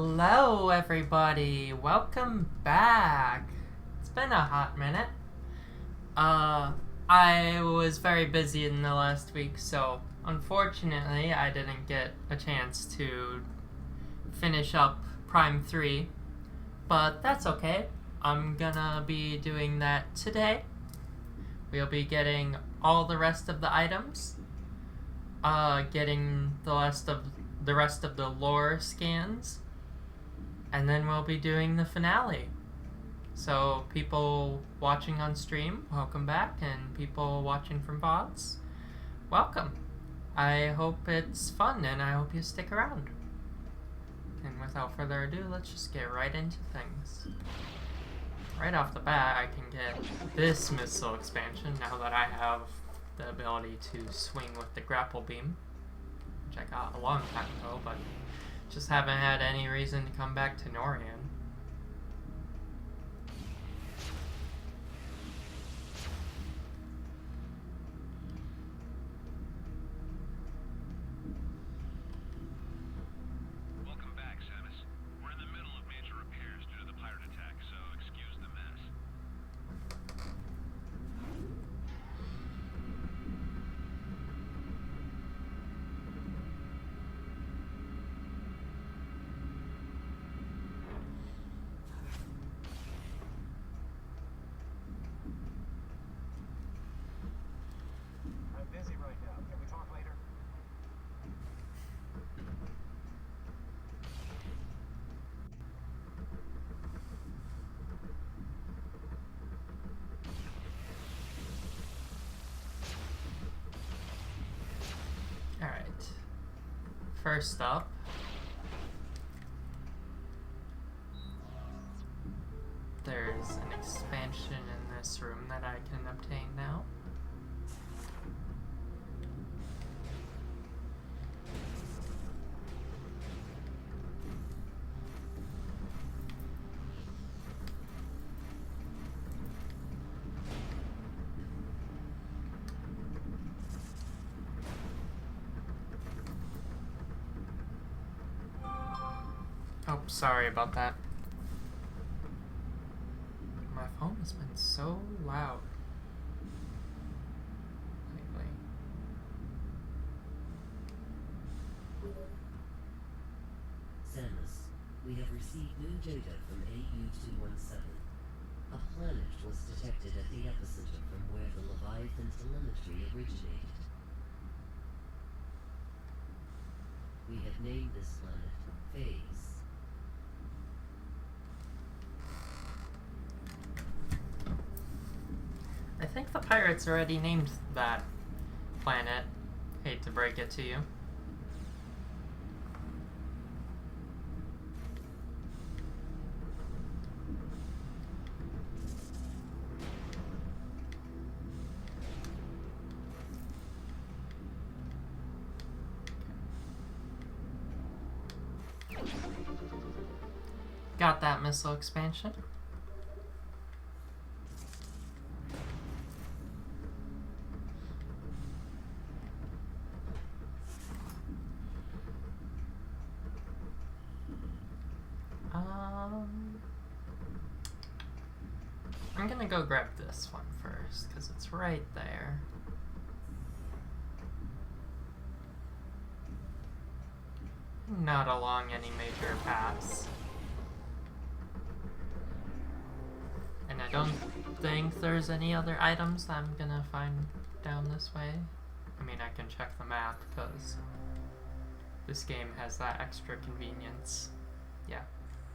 Hello, everybody. Welcome back. It's been a hot minute. I was very busy in the last week, so unfortunately, I didn't get a chance to finish up Prime 3, but that's okay. I'm gonna be doing that today. We'll be getting all the rest of the items, getting the rest of the lore scans, and then we'll be doing the finale. So people watching on stream, welcome back, and people watching from VODs, welcome. I hope it's fun, and I hope you stick around. And without further ado, let's just get right into things. Right off the bat, I can get this missile expansion now that I have the ability to swing with the grapple beam, which I got a long time ago, but just haven't had any reason to come back to Norian. Welcome back, Samus. We're in the middle of major repairs due to the pirate attack, so excuse the mess. I'm busy right now. Can we talk later? Alright. First up, there's an expansion in this room that I can obtain now. Oh, sorry about that. My phone has been so loud lately. Samus, we have received new data from AU-217. A planet was detected at the epicenter from where the Leviathan telemetry originated. We have named this planet Phase. I think the pirates already named that planet. Hate to break it to you. Got that missile expansion. I'm gonna go grab this one first, because it's right there. Not along any major paths. And I don't think there's any other items that I'm gonna find down this way. I mean, I can check the map, because this game has that extra convenience. Yeah.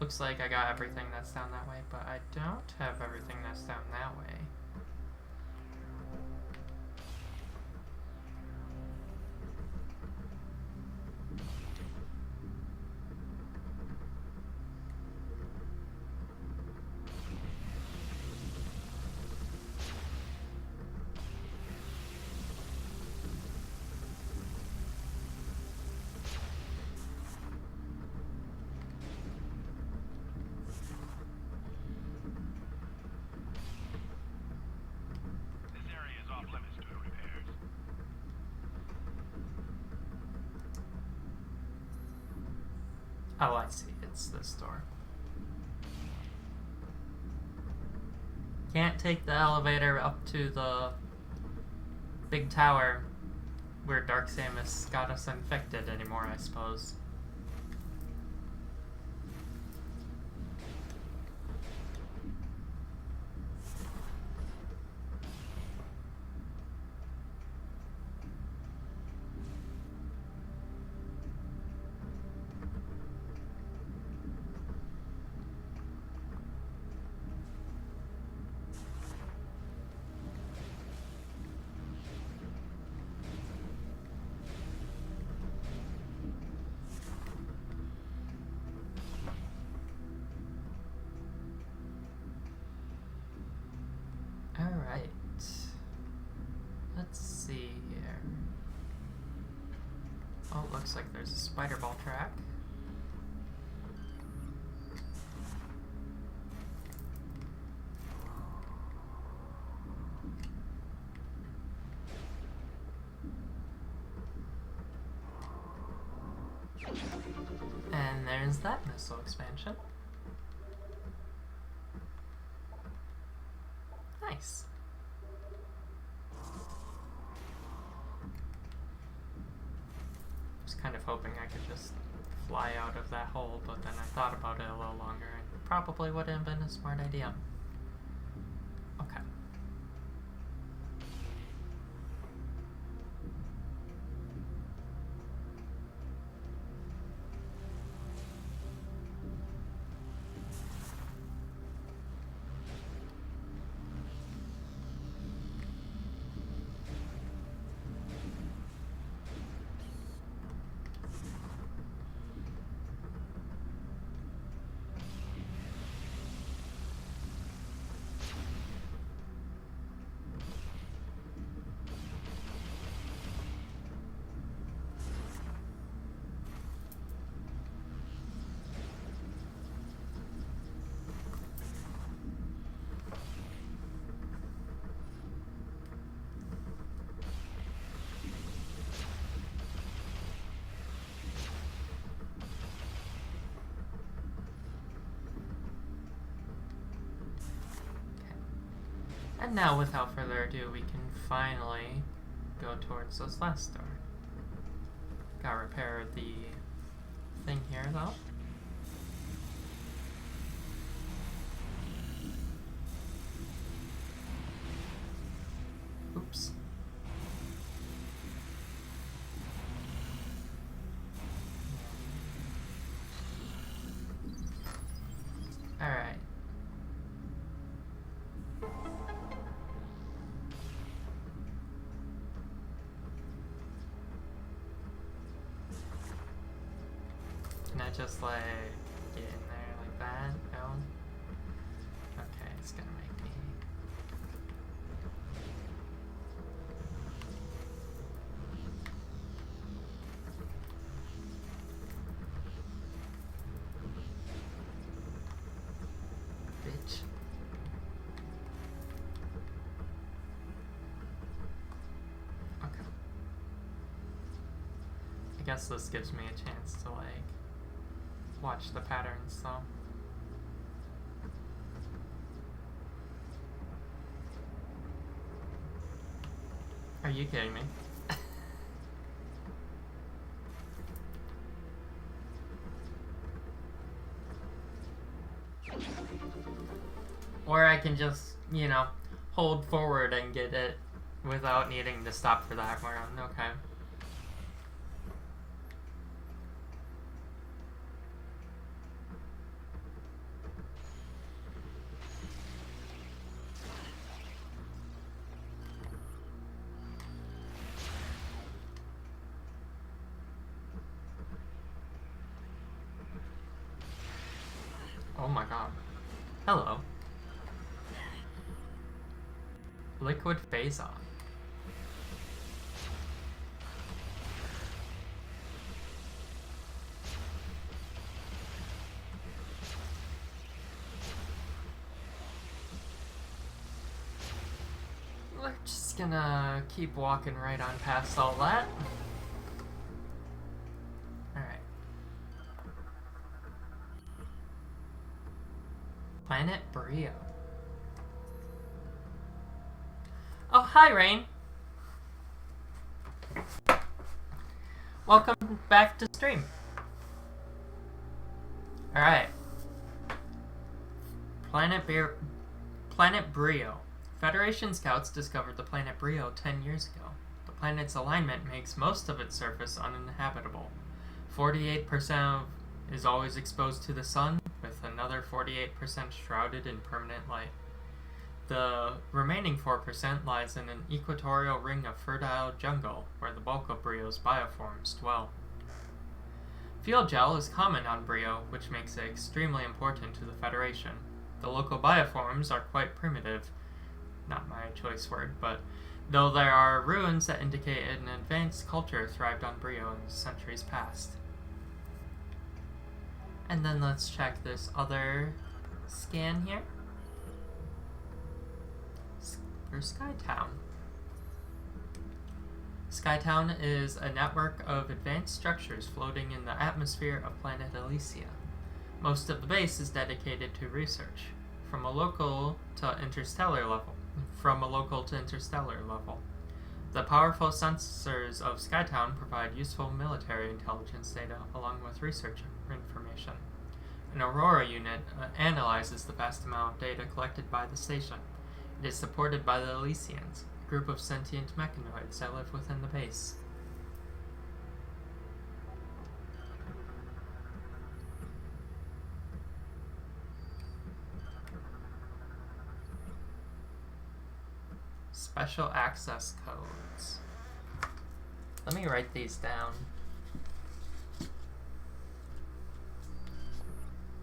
Looks like I got everything that's down that way, but I don't have everything that's down that way. Oh, I see it. it's this door. Can't take the elevator up to the big tower where Dark Samus got us infected anymore, I suppose. Alright. Let's see here. Oh, it looks like there's a spider ball track. And there's that missile expansion. Nice. Was kind of hoping I could just fly out of that hole, but then I thought about it a little longer and it probably wouldn't have been a smart idea. Okay. And now, without further ado, we can finally go towards this last door. Gotta repair the thing here, though. Oops. Alright. Can I just, like, get in there like that? No? Okay, it's gonna make me... Bitch. Okay. I guess this gives me a chance to, like, watch the patterns, though. Are you kidding me? Or I can just, you know, hold forward and get it without needing to stop for that round. Okay. Oh my god. Hello. Liquid Phazon. We're just gonna keep walking right on past all that. Planet Brio. Oh, hi, Rain. Welcome back to stream. Alright. Planet Brio. Federation scouts discovered the planet Brio 10 years ago. The planet's alignment makes most of its surface uninhabitable. 48% is always exposed to the sun, with another 48% shrouded in permanent light. The remaining 4% lies in an equatorial ring of fertile jungle, where the bulk of Brio's bioforms dwell. Field gel is common on Brio, which makes it extremely important to the Federation. The local bioforms are quite primitive, not my choice word, but though there are ruins that indicate an advanced culture thrived on Brio in centuries past. And then let's check this other scan here. For Skytown. Skytown is a network of advanced structures floating in the atmosphere of planet Elysia. Most of the base is dedicated to research, from a local to interstellar level. The powerful sensors of Skytown provide useful military intelligence data along with research information. An Aurora unit analyzes the vast amount of data collected by the station. It is supported by the Elysians, a group of sentient mechanoids that live within the base. Special access codes. Let me write these down.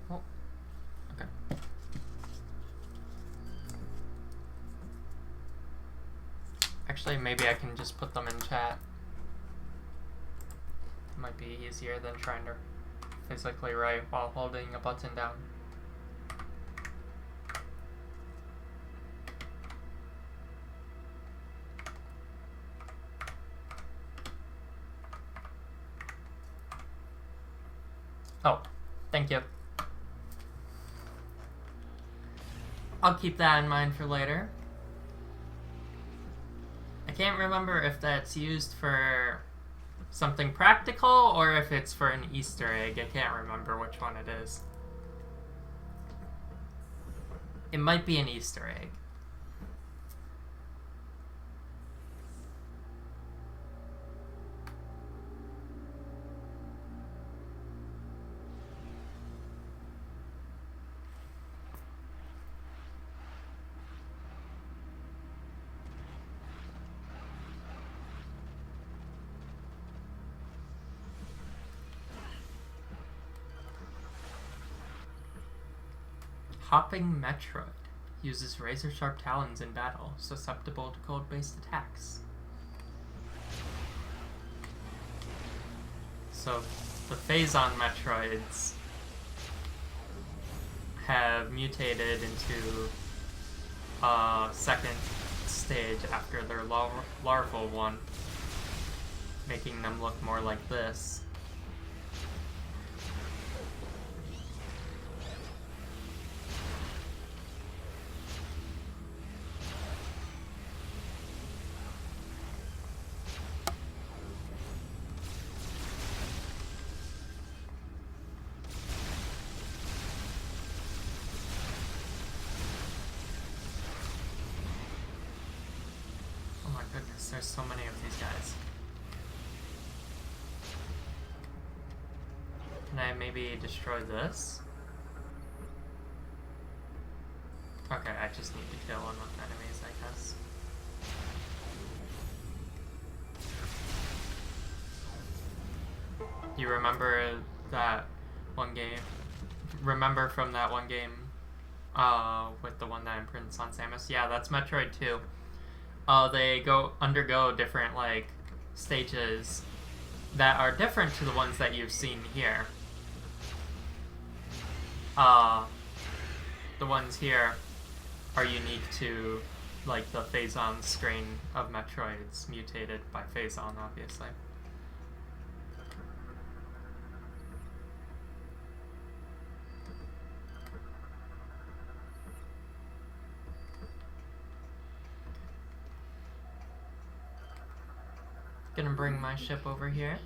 Oh, okay. Actually, maybe I can just put them in chat. It might be easier than trying to physically write while holding a button down. Oh, thank you. I'll keep that in mind for later. I can't remember if that's used for something practical or if it's for an Easter egg. I can't remember which one it is. It might be an Easter egg. Hopping Metroid uses razor-sharp talons in battle, susceptible to cold-based attacks. So, the Phazon Metroids have mutated into a second stage after their larval one, making them look more like this. There's so many of these guys. Can I maybe destroy this? Okay, I just need to kill enough enemies, I guess. You remember that one game? Remember from that one game with the one that imprints on Samus? Yeah, that's Metroid 2. They undergo different stages that are different to the ones that you've seen here. The ones here are unique to the Phazon strain of Metroids mutated by Phazon, obviously. Gonna bring my ship over here.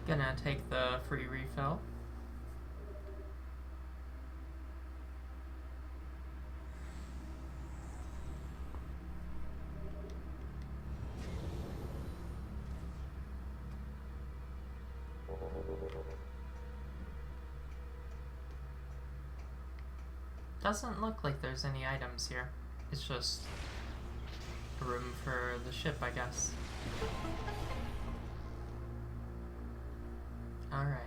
Gonna take the free refill. Doesn't look like there's any items here. It's just a room for the ship, I guess. Alright.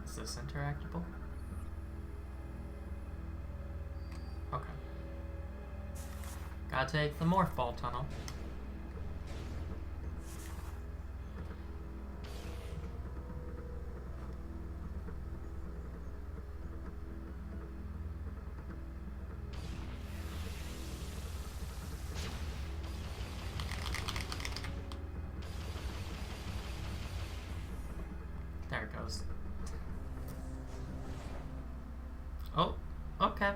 Is this interactable? Okay. Gotta take the morph ball tunnel. There it goes. Oh, okay.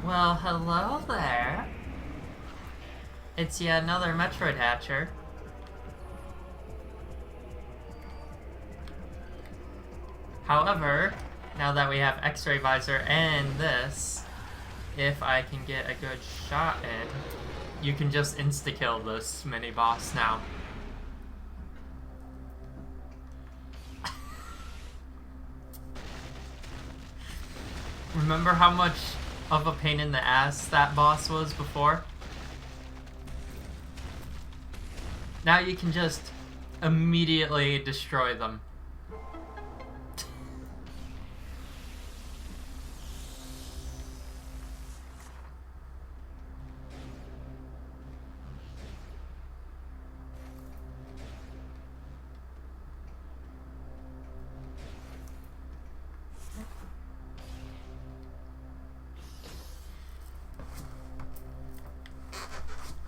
Well, hello there. It's yet another Metroid hatcher. However, now that we have X-ray visor and this, if I can get a good shot in, you can just insta-kill this mini-boss now. Remember how much of a pain in the ass that boss was before? Now you can just immediately destroy them.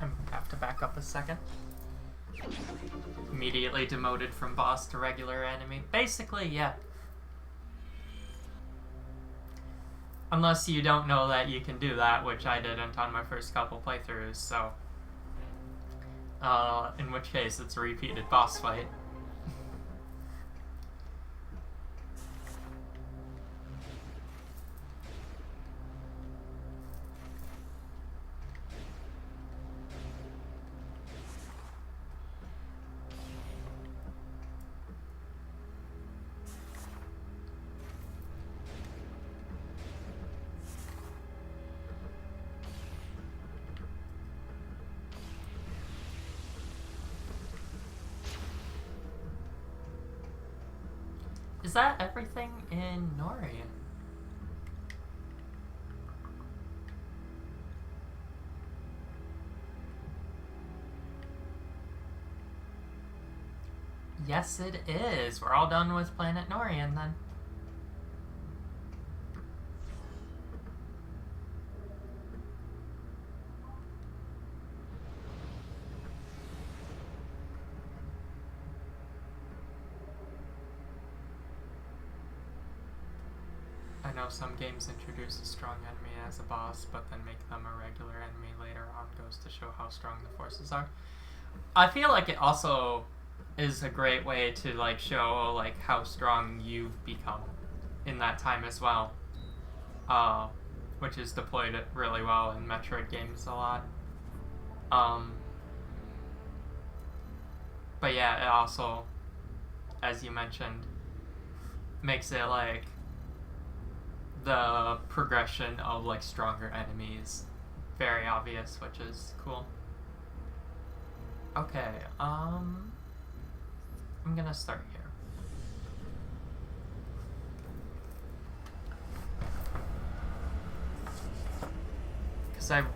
I have to back up a second. Immediately demoted from boss to regular enemy. Basically, yeah. Unless you don't know that you can do that, which I didn't on my first couple playthroughs, so... in which case, it's a repeated boss fight. Is that everything in Norian? Yes, it is. We're all done with Planet Norian then. I know some games introduce a strong enemy as a boss, but then make them a regular enemy later on, goes to show how strong the forces are. I feel like it also is a great way to like show like how strong you've become in that time as well, which is deployed really well in Metroid games a lot. But yeah, it also, as you mentioned, makes it like the progression of like stronger enemies very obvious, which is cool. Okay, I'm gonna start here. because I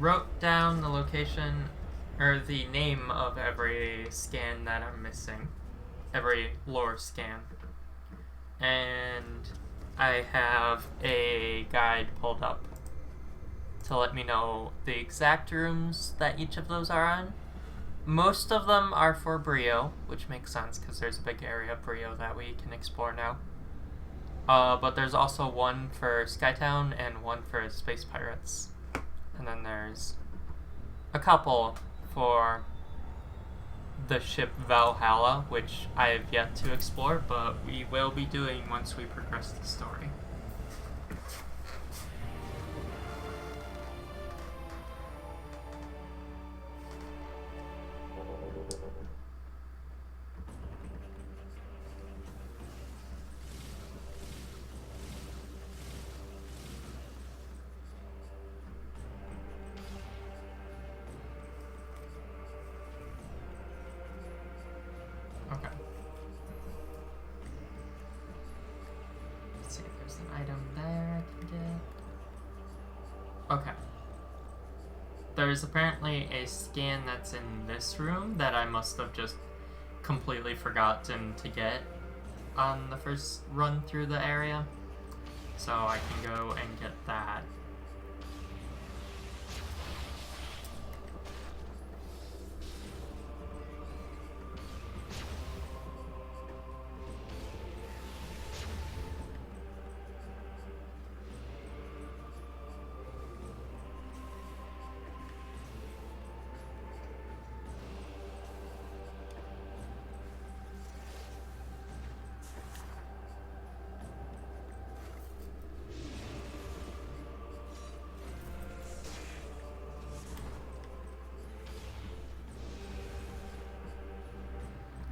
wrote down the location or the name of every scan that I'm missing, every lore scan, and I have a guide pulled up to let me know the exact rooms that each of those are on. Most of them are for Brio, which makes sense because there's a big area of Brio that we can explore now. But there's also one for Skytown and one for Space Pirates. And then there's a couple for the ship Valhalla, which I have yet to explore, but we will be doing once we progress the story. Okay. Let's see if there's an item there I can get. Okay. There's apparently a scan that's in this room that I must have just completely forgotten to get on the first run through the area. So I can go and get that.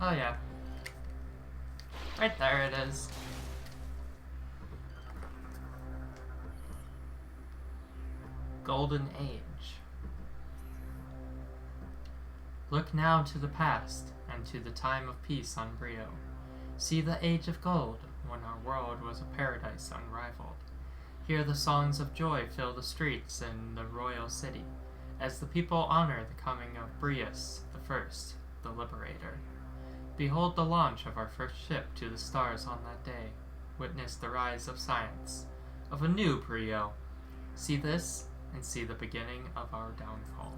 Oh yeah. Right there it is. Golden Age. Look now to the past and to the time of peace on Brio. See the age of gold, when our world was a paradise unrivaled. Hear the songs of joy fill the streets in the royal city, as the people honor the coming of Brius the First, the Liberator. Behold the launch of our first ship to the stars on that day. Witness the rise of science, of a new Brio. See this, and see the beginning of our downfall.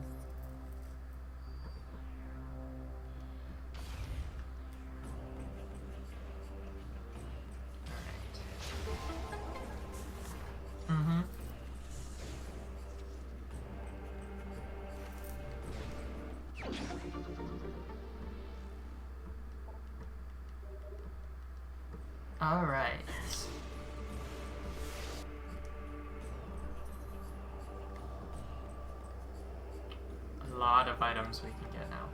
Alright. Alright. A lot of items we can get now.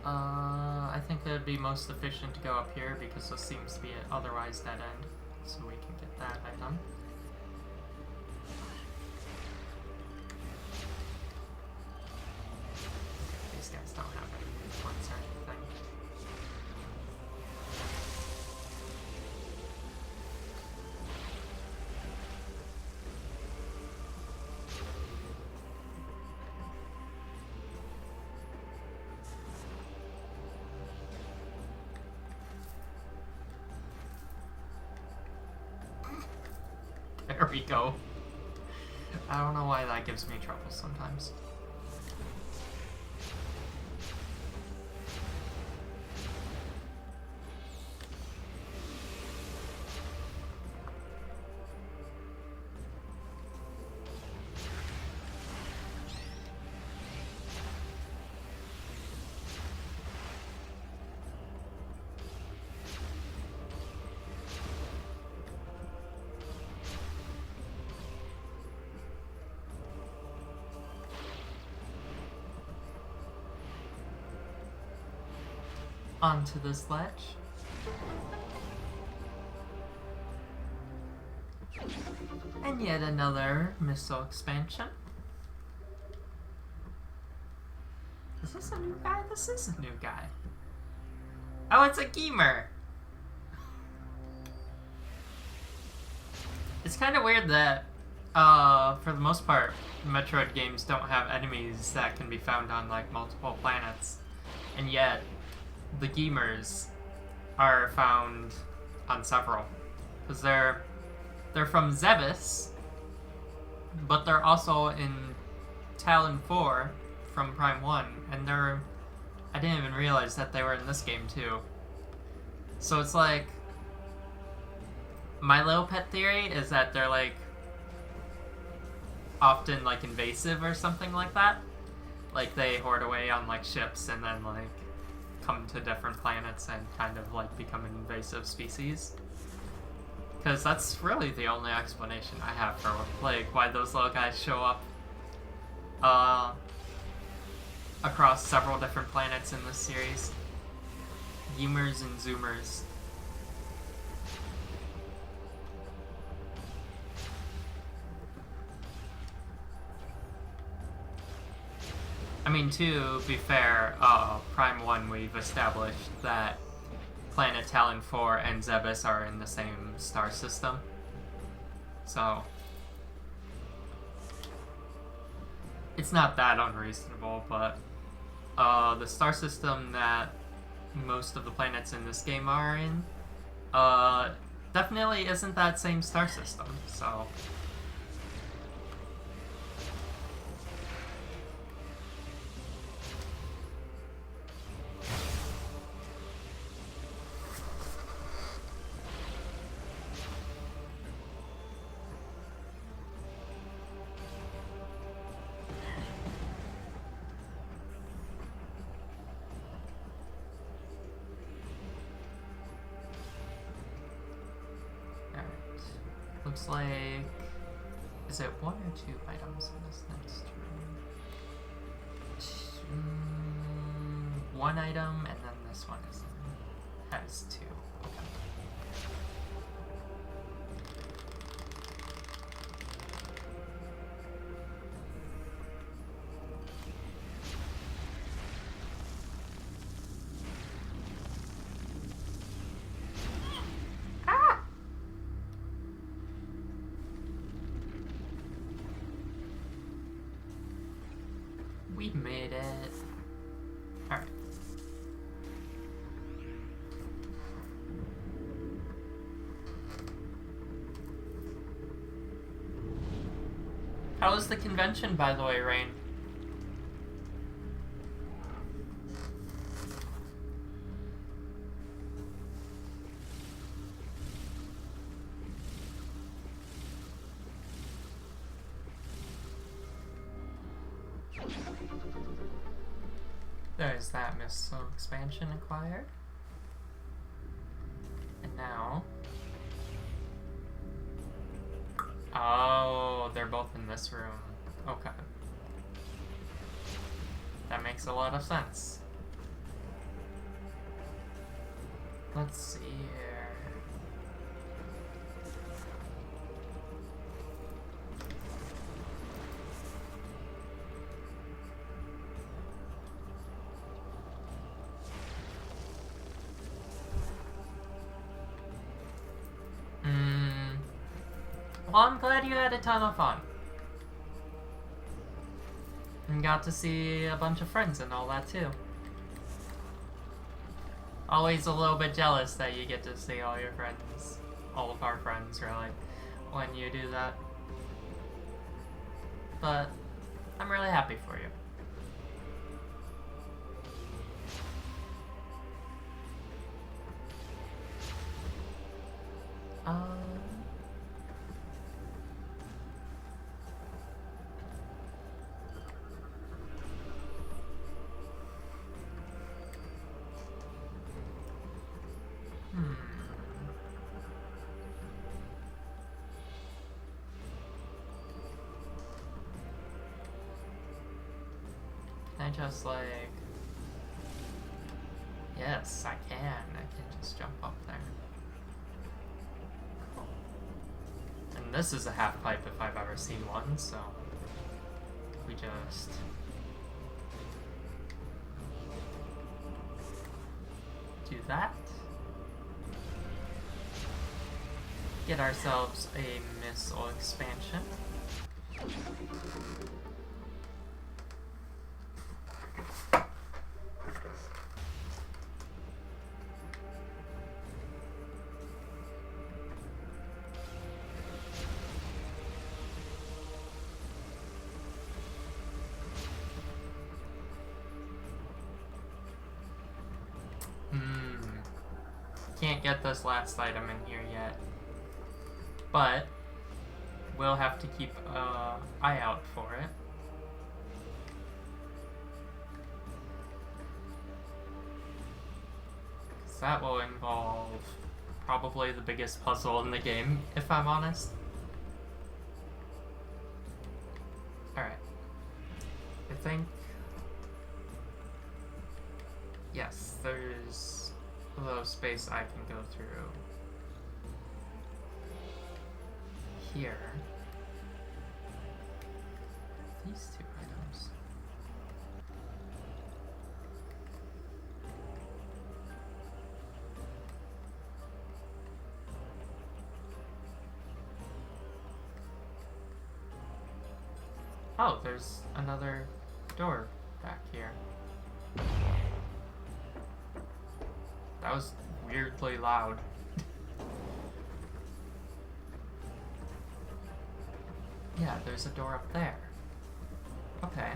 I think it would be most efficient to go up here because this seems to be an otherwise dead end. So we can get that item. These guys don't have any points or anything. There we go. I don't know why that gives me trouble sometimes. Onto this ledge. And yet another missile expansion. Is this a new guy? This is a new guy. Oh, it's a gamer. It's kind of weird that For the most part, Metroid games don't have enemies that can be found on like multiple planets, and yet the Gemers are found on several, because they're from Zebes, but they're also in Talon 4 from Prime 1, and I didn't even realize that they were in this game too. So it's like, my little pet theory is that they're like often like invasive or something like that. Like they hoard away on like ships and then like come to different planets and kind of like become an invasive species. Because that's really the only explanation I have for like why those little guys show up across several different planets in this series. Yoomers and Zoomers. I mean, to be fair, Prime 1 we've established that Planet Talon 4 and Zebes are in the same star system. So it's not that unreasonable, but the star system that most of the planets in this game are in definitely isn't that same star system, so... Looks like... Is it one or two items in this next room? One item, and then this one has two. Okay. We made it. Alright. How was the convention, by the way, Rain? There's that missile expansion acquired. And now... Oh, they're both in this room. Okay. That makes a lot of sense. Let's see here. Well, I'm glad you had a ton of fun. And got to see a bunch of friends and all that too. Always a little bit jealous that you get to see all your friends, all of our friends really, when you do that. But I'm really happy for you. Can I just like... Yes, I can. I can just jump up there. Cool. And this is a half pipe if I've ever seen one, so... We just... do that. Get ourselves a missile expansion. Can't get this last item in here yet. But we'll have to keep an eye out for it. Because that will involve probably the biggest puzzle in the game, if I'm honest. Alright. I think... Yes, there's a little space I can go through here. These two items. Oh, there's another door back here. That was weirdly loud. Yeah, there's a door up there. Okay.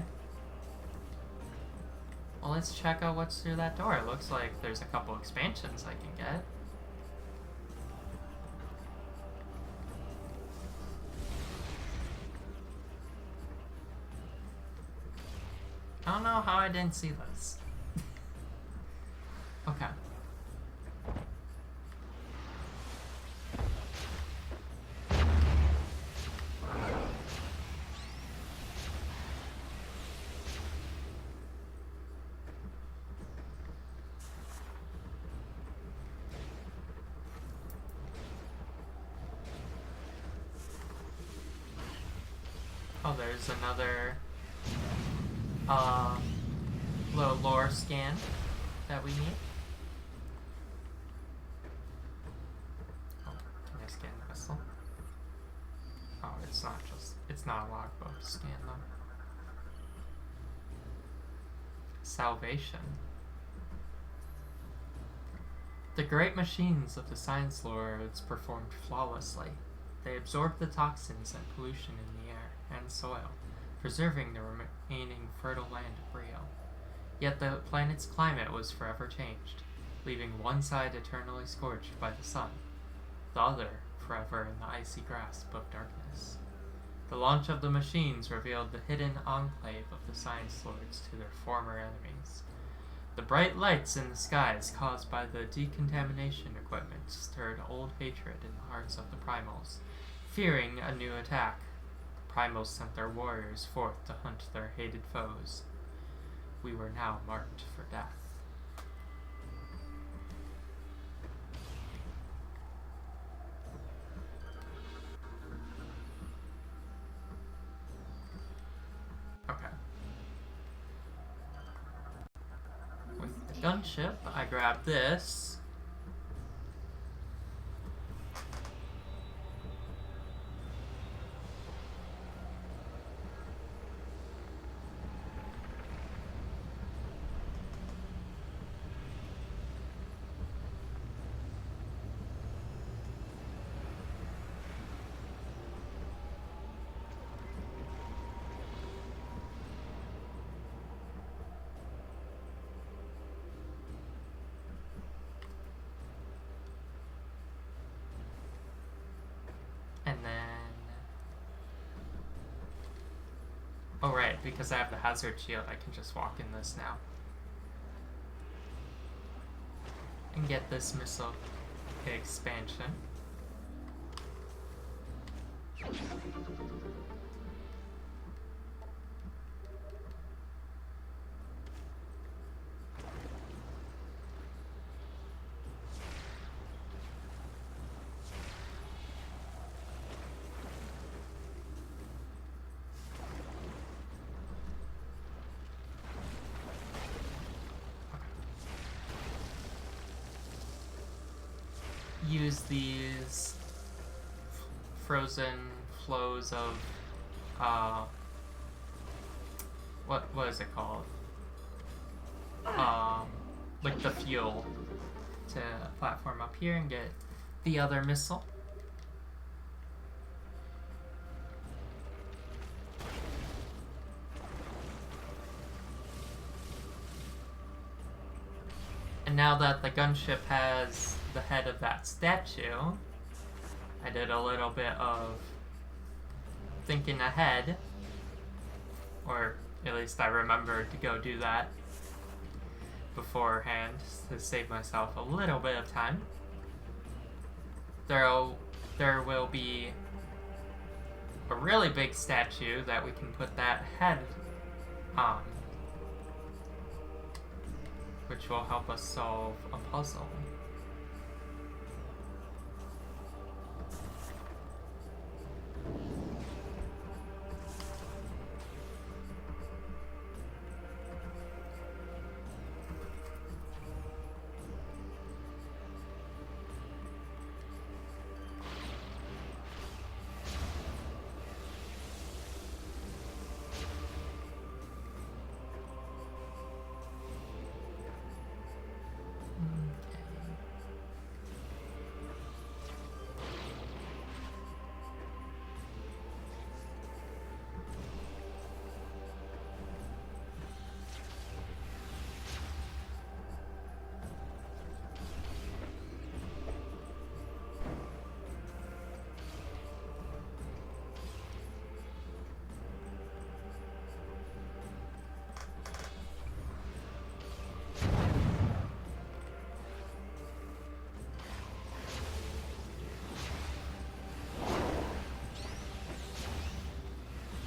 Well, let's check out what's through that door. It looks like there's a couple expansions I can get. I don't know how I didn't see this. Okay. Oh, there's another little lore scan that we need. Oh, can I scan the vessel? Oh, it's not a logbook scan though. Salvation. The great machines of the science lords performed flawlessly. They absorbed the toxins and pollution in the air and soil, preserving the remaining fertile land of Rio. Yet the planet's climate was forever changed, leaving one side eternally scorched by the sun, the other forever in the icy grasp of darkness. The launch of the machines revealed the hidden enclave of the science lords to their former enemies. The bright lights in the skies caused by the decontamination equipment stirred old hatred in the hearts of the primals. Fearing a new attack, the primals sent their warriors forth to hunt their hated foes. We were now marked for death. Okay. With the gunship, I grab this. And then... Oh right, because I have the hazard shield, I can just walk in this now. And get this missile expansion. Use these frozen flows of what is it called? Like the fuel to platform up here and get the other missile. And now that the gunship has the head of that statue, I did a little bit of thinking ahead, or at least I remembered to go do that beforehand to save myself a little bit of time. There will be a really big statue that we can put that head on, which will help us solve a puzzle.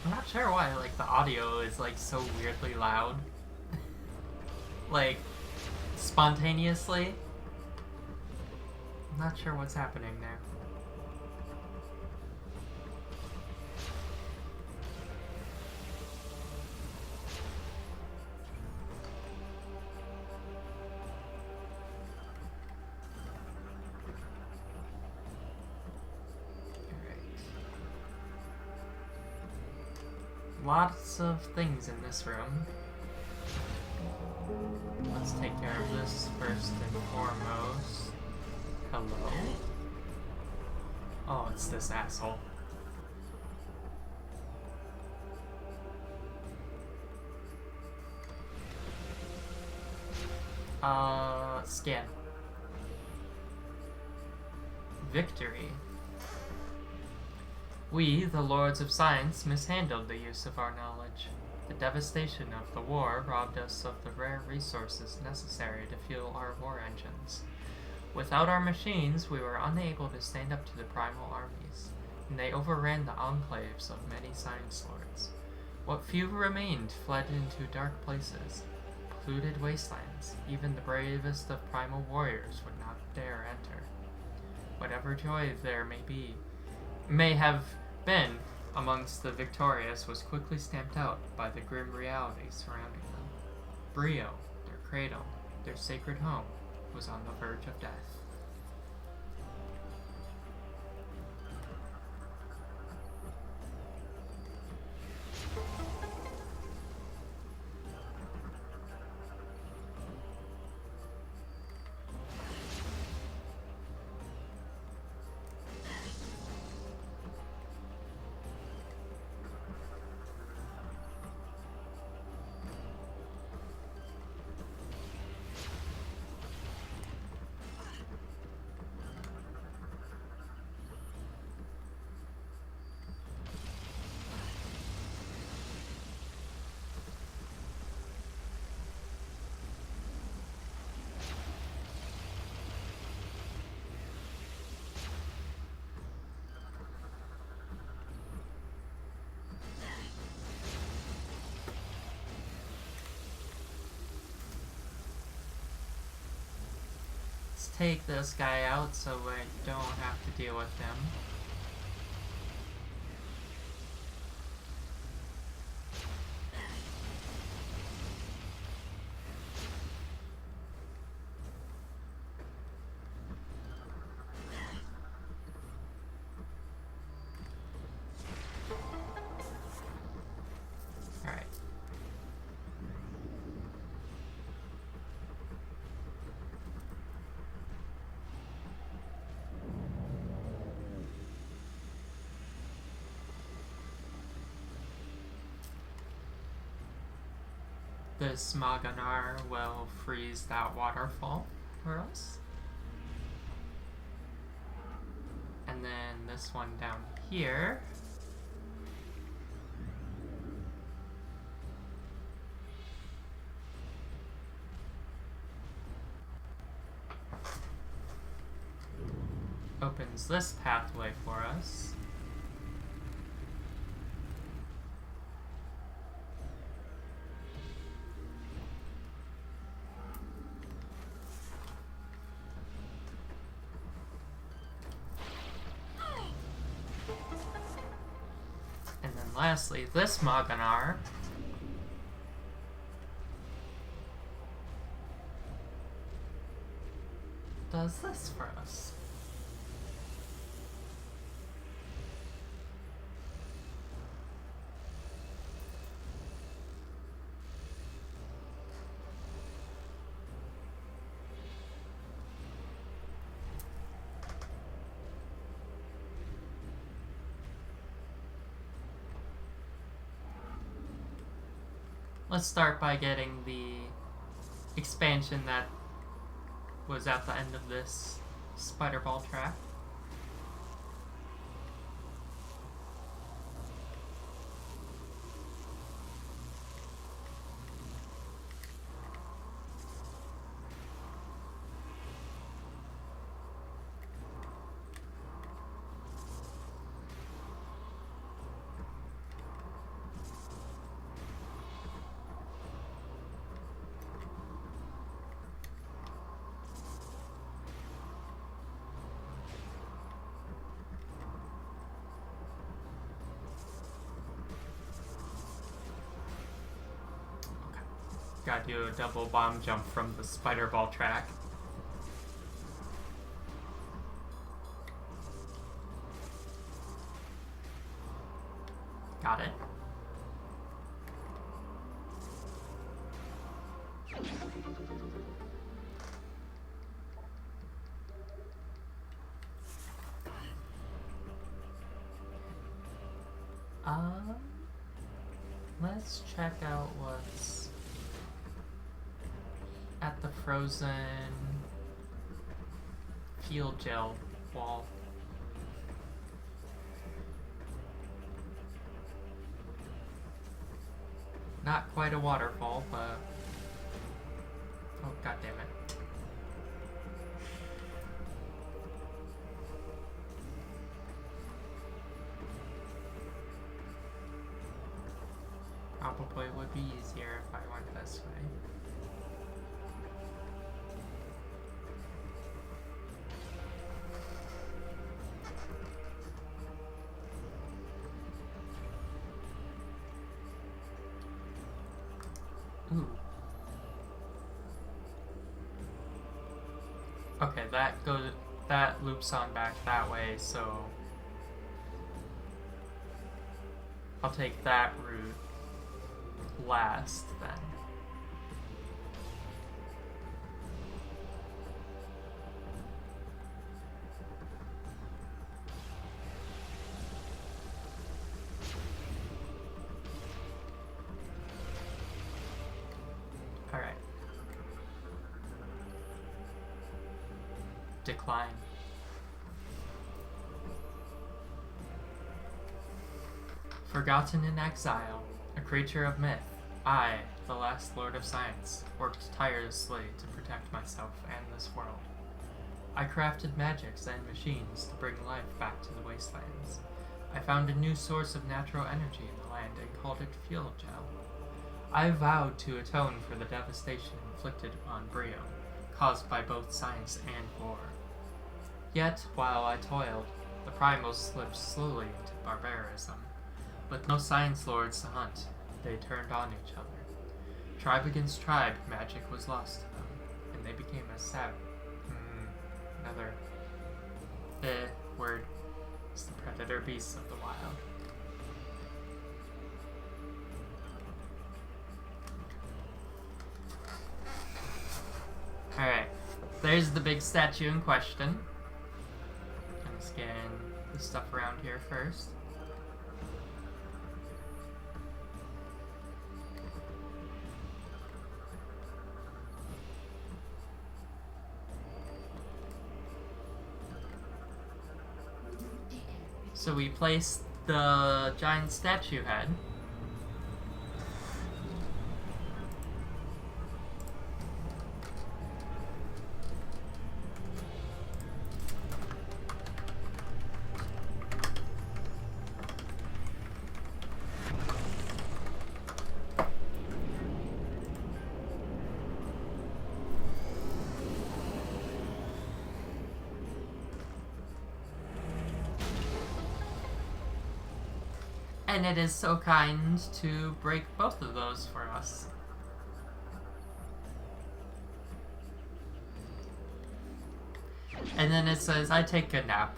I'm not sure why, like, the audio is, like, so weirdly loud. Like, spontaneously. I'm not sure what's happening there. Lots of things in this room. Let's take care of this first and foremost. Hello? Oh, it's this asshole. Scan. Victory. We, the Lords of Science, mishandled the use of our knowledge. The devastation of the war robbed us of the rare resources necessary to fuel our war engines. Without our machines, we were unable to stand up to the primal armies, and they overran the enclaves of many science lords. What few remained fled into dark places, polluted wastelands. Even the bravest of primal warriors would not dare enter. Whatever joy there may have been amongst the victorious was quickly stamped out by the grim reality surrounding them. Brio, their cradle, their sacred home, was on the verge of death. Let's take this guy out so I don't have to deal with him. This Maganar will freeze that waterfall for us. And then this one down here. Opens this pathway for us. And then lastly, this Maganar does this for us. Let's start by getting the expansion that was at the end of this spider ball track. Gotta do a double bomb jump from the spider ball track. Got it. Let's check out what's at the frozen field gel wall. Not quite a waterfall, but oh god damn it. Probably would be easier if I went this way. Ooh. Okay, that loops on back that way, so I'll take that route last then. Alright. Decline. Forgotten in exile, a creature of myth, I, the last Lord of Science, worked tirelessly to protect myself and this world. I crafted magics and machines to bring life back to the wastelands. I found a new source of natural energy in the land and called it fuel gel. I vowed to atone for the devastation inflicted upon Brio, caused by both science and war. Yet, while I toiled, the primals slipped slowly into barbarism. With no science lords to hunt, they turned on each other. Tribe against tribe, magic was lost to them, and they became a another word. It's the predator beasts of the wild. Alright, there's the big statue in question. Gonna scan the stuff around here first. So we placed the giant statue head. And it is so kind to break both of those for us. And then it says, I take a nap.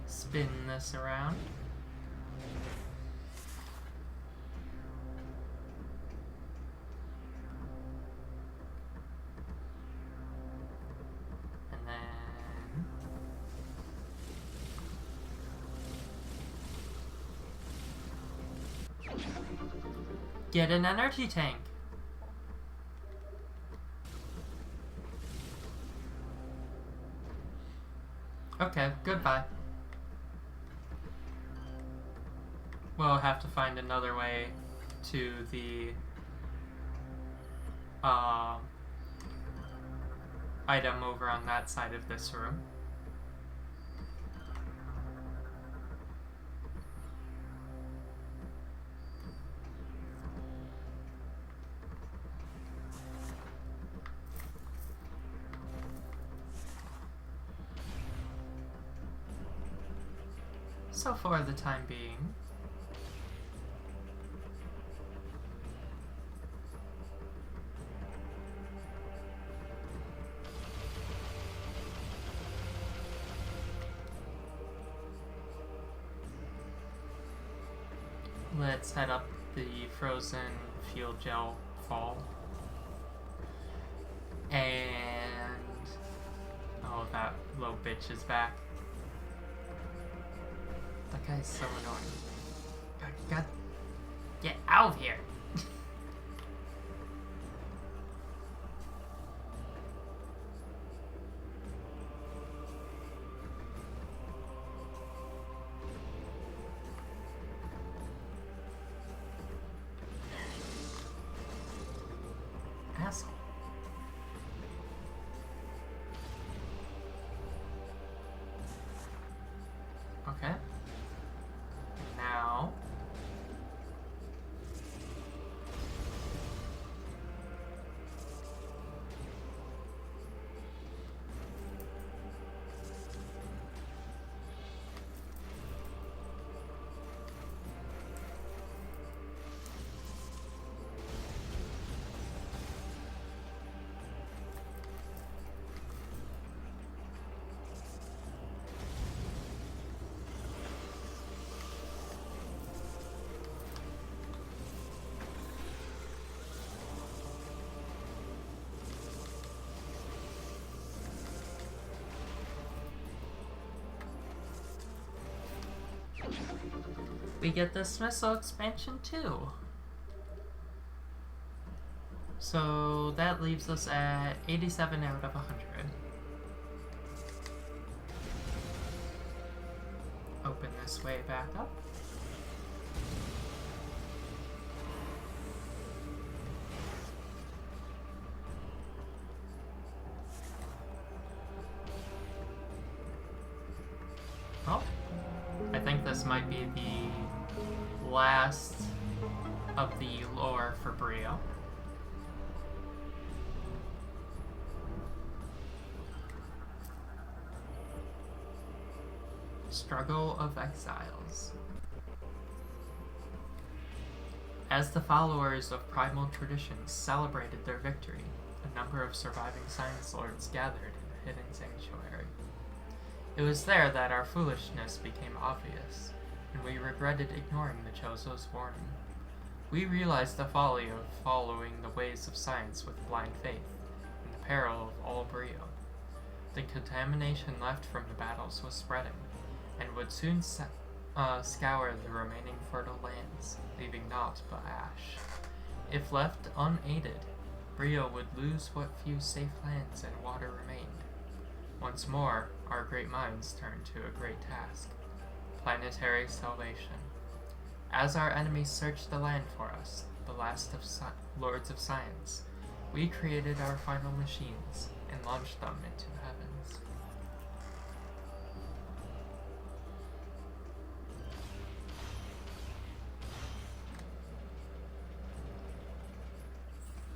Spin this around. And then get an energy tank. Okay, goodbye. We'll have to find another way to the item over on that side of this room. So for the time being, let's head up the frozen fuel gel fall. And oh, that little bitch is back. That guy's so annoying. God, get out of here! Asshole. Okay. Now we get this missile expansion too. So that leaves us at 87 out of 100. Open this way back up. Oh, I think this might be the last of the lore for Brio. Struggle of Exiles. As the followers of primal traditions celebrated their victory, a number of surviving science lords gathered in a hidden sanctuary. It was there that our foolishness became obvious, and we regretted ignoring the Chozo's warning. We realized the folly of following the ways of science with blind faith, and the peril of all Brio. The contamination left from the battles was spreading, and would soon scour the remaining fertile lands, leaving naught but ash. If left unaided, Brio would lose what few safe lands and water remained. Once more, our great minds turned to a great task: planetary salvation. As our enemies searched the land for us, the last of lords of science, we created our final machines and launched them into the heavens.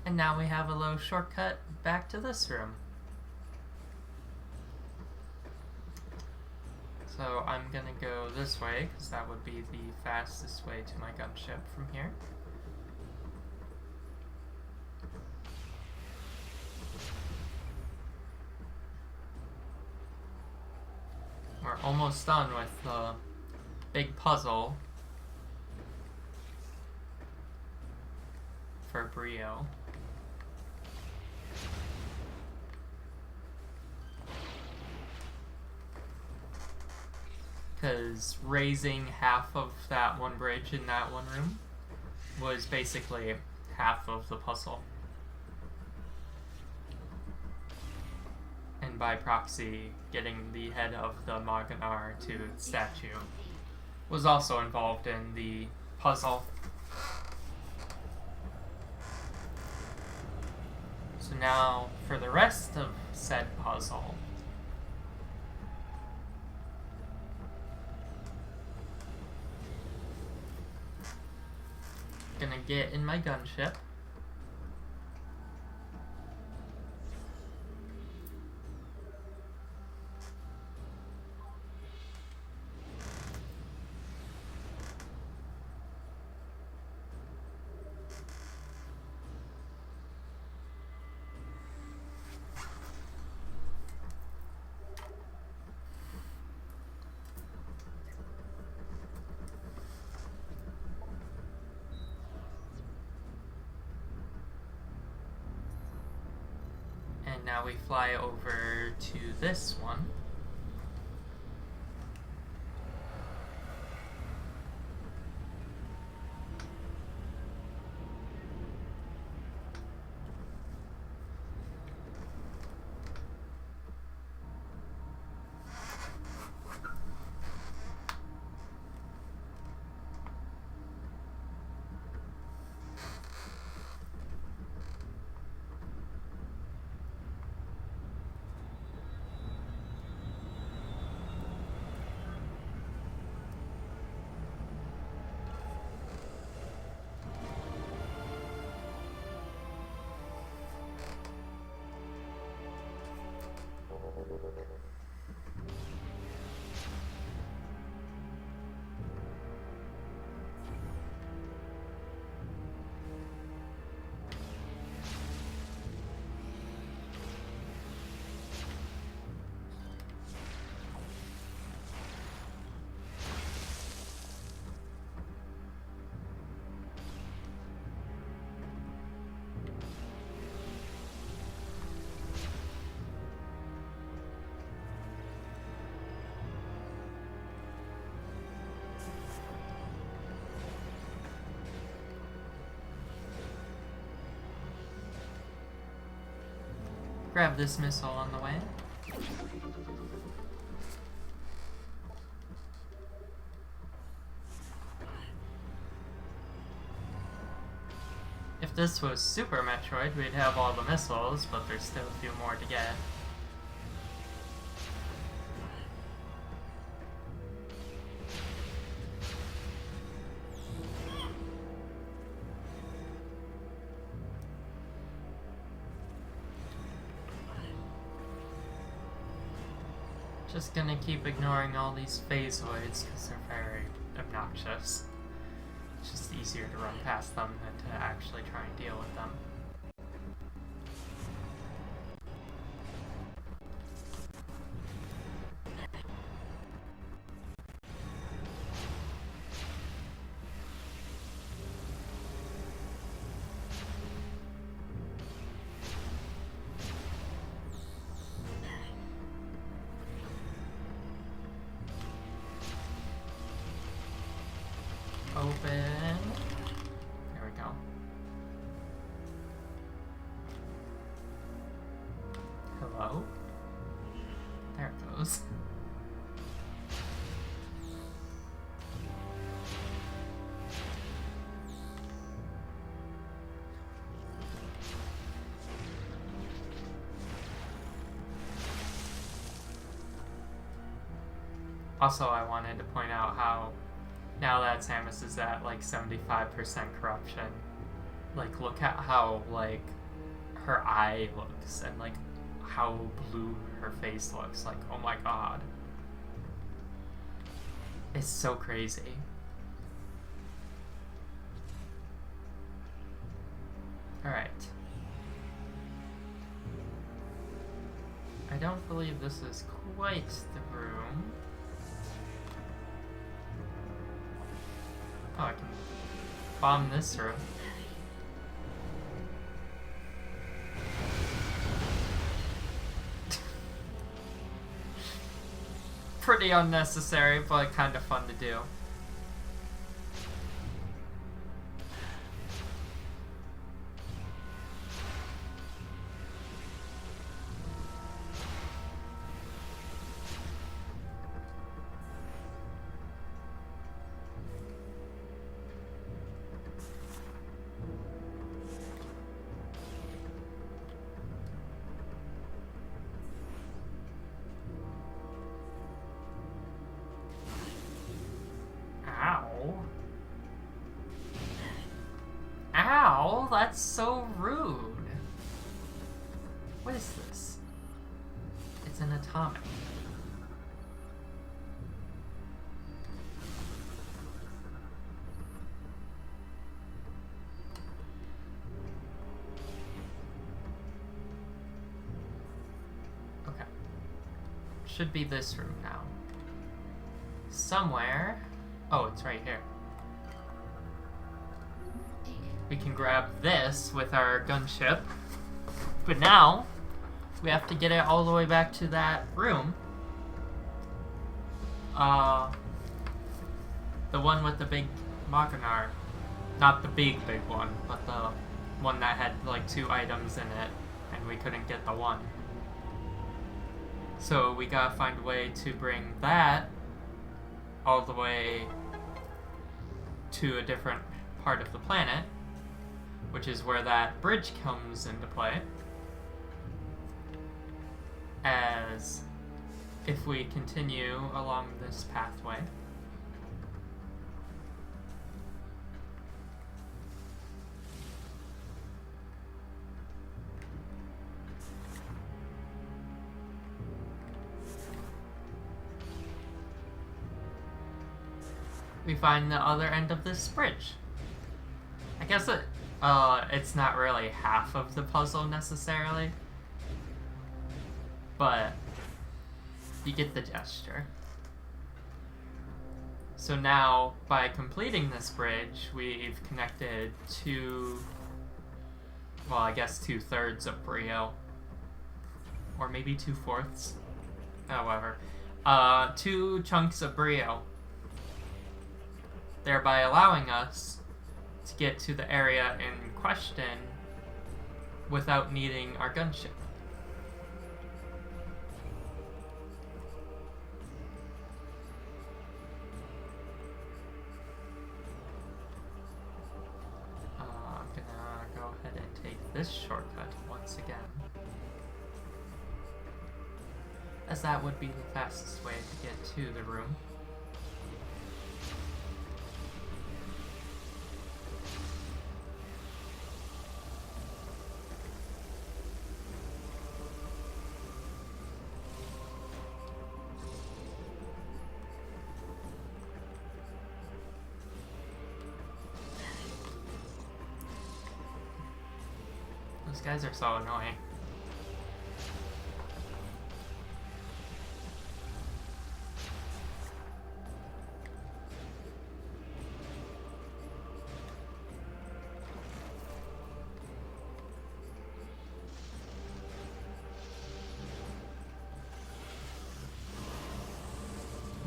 And now we have a little shortcut back to this room. So I'm gonna go this way, because that would be the fastest way to my gunship from here. We're almost done with the big puzzle for Brio. Because raising half of that one bridge in that one room was basically half of the puzzle. And by proxy, getting the head of the Maganar to its statue was also involved in the puzzle. So now, for the rest of said puzzle, gonna get in my gunship. And now we fly over to this one. Grab this missile on the way. If this was Super Metroid, we'd have all the missiles, but there's still a few more to get. Just gonna keep ignoring all these phasoids because they're very obnoxious. It's just easier to run past them than to actually try and deal with them. Also, I wanted to point out how now that Samus is at like 75% corruption, like look at how like her eye looks and like how blue her face looks. Like, oh my god. It's so crazy. Alright. I don't believe this is quite the room. Oh, I can bomb this room. Pretty unnecessary, but kind of fun to do. Ow, that's so rude. What is this? It's an atomic. Okay. Should be this room now. Somewhere. Oh, it's right here. We can grab this with our gunship, but now we have to get it all the way back to that room. The one with the big Maganar. Not the big one, but the one that had like 2 items in it, and we couldn't get the one. So we gotta find a way to bring that all the way to a different part of the planet, which is where that bridge comes into play. As if we continue along this pathway, we find the other end of this bridge. I guess it's not really half of the puzzle necessarily, but you get the gesture. So now, by completing this bridge, we've connected well, I guess 2/3 of Brio. Or maybe 2/4. However. 2 chunks of Brio. Thereby allowing us to get to the area in question without needing our gunship. I'm gonna go ahead and take this shortcut once again, as that would be the fastest way to get to the room. Those guys are so annoying.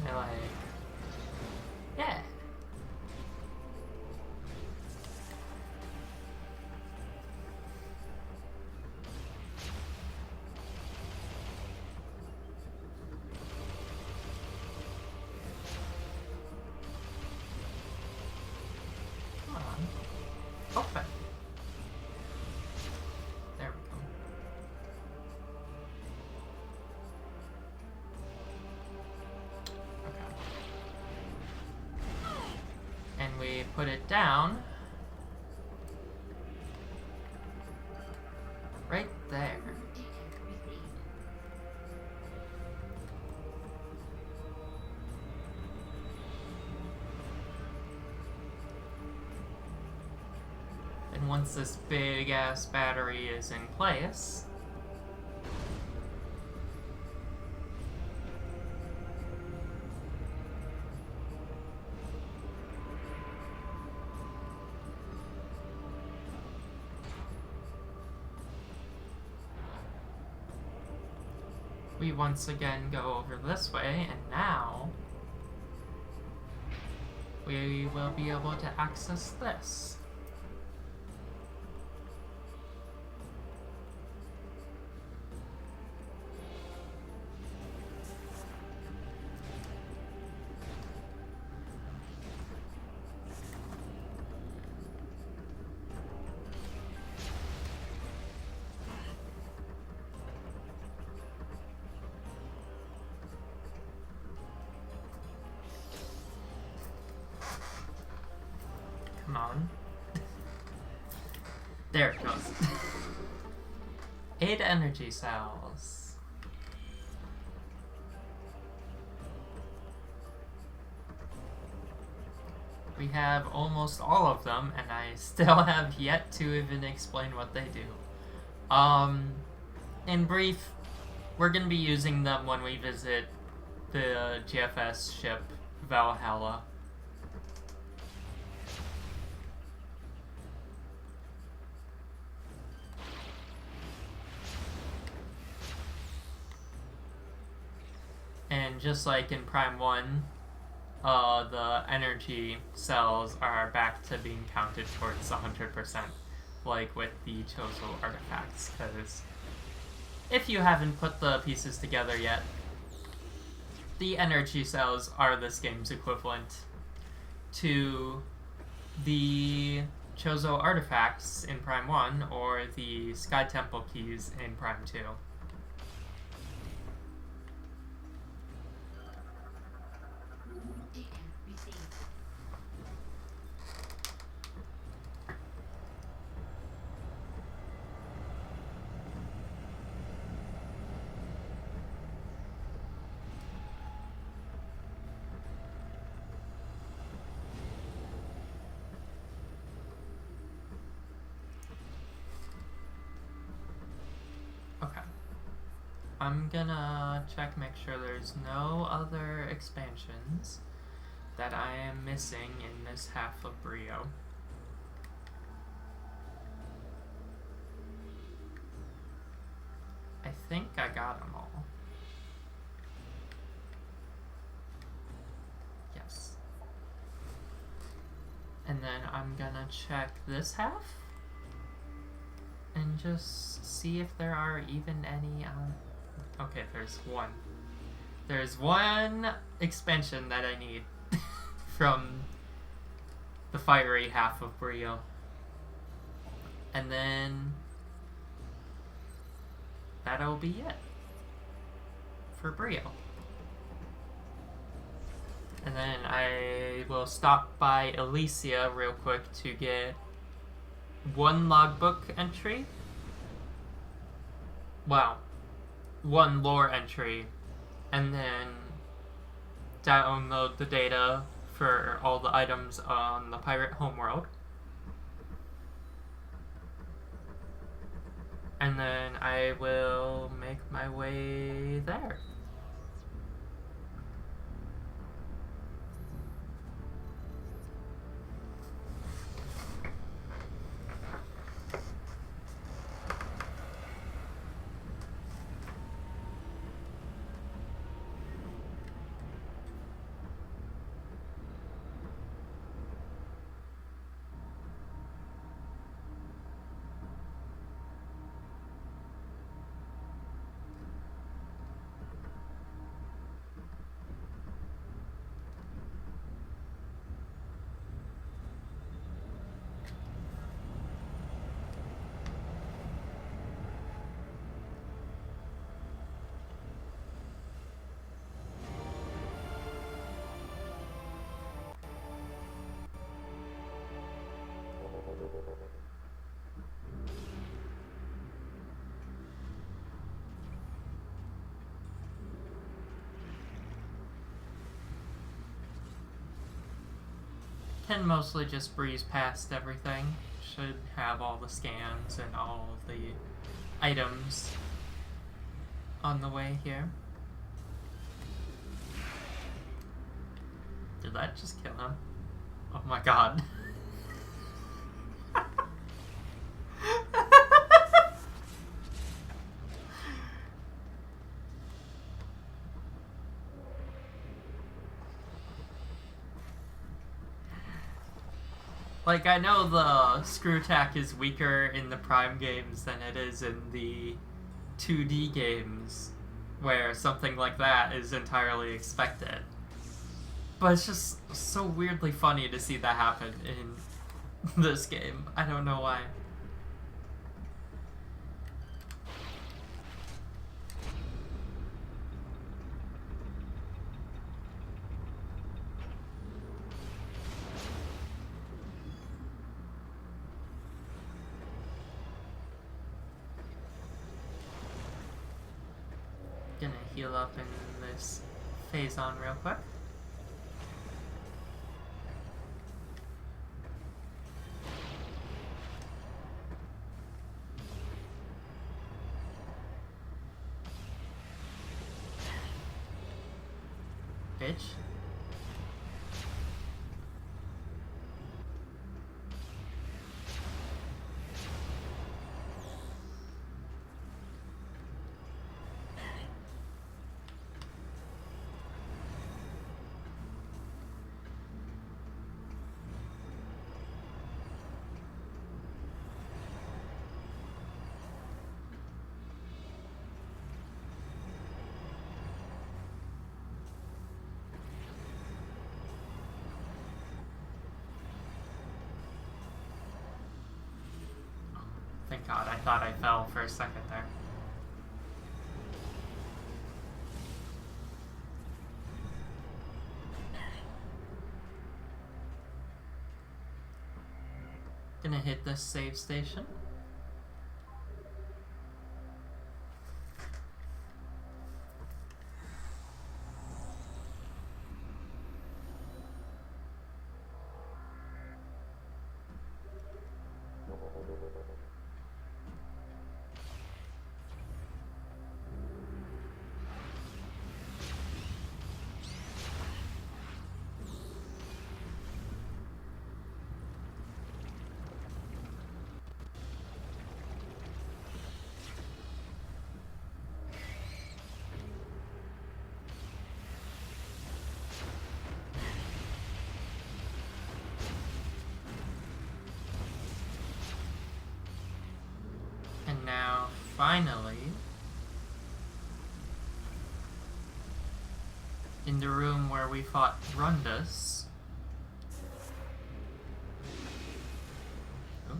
They're like, yeah. put it down right there. And once this big ass battery is in place, we once again go over this way, and now we will be able to access this. Come on. There it goes. 8 energy cells. We have almost all of them, and I still have yet to even explain what they do. In brief, we're going to be using them when we visit the GFS ship Valhalla. And just like in Prime 1, the energy cells are back to being counted towards 100%, like with the Chozo artifacts, because if you haven't put the pieces together yet, the energy cells are this game's equivalent to the Chozo artifacts in Prime 1 or the Sky Temple keys in Prime 2. Okay. I'm gonna check, make sure there's no other expansions that I am missing in this half of Brio. I think I got them all. Yes. And then I'm gonna check this half and just see if there are even any okay, there's one. There's one expansion that I need from the fiery half of Brio. And then that'll be it for Brio. And then I will stop by Elysia real quick to get one logbook entry. Wow. One lore entry. And then download the data for all the items on the pirate homeworld. And then I will make my way there. can mostly just breeze past everything. Should have all the scans and all of the items on the way here. Did that just kill him? Oh my god. Like, I know the screw attack is weaker in the Prime games than it is in the 2D games, where something like that is entirely expected. But it's just so weirdly funny to see that happen in this game. I don't know why. Gonna heal up in this phase-on real quick. Bitch. Thank God, I thought I fell for a second there. Gonna hit this save station. And now, finally, in the room where we fought Rundus. Oh.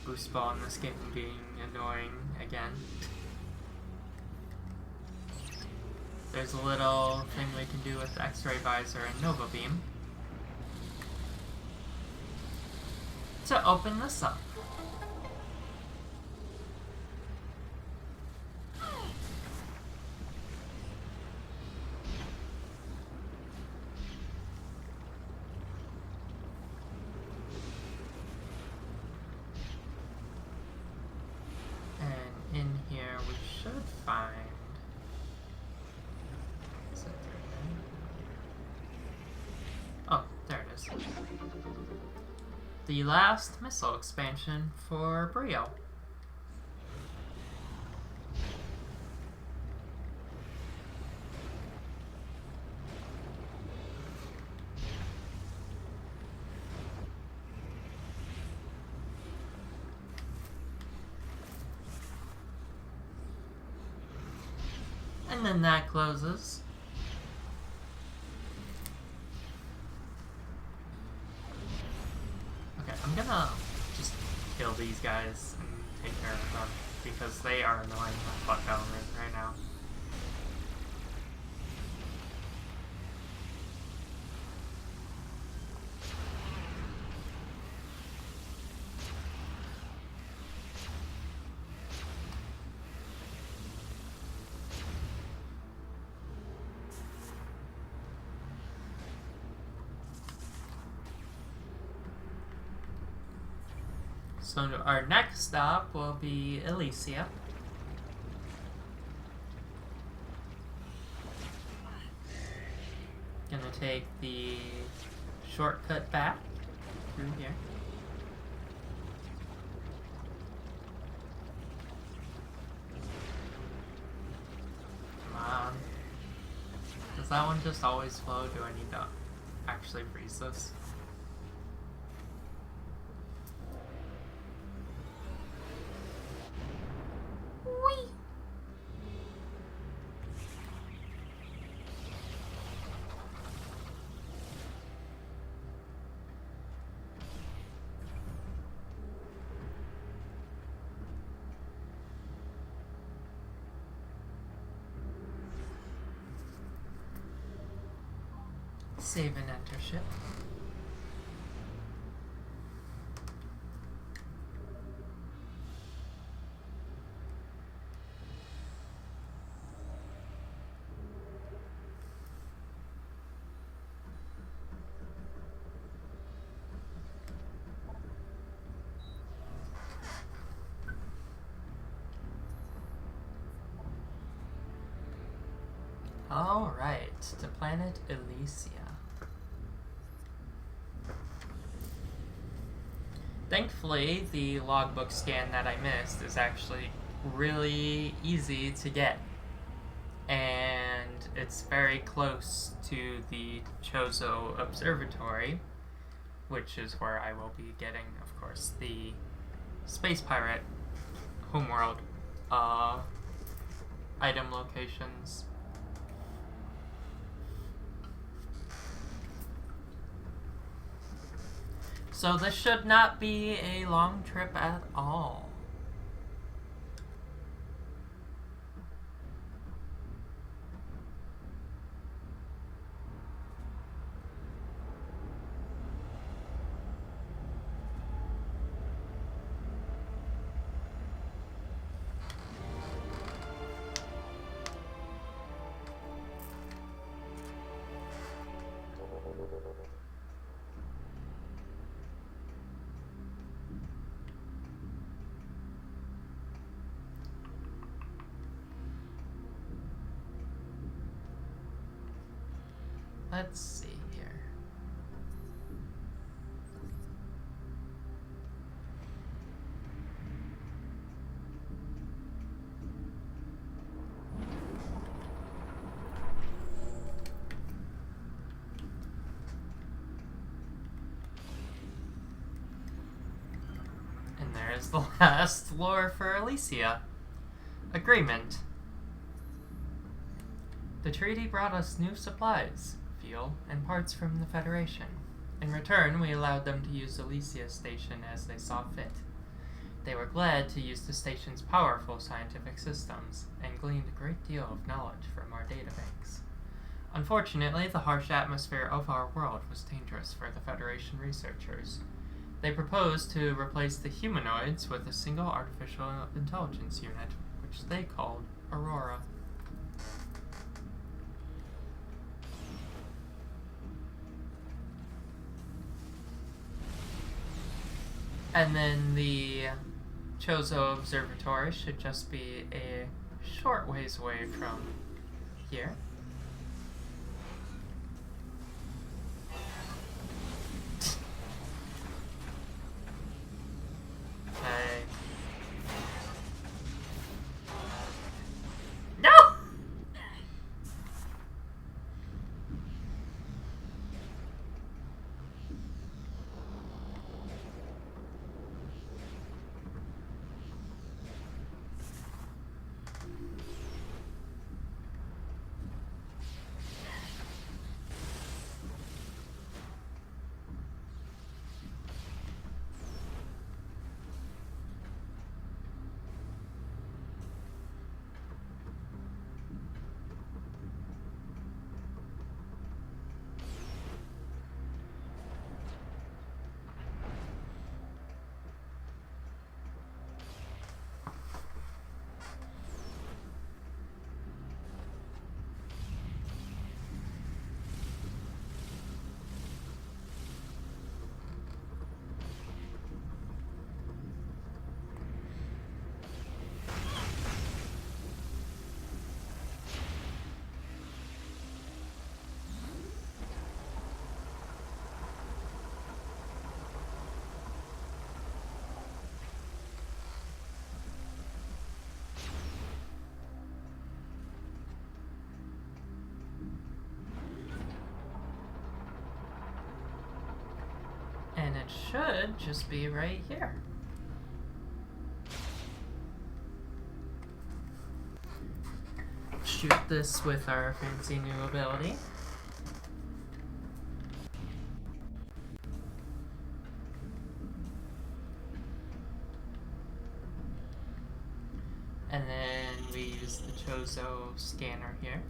Boost ball in this game being annoying again. There's a little thing we can do with the X-ray visor and Nova Beam to open this up. And in here we should find... Is it there? Oh, there it is. The last missile expansion for Brio. And then that closes. Okay, I'm gonna just kill these guys and take care of them because they are annoying the fuck out of me right now. So our next stop will be Elysia. Gonna take the shortcut back through here. Come on. Does that one just always flow? Do I need to actually freeze this? Whee! Save and enter ship. Alright, to planet Elysia. Thankfully, the logbook scan that I missed is actually really easy to get. And it's very close to the Chozo Observatory, which is where I will be getting, of course, the Space Pirate homeworld item locations. So this should not be a long trip at all. Let's see here. And there's the last lore for Elysia. Agreement. The treaty brought us new supplies, fuel, and parts from the Federation. In return, we allowed them to use Elysia Station as they saw fit. They were glad to use the station's powerful scientific systems, and gleaned a great deal of knowledge from our databanks. Unfortunately, the harsh atmosphere of our world was dangerous for the Federation researchers. They proposed to replace the humanoids with a single artificial intelligence unit, which they called Aurora. And then the Chozo Observatory should just be a short ways away from here. Okay. No! And it should just be right here. Shoot this with our fancy new ability. And then we use the Chozo scanner here.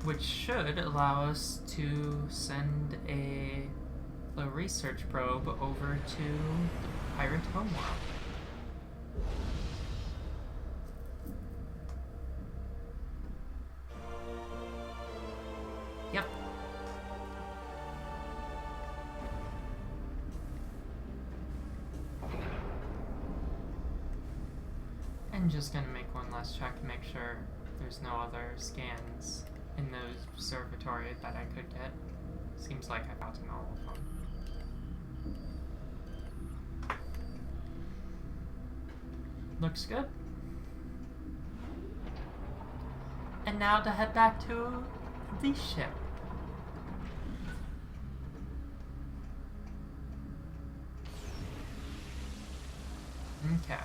Which should allow us to send a research probe over to Pirate Homeworld. Yep. And just gonna make one last check to make sure there's no other scans in the observatory that I could get. Seems like I've gotten all of them. Looks good. And now to head back to the ship. Okay.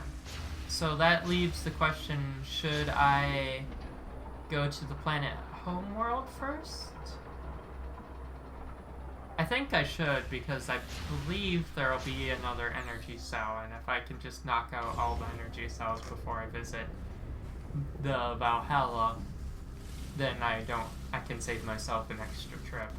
So that leaves the question, should I go to the planet Homeworld first? I think I should, because I believe there'll be another energy cell, and if I can just knock out all the energy cells before I visit the Valhalla, then I can save myself an extra trip.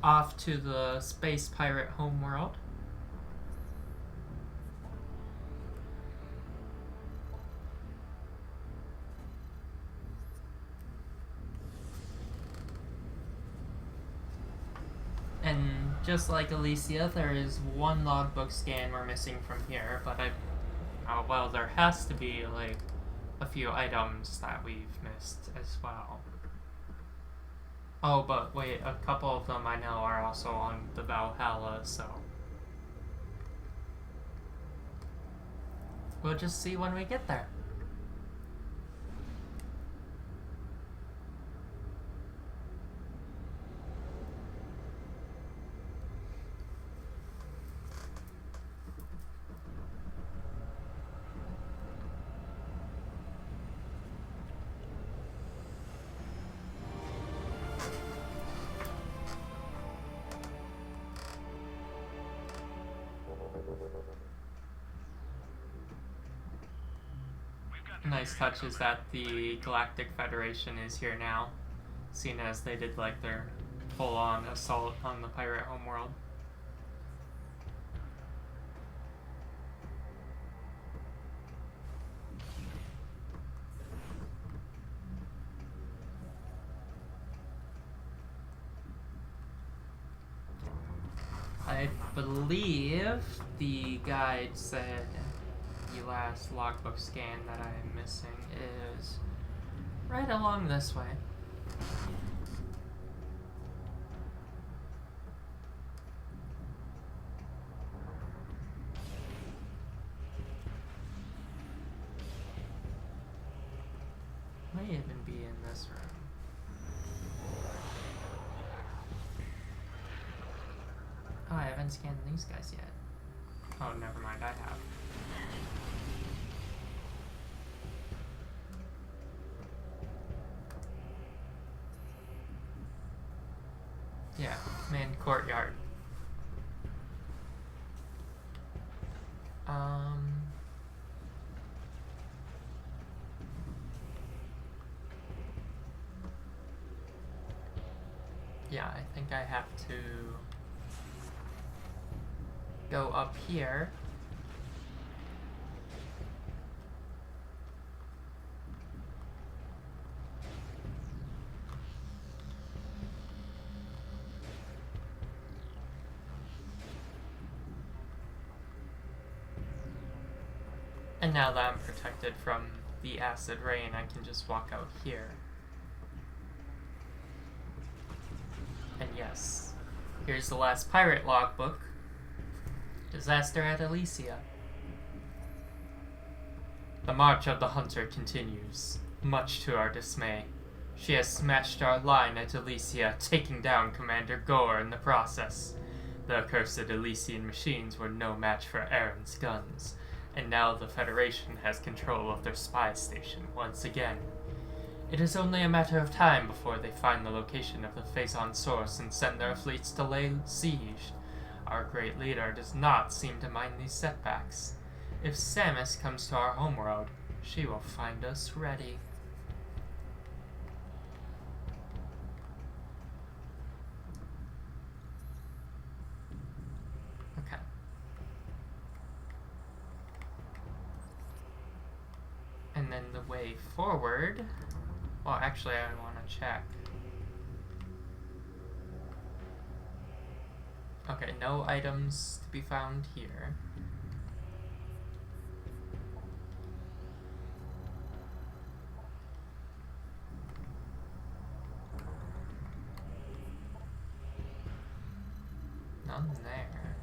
Off to the Space Pirate Homeworld. And just like Alicia, there is one logbook scan we're missing from here, but well, there has to be like a few items that we've missed as well. Oh, but wait, a couple of them I know are also on the Valhalla, so we'll just see when we get there. Nice touch is that the Galactic Federation is here now, seeing as they did like their full-on assault on the pirate homeworld. I believe the guide said the last logbook scan that I am missing is right along this way. May even be in this room. Oh, I haven't scanned these guys yet. Oh, never mind, I have. Yeah, main courtyard. Yeah, I think I have to go up here. And now that I'm protected from the acid rain, I can just walk out here. And yes, here's the last pirate logbook. Disaster at Elysia. The march of the hunter continues, much to our dismay. She has smashed our line at Elysia, taking down Commander Gore in the process. The accursed Elysian machines were no match for Aaron's guns, and now the Federation has control of their spy station once again. It is only a matter of time before they find the location of the Phazon source and send their fleets to lay siege. Our great leader does not seem to mind these setbacks. If Samus comes to our homeworld, she will find us ready. Okay. And then the way forward... Well, actually, I want to check. Okay, no items to be found here. None there.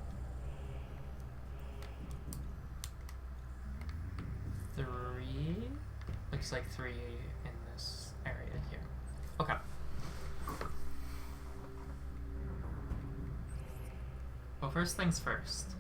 3? Looks like 3 in this area here. Okay. Well, first things first.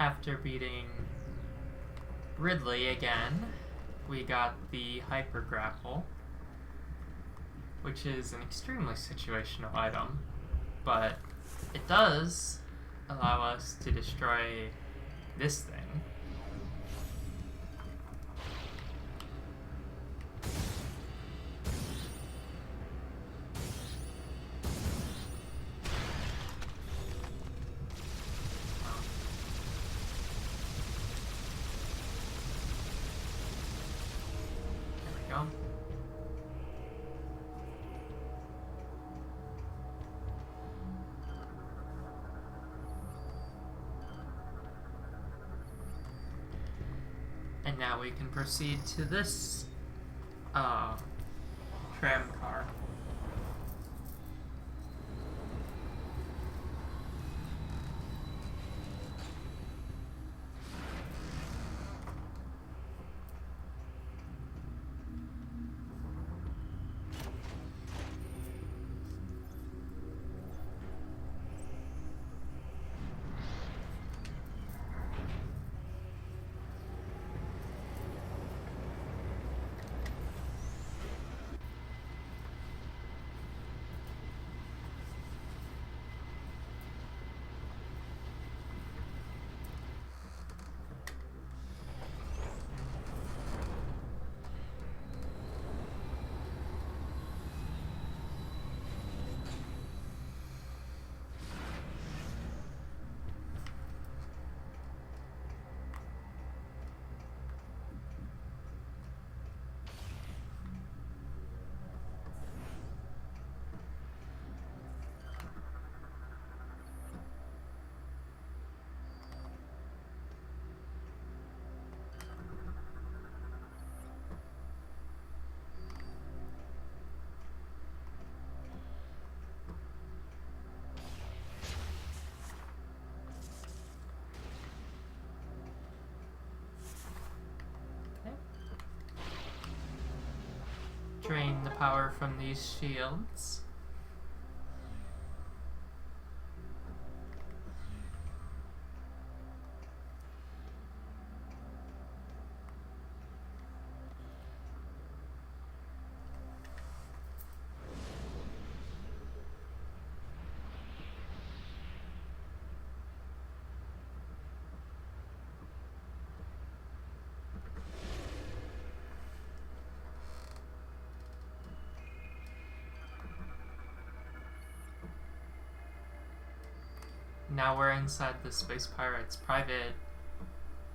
After beating Ridley again, we got the Hyper Grapple, which is an extremely situational item, but it does allow us to destroy this thing. And now we can proceed to this tram car. drain the power from these shields. Now we're inside the Space Pirates' private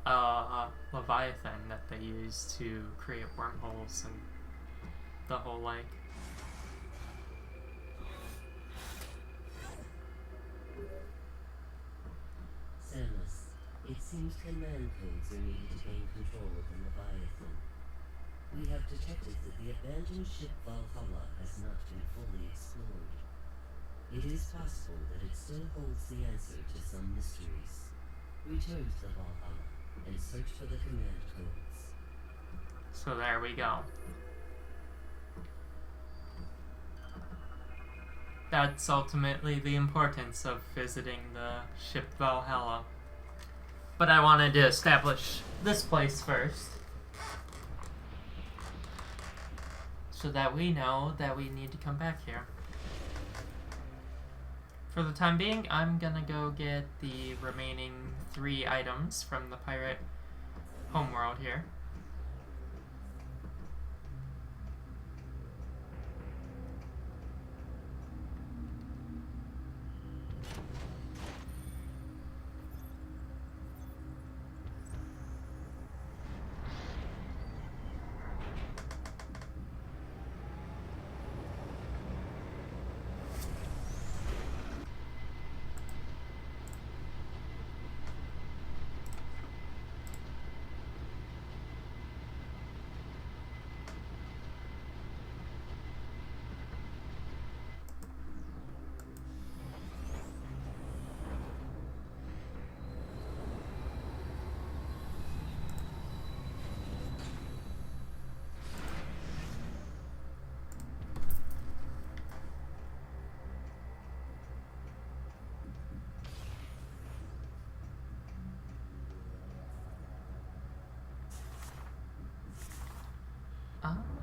Leviathan that they use to create wormholes and the whole like. Samus, it seems command codes are needed to gain control of the Leviathan. We have detected that the abandoned ship Valhalla has not been fully explored. It is possible that it still holds the answer to some mysteries. Return to the Valhalla and search for the command codes. So there we go. That's ultimately the importance of visiting the ship Valhalla. But I wanted to establish this place first, so that we know that we need to come back here. For the time being, I'm gonna go get the remaining 3 items from the pirate homeworld here.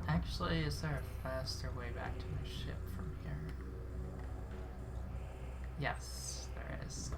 Actually, is there a faster way back to the ship from here? Yes, there is.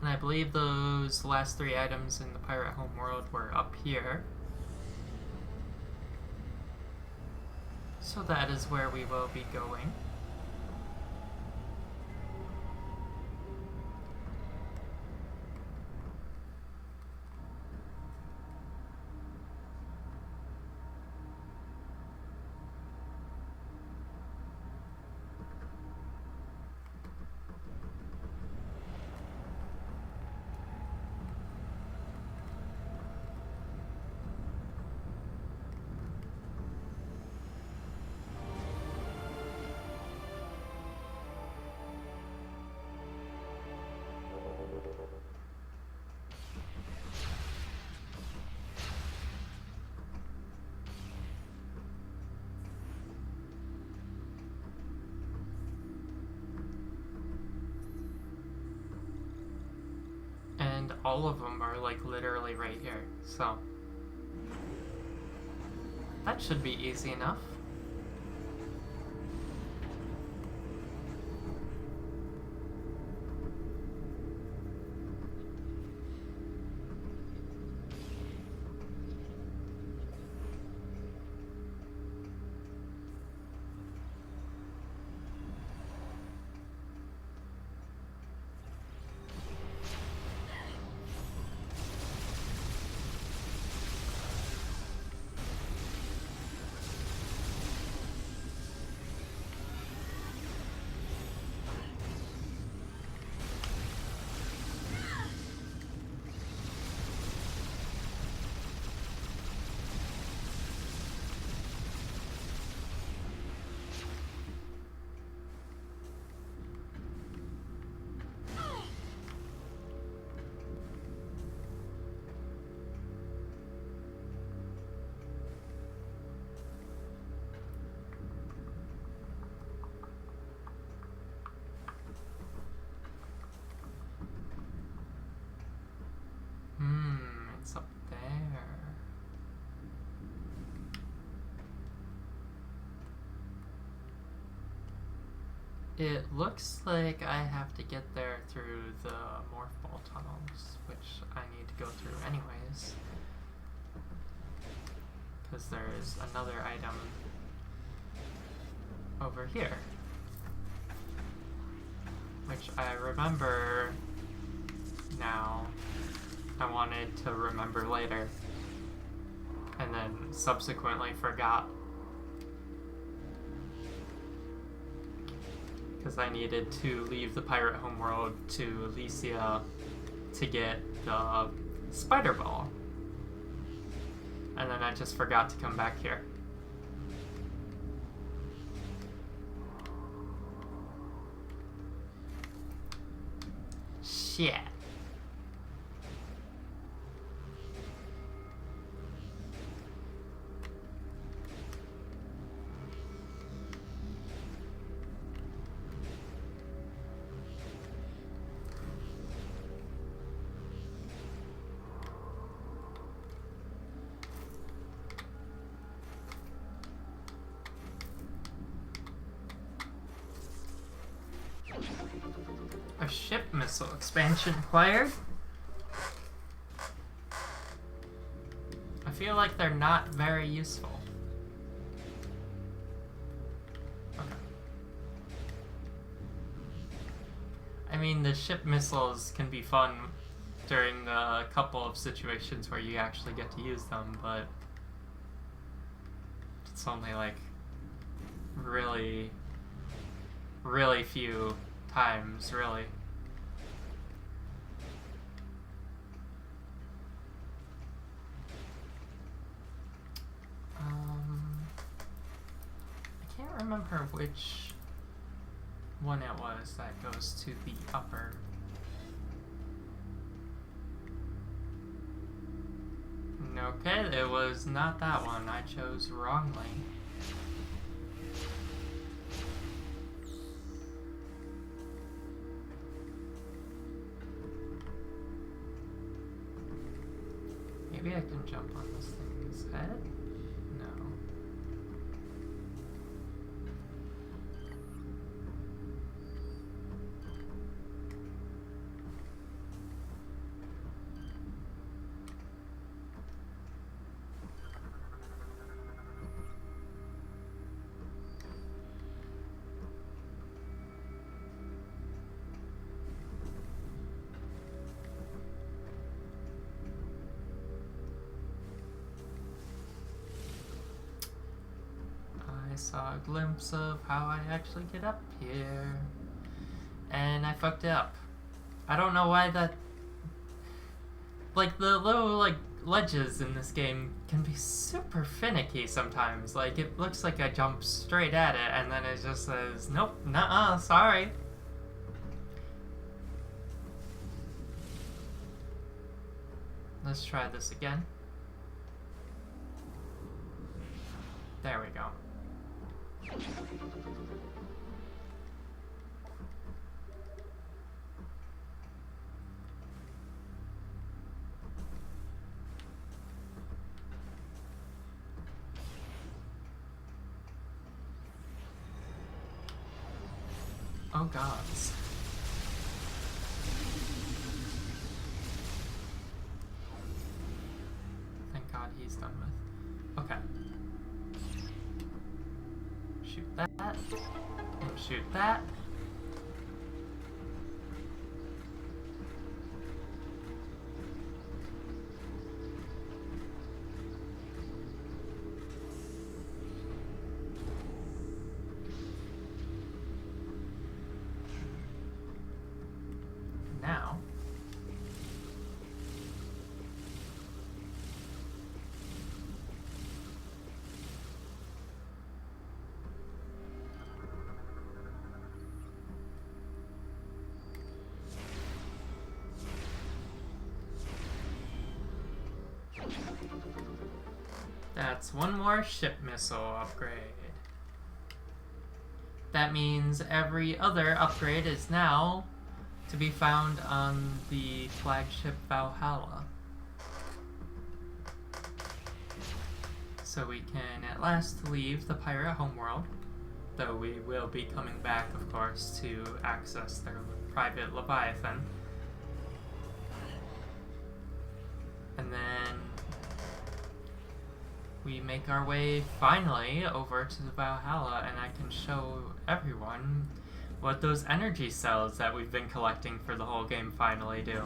And I believe those last 3 items in the pirate homeworld were up here. So that is where we will be going. all of them are like literally right here, so that should be easy enough. It's up there. It looks like I have to get there through the morph ball tunnels, which I need to go through anyways. Because there's another item over here, which I remember now. I wanted to remember later, and then subsequently forgot. Because I needed to leave the pirate homeworld to Alicia to get the spider ball. And then I just forgot to come back here. Shit. A ship missile expansion acquired. I feel like they're not very useful. Okay. I mean, the ship missiles can be fun during the couple of situations where you actually get to use them, but it's only like really few times, really. I can't remember which one it was that goes to the upper. Okay, it was not that one. I chose wrongly. Maybe I can jump on this thing's head? No. I saw a glimpse of how I actually get up here, and I fucked it up. I don't know why that... Like, the little, like, ledges in this game can be super finicky sometimes. Like, it looks like I jump straight at it, and then it just says, nope, nuh-uh, sorry. Let's try this again. There we go. Oh gods. Thank God he's done with. Okay. Shoot that. And shoot that. Now, that's one more ship missile upgrade. That means every other upgrade is now to be found on the flagship Valhalla. So we can at last leave the pirate homeworld, though we will be coming back, of course, to access their private Leviathan. And then we make our way finally over to the Valhalla, and I can show everyone what those energy cells that we've been collecting for the whole game finally do.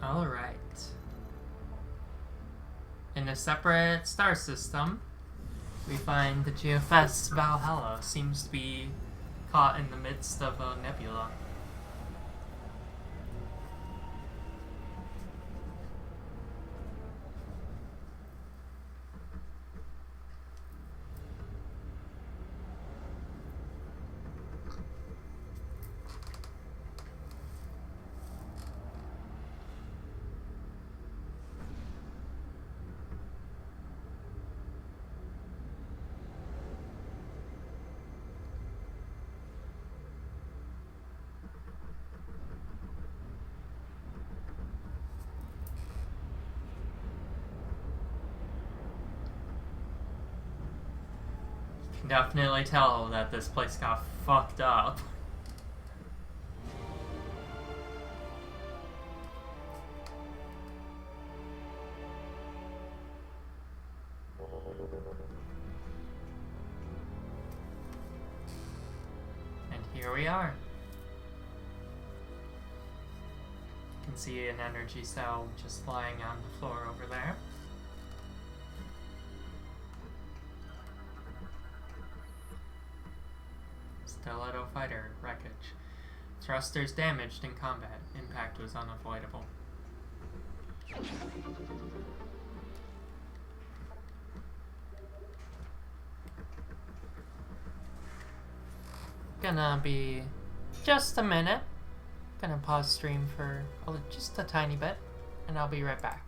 Alright. In a separate star system, we find the GFS Valhalla seems to be caught in the midst of a nebula. You can definitely tell that this place got fucked up. And here we are. You can see an energy cell just lying on the floor over there. Stiletto fighter wreckage. Thrusters damaged in combat. Impact was unavoidable. Gonna be just a minute. Gonna pause stream for just a tiny bit, and I'll be right back.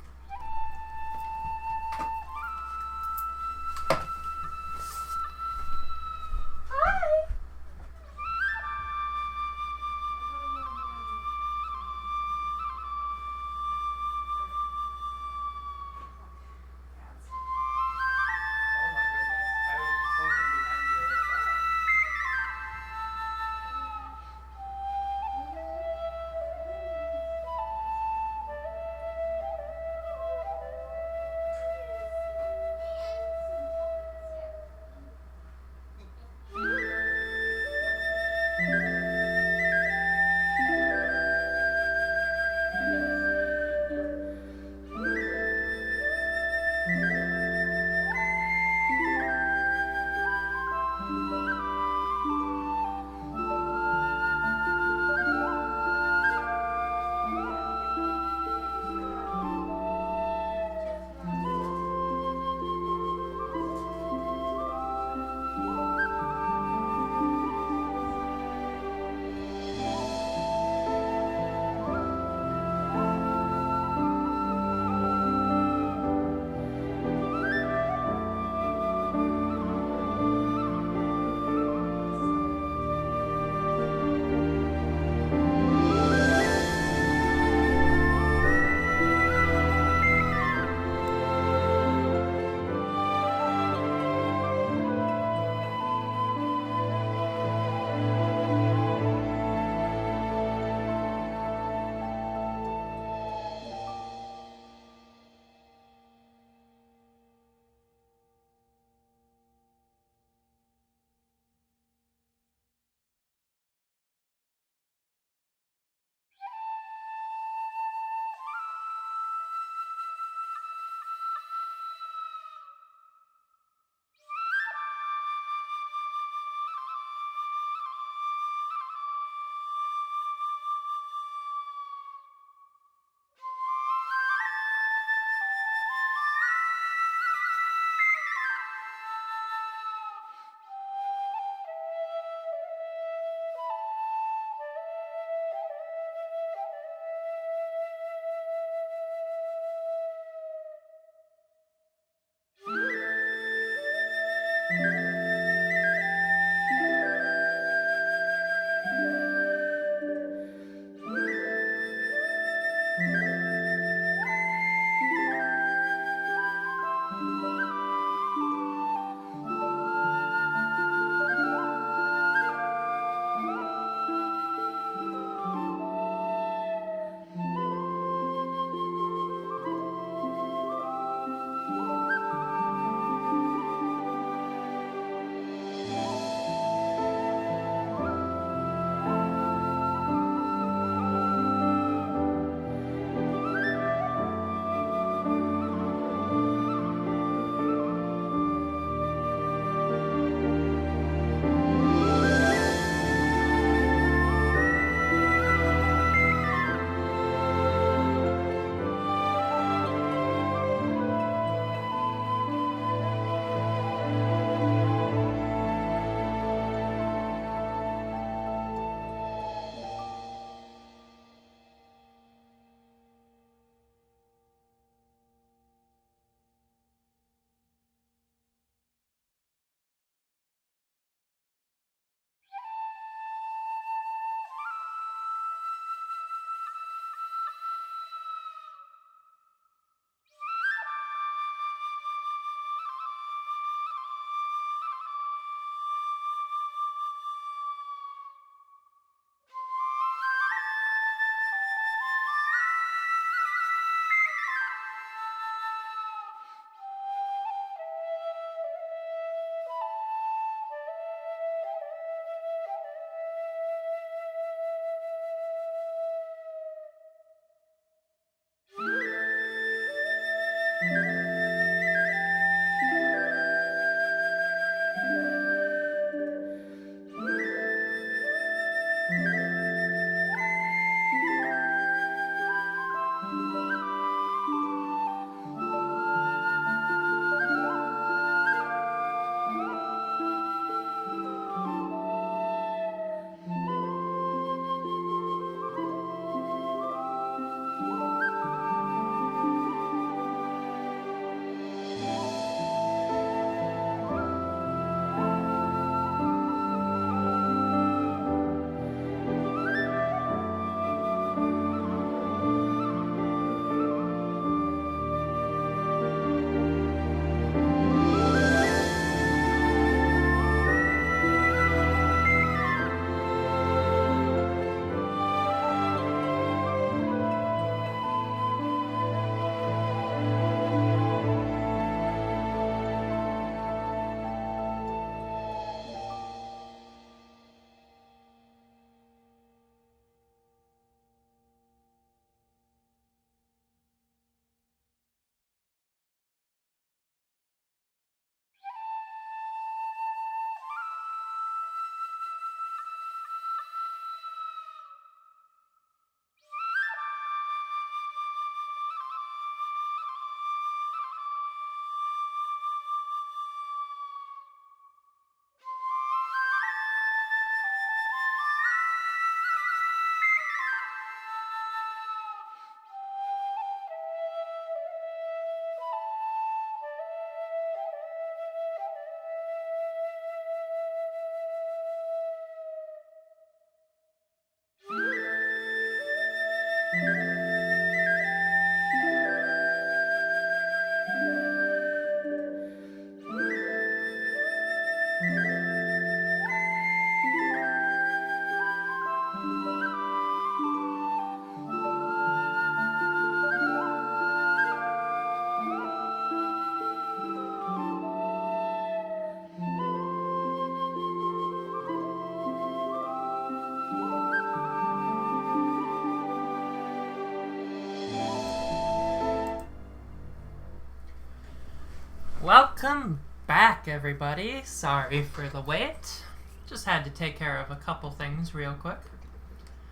Welcome back, everybody. Sorry for the wait. Just had to take care of a couple things real quick.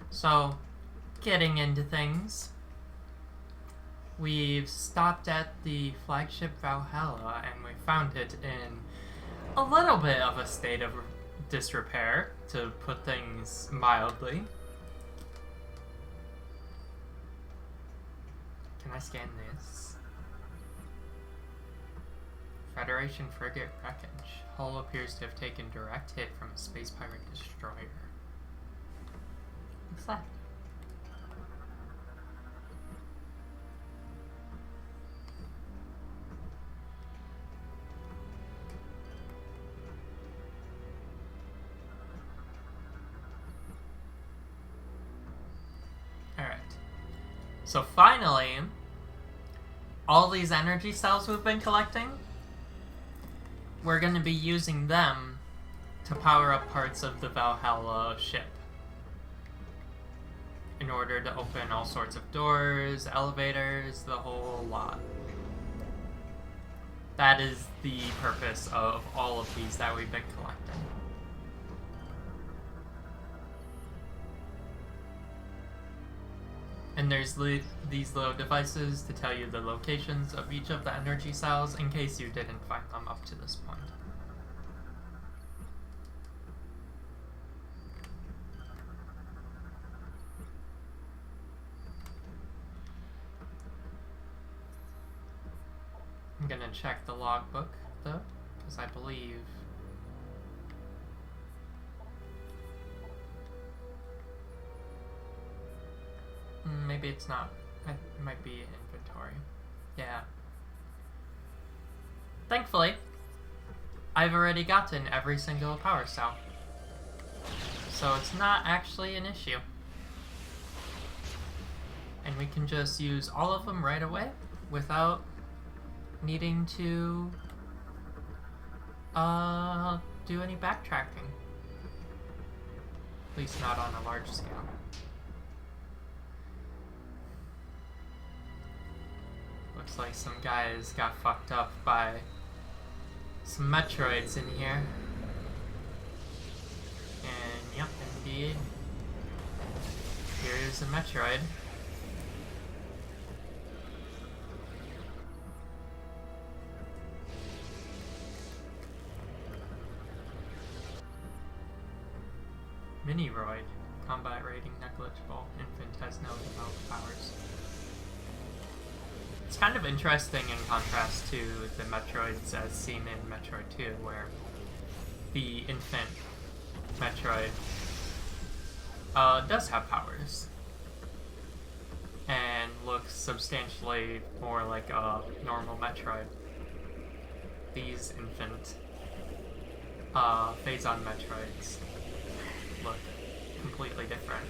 So, getting into things. We've stopped at the flagship Valhalla, and we found it in a little bit of a state of disrepair, to put things mildly. Can I scan this? Federation frigate wreckage. Hull appears to have taken direct hit from a space pirate destroyer. What's that? Alright. So finally, all these energy cells we've been collecting, we're going to be using them to power up parts of the Valhalla ship in order to open all sorts of doors, elevators, the whole lot. That is the purpose of all of these that we've been collecting. And there's these little devices to tell you the locations of each of the energy cells in case you didn't find them up to this point. I'm gonna check the logbook though, because I believe maybe it's not. It might be inventory. Yeah. Thankfully, I've already gotten every single power cell, so it's not actually an issue. And we can just use all of them right away without needing to do any backtracking. At least not on a large scale. Looks like some guys got fucked up by some Metroids in here. And yep, indeed. Here's a Metroid. Metroid. Combat rating negligible. Infant has no developed powers. It's kind of interesting in contrast to the Metroids as seen in Metroid 2, where the infant Metroid does have powers and looks substantially more like a normal Metroid. These infant Phazon Metroids look completely different.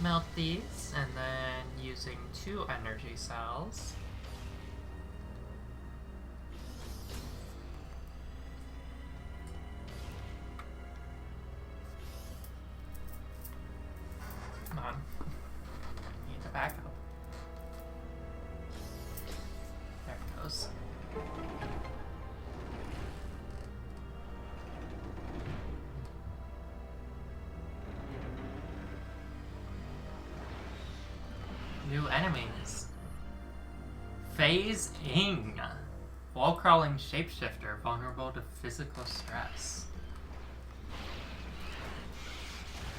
Melt these, and then using 2 energy cells. Come on. Need to back up. There it goes. New enemies. Phase Ing. Wall-crawling shapeshifter vulnerable to physical stress.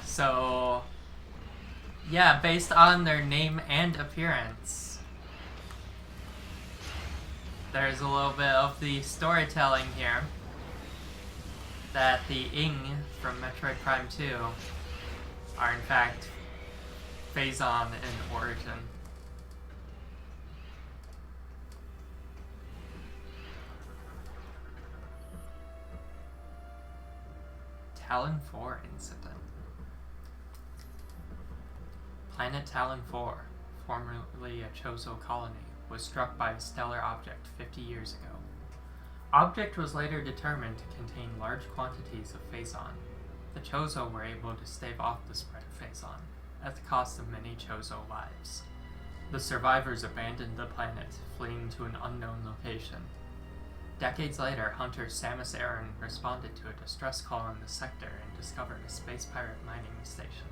So, yeah, based on their name and appearance, there's a little bit of the storytelling here that the Ing from Metroid Prime 2 are in fact Phazon in origin. Talon 4 incident. Planet Talon 4, formerly a Chozo colony, was struck by a stellar object 50 years ago. Object was later determined to contain large quantities of Phazon. The Chozo were able to stave off the spread of Phazon, at the cost of many Chozo lives. The survivors abandoned the planet, fleeing to an unknown location. Decades later, hunter Samus Aran responded to a distress call in the sector and discovered a space pirate mining station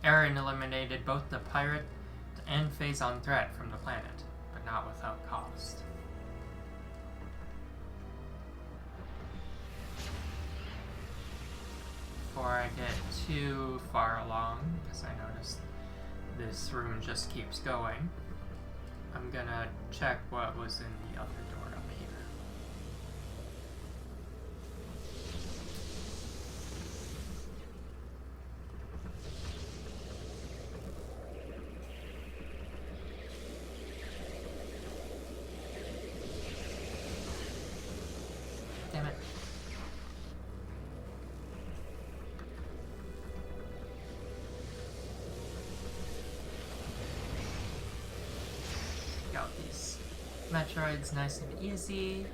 there. Aran eliminated both the pirate and Phazon threat from the planet, but not without cost. Before I get too far along, because I noticed this room just keeps going, I'm gonna check what was in the other door up here. Damn it. Got these Metroids nice and easy.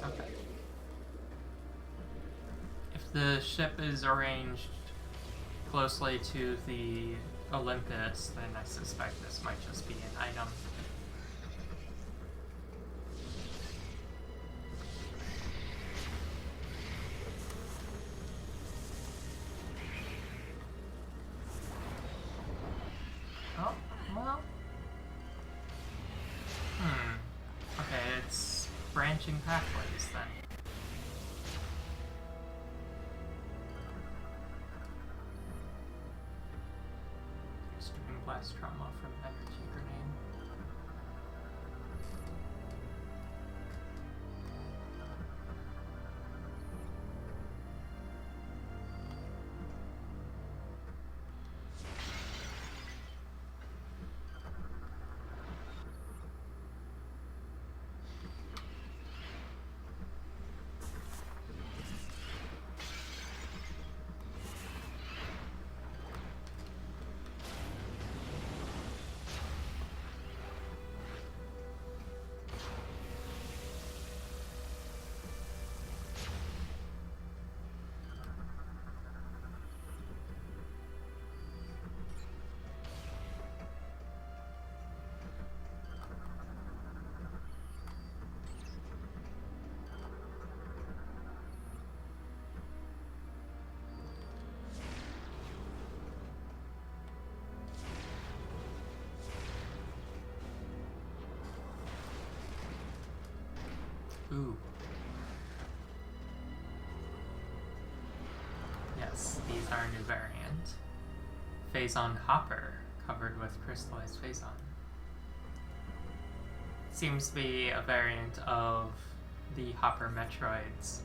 Okay. If the ship is arranged closely to the Olympus, then I suspect this might just be an item. Oh, well. Okay, it's branching pathways then. Extreme blast trauma from energy grenade. Ooh. Yes, these are a new variant. Phazon Hopper, covered with crystallized Phazon. Seems to be a variant of the Hopper Metroids,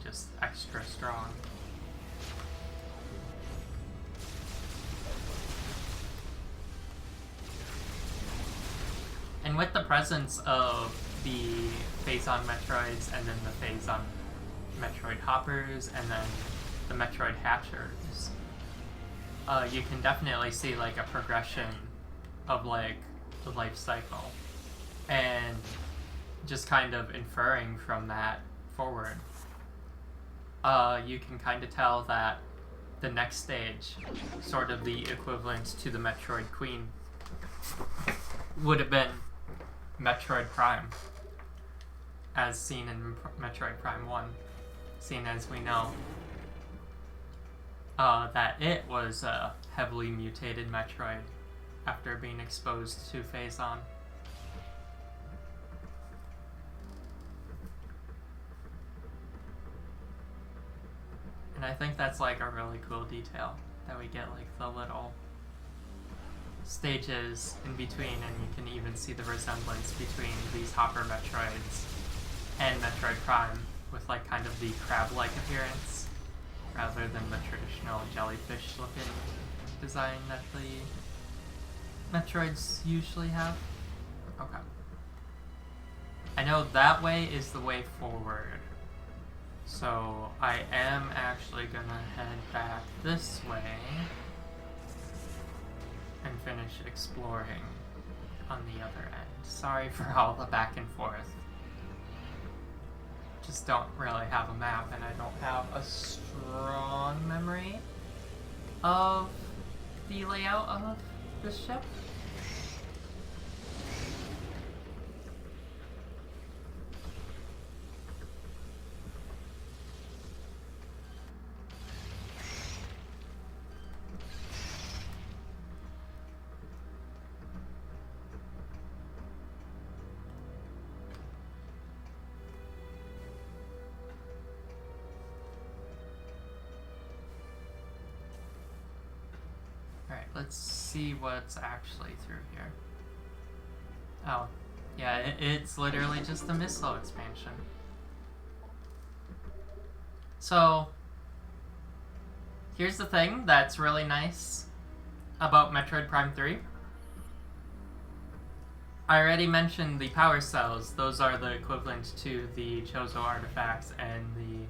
just extra strong. And with the presence of the Phazon Metroids, and then the Phazon Metroid Hoppers, and then the Metroid Hatchers, you can definitely see like a progression of like the life cycle, and just kind of inferring from that forward, you can kind of tell that the next stage, sort of the equivalent to the Metroid Queen, would have been Metroid Prime, as seen in Metroid Prime 1, seeing as we know that it was a heavily mutated Metroid after being exposed to Phazon. And I think that's like a really cool detail, that we get like the little stages in between, and you can even see the resemblance between these Hopper Metroids and Metroid Prime, with like kind of the crab-like appearance rather than the traditional jellyfish looking design that the Metroids usually have. Okay. I know that way is the way forward. So I am actually gonna head back this way and finish exploring on the other end. Sorry for all the back and forth. Just don't really have a map, and I don't have a strong memory of the layout of the ship. Alright, let's see what's actually through here. Oh, yeah, it's literally just a missile expansion. So, here's the thing that's really nice about Metroid Prime 3. I already mentioned the power cells. Those are the equivalent to the Chozo artifacts and the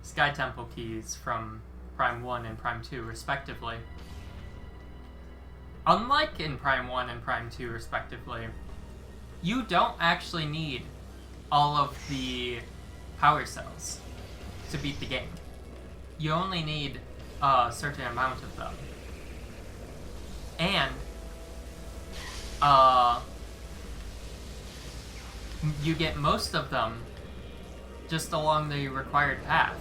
Sky Temple keys from Prime 1 and Prime 2, respectively. Unlike in Prime 1 and Prime 2, respectively, you don't actually need all of the power cells to beat the game. You only need a certain amount of them. And, you get most of them just along the required path.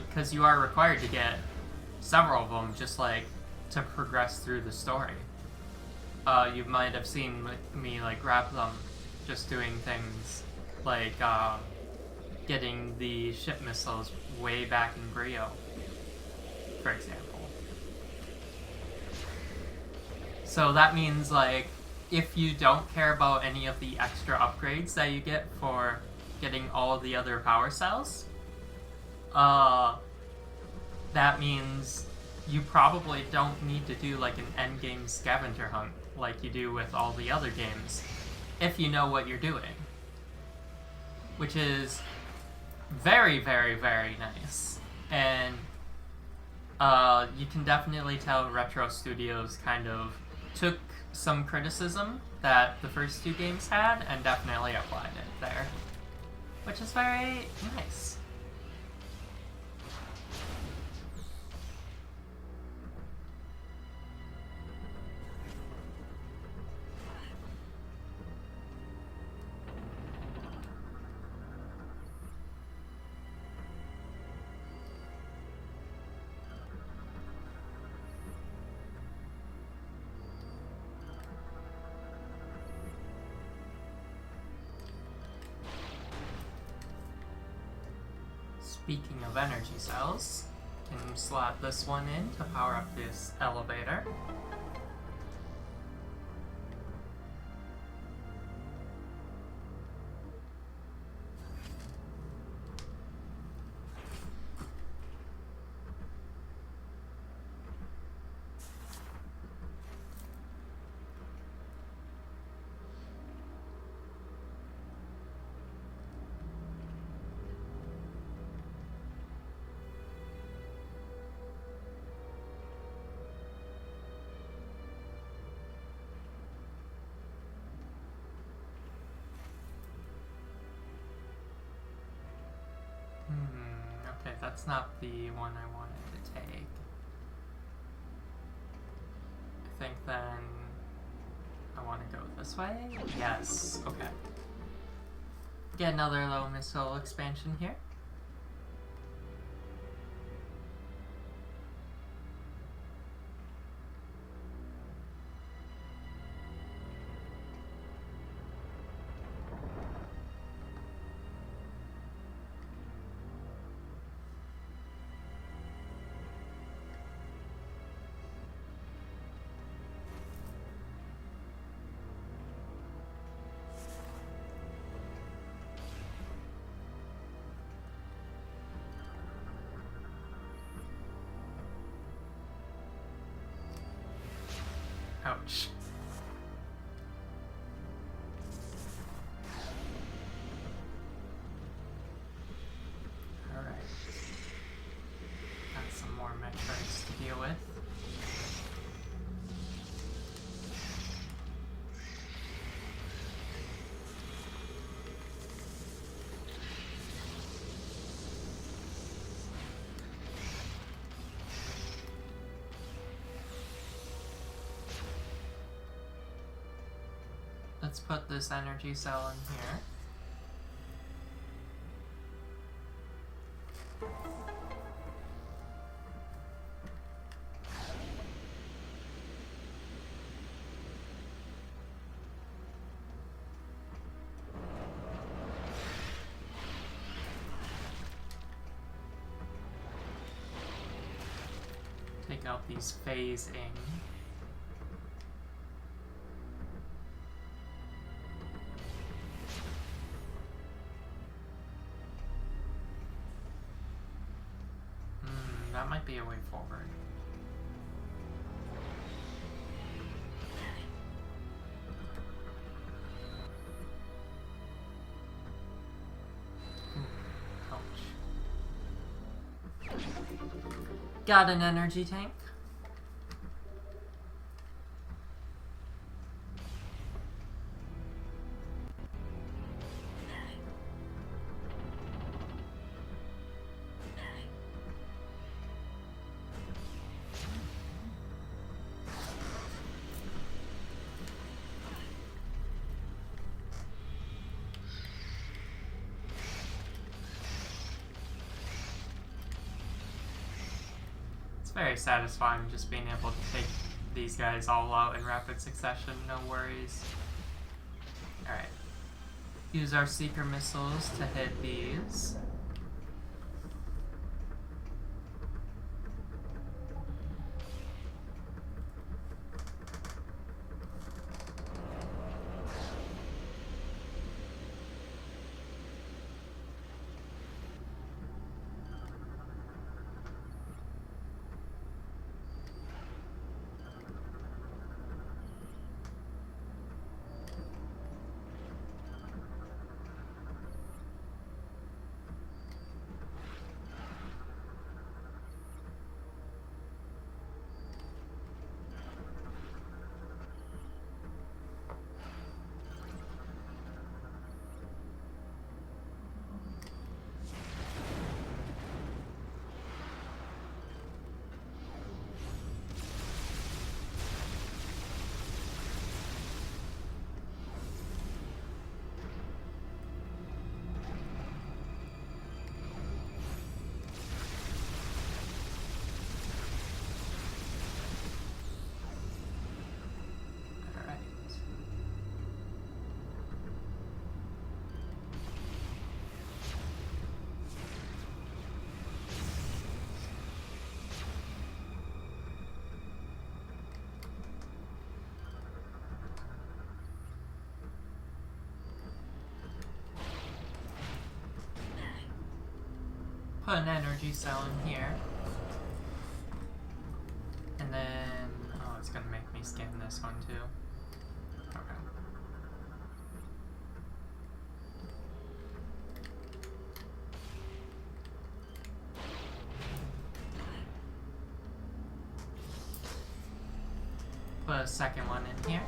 Because you are required to get several of them, just like to progress through the story. You might have seen me like grab them just doing things like getting the ship missiles way back in Brio, for example. So that means like if you don't care about any of the extra upgrades that you get for getting all of the other power cells, that means you probably don't need to do like an endgame scavenger hunt like you do with all the other games, if you know what you're doing. Which is very, very, very nice. And you can definitely tell Retro Studios kind of took some criticism that the first two games had and definitely applied it there. Which is very nice. Speaking of energy cells, can slot this one in to power up this elevator. Okay, that's not the one I wanted to take. I think then I want to go this way? Yes, okay. Get another little missile expansion here. Ouch. Alright. Got some more Metroids to deal with. Let's put this energy cell in here. Take out these phasing. That might be a way forward. Ouch. Got an energy tank. Very satisfying just being able to take these guys all out in rapid succession, no worries. Alright. Use our seeker missiles to hit these. Put an energy cell in here. And then... oh, it's gonna make me scan this one too. Okay. Put a second one in here.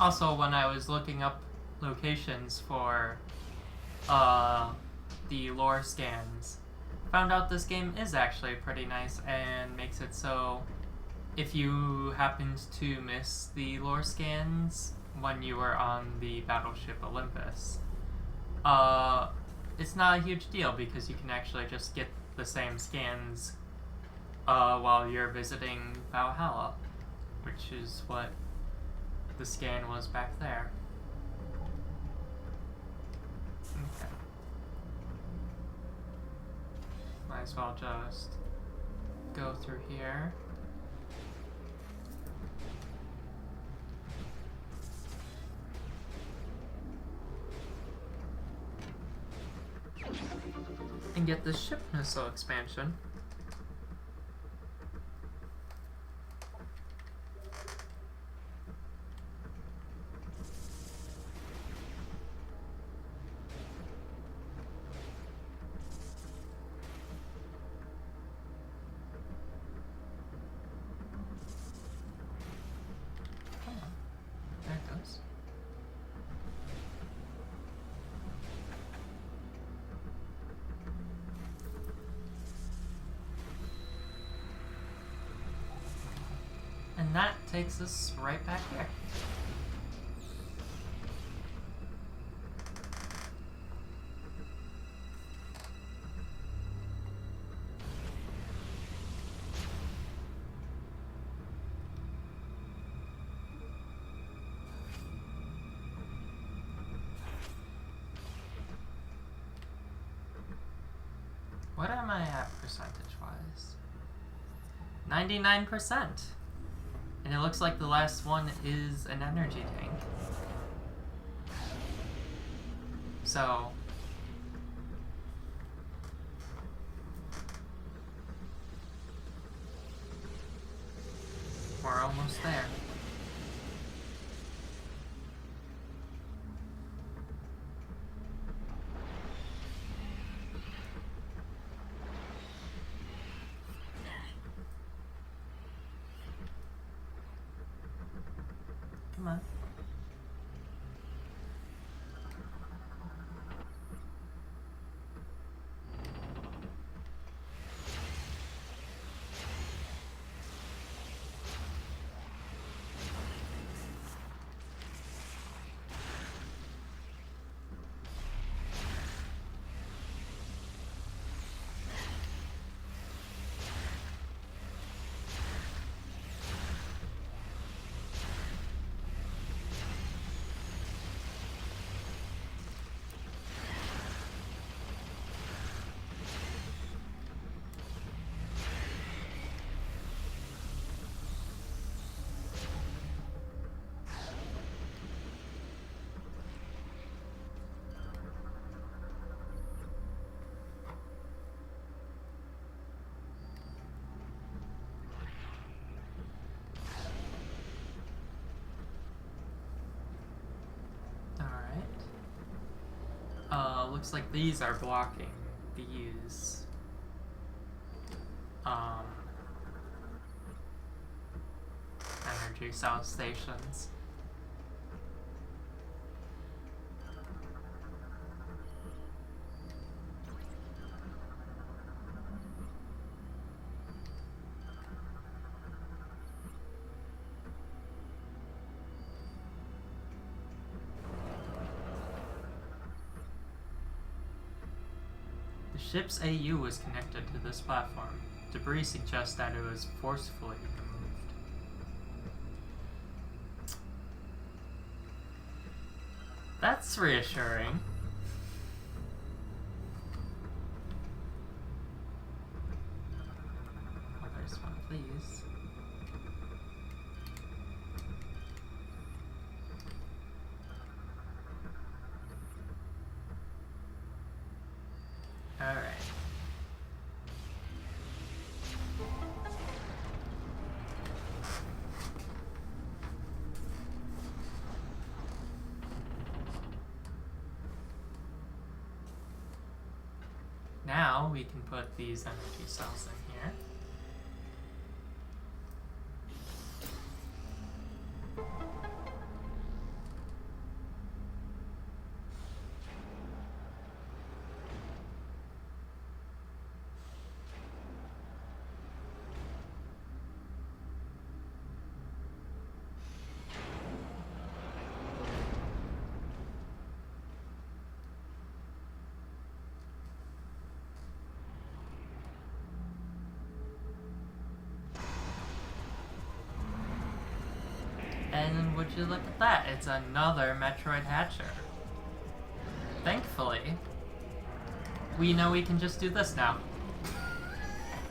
Also, when I was looking up locations for the lore scans, found out this game is actually pretty nice and makes it so if you happened to miss the lore scans when you were on the battleship Olympus, it's not a huge deal because you can actually just get the same scans while you're visiting Valhalla, which is what the scan was back there. Okay. Might as well just go through here. And get the ship missile expansion. Come on. There it goes. And that takes us right back here. What am I at percentage-wise? 99%. And it looks like the last one is an energy tank. So... we're almost there. Come on. Looks like these are blocking these energy cell stations. The ship's AU was connected to this platform. Debris suggests that it was forcefully removed. That's reassuring. Oh, there's one of these. Alright. Now we can put these energy cells in here. And would you look at that, it's another Metroid Hatcher. Thankfully, we know we can just do this now.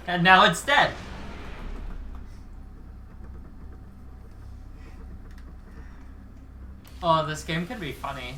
And now it's dead! Oh, this game could be funny.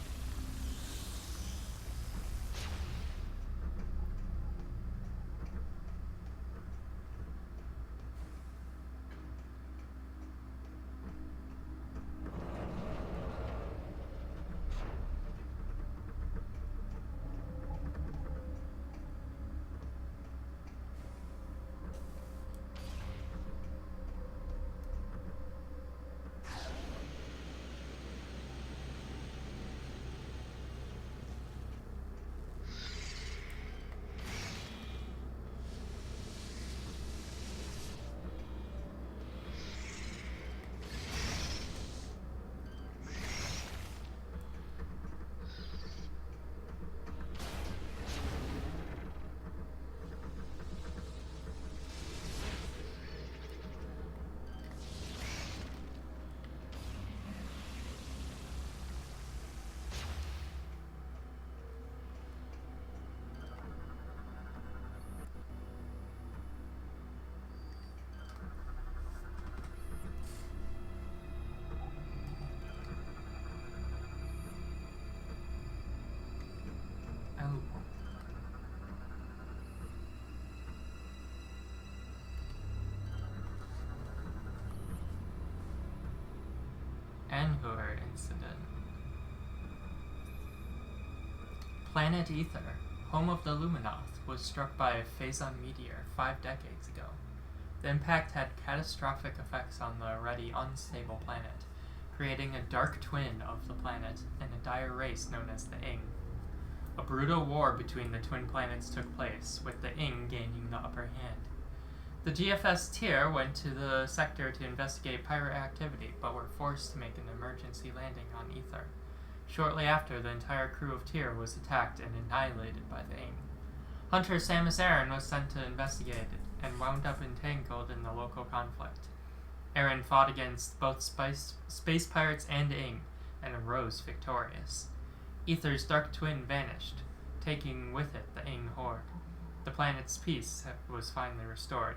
Oh. Anhur incident. Planet Ether, home of the Luminoth, was struck by a Phazon meteor 5 decades ago. The impact had catastrophic effects on the already unstable planet, creating a dark twin of the planet and a dire race known as the Ing. A brutal war between the twin planets took place, with the Ing gaining the upper hand. The GFS Tyr went to the sector to investigate pirate activity, but were forced to make an emergency landing on Ether. Shortly after, the entire crew of Tyr was attacked and annihilated by the Ing. Hunter Samus Aran was sent to investigate it, and wound up entangled in the local conflict. Aran fought against both space pirates and Ing, and arose victorious. Ether's dark twin vanished, taking with it the Ing horde. The planet's peace was finally restored.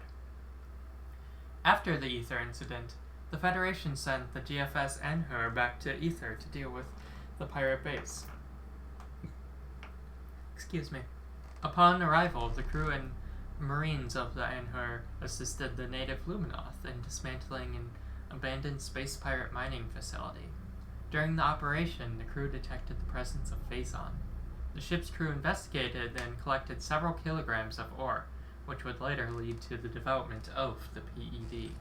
After the Ether incident, the Federation sent the GFS Anhur back to Ether to deal with the pirate base. Excuse me. Upon arrival, the crew and Marines of the Anhur assisted the native Luminoth in dismantling an abandoned space pirate mining facility. During the operation, the crew detected the presence of Phazon. The ship's crew investigated and collected several kilograms of ore, which would later lead to the development of the PED.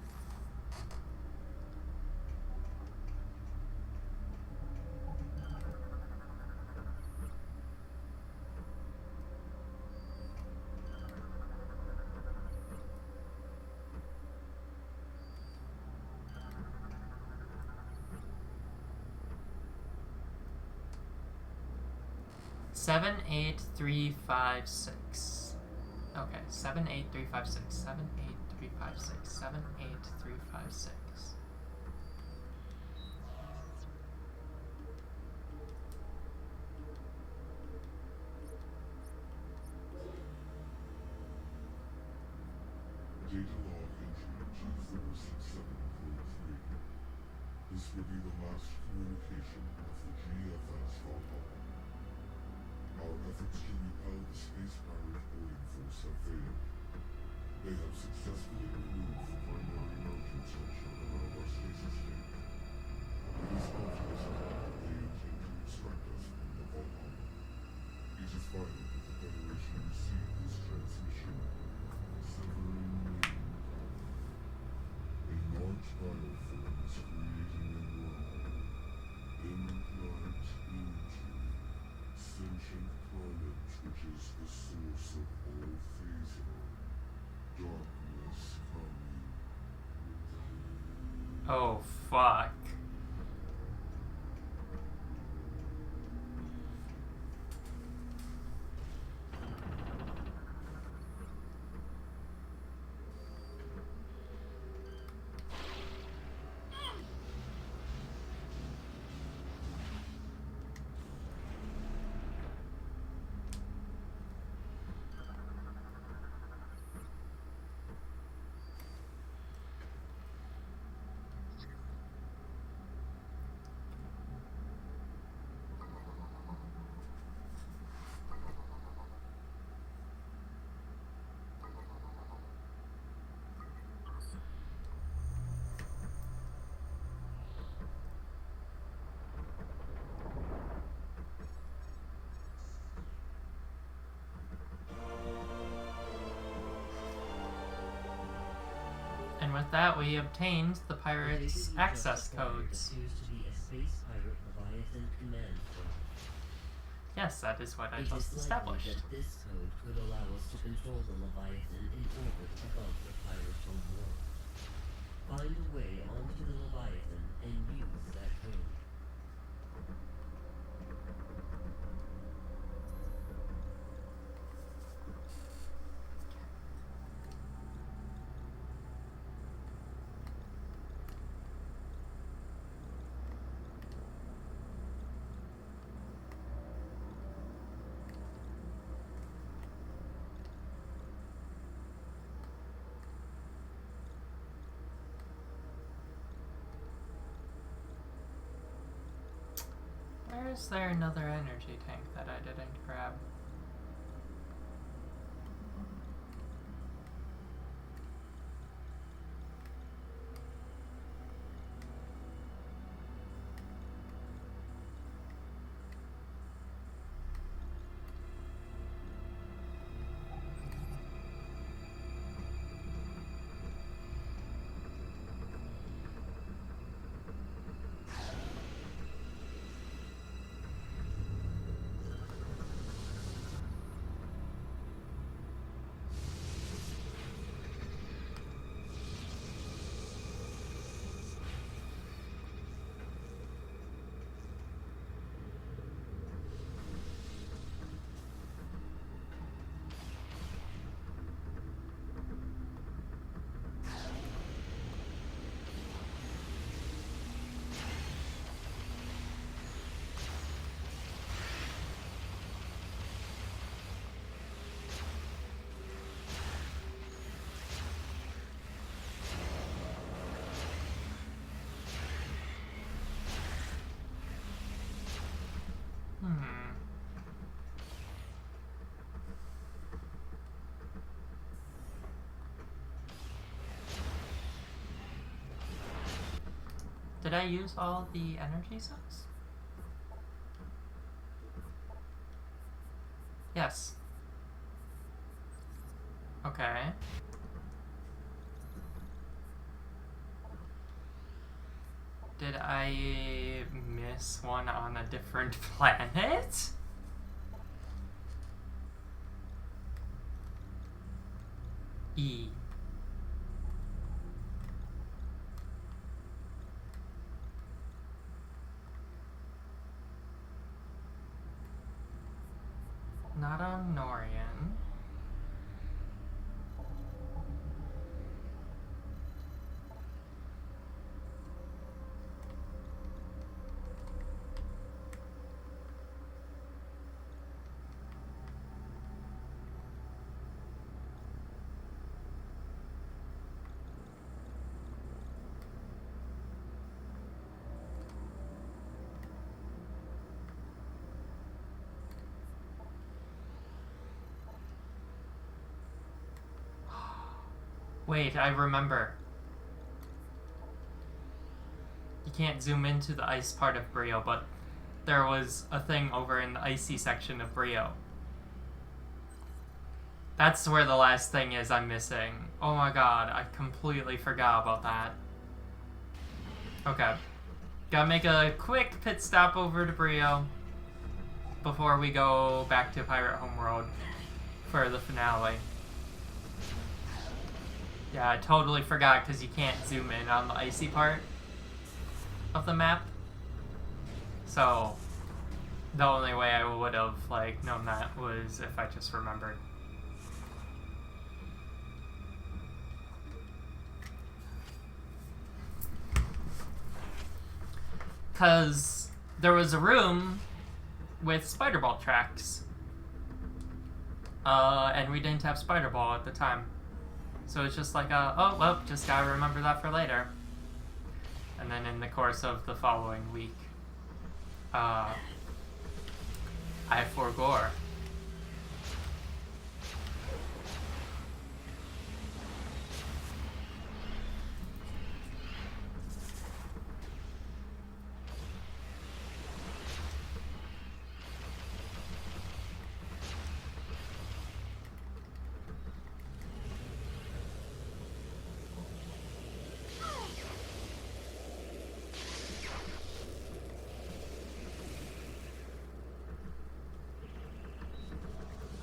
Seven, 8, 3, 5, 6. Okay, 7, 8, 3, 5, 6. 7, 8, 3, 5, 6. 7, 8, 3, 5, 6. Data log entry G46743. This will be the last communication of the GFS Valhalla. Our efforts to repel the space pirate boarding force have failed. They have successfully removed the primary emergent structure around our stasis tank. It is obvious now that they intend to extract us from the Valhalla. It is vital that the Federation receive this transmission, severing main power. A large bioform is creating a wormhole, implants into sentient planet which is the source of all Phazon. Darkness coming. Oh, fuck. with that, we obtained the The pirates' data you just access acquired codes. appears to be a space pirate Leviathan command code. Yes, that is what I It just is likely established. that this code could allow us to control the Leviathan in orbit above the pirate home world. Find a way onto the Leviathan and use that code. Where is there another energy tank that I didn't grab? Did I use all the energy cells? Yes. Okay. Did I miss one on a different planet? E. Not on Norian. Wait, I remember. You can't zoom into the ice part of Brio, but there was a thing over in the icy section of Brio. That's where the last thing is I'm missing. Oh my god, I completely forgot about that. Okay. Gotta make a quick pit stop over to Brio before we go back to Pirate Homeworld for the finale. Yeah, I totally forgot because you can't zoom in on the icy part of the map. So, the only way I would have, like, known that was if I just remembered. Because there was a room with spider ball tracks. And we didn't have spider ball at the time. So it's just like, oh, well, just gotta remember that for later. And then in the course of the following week, I forgore.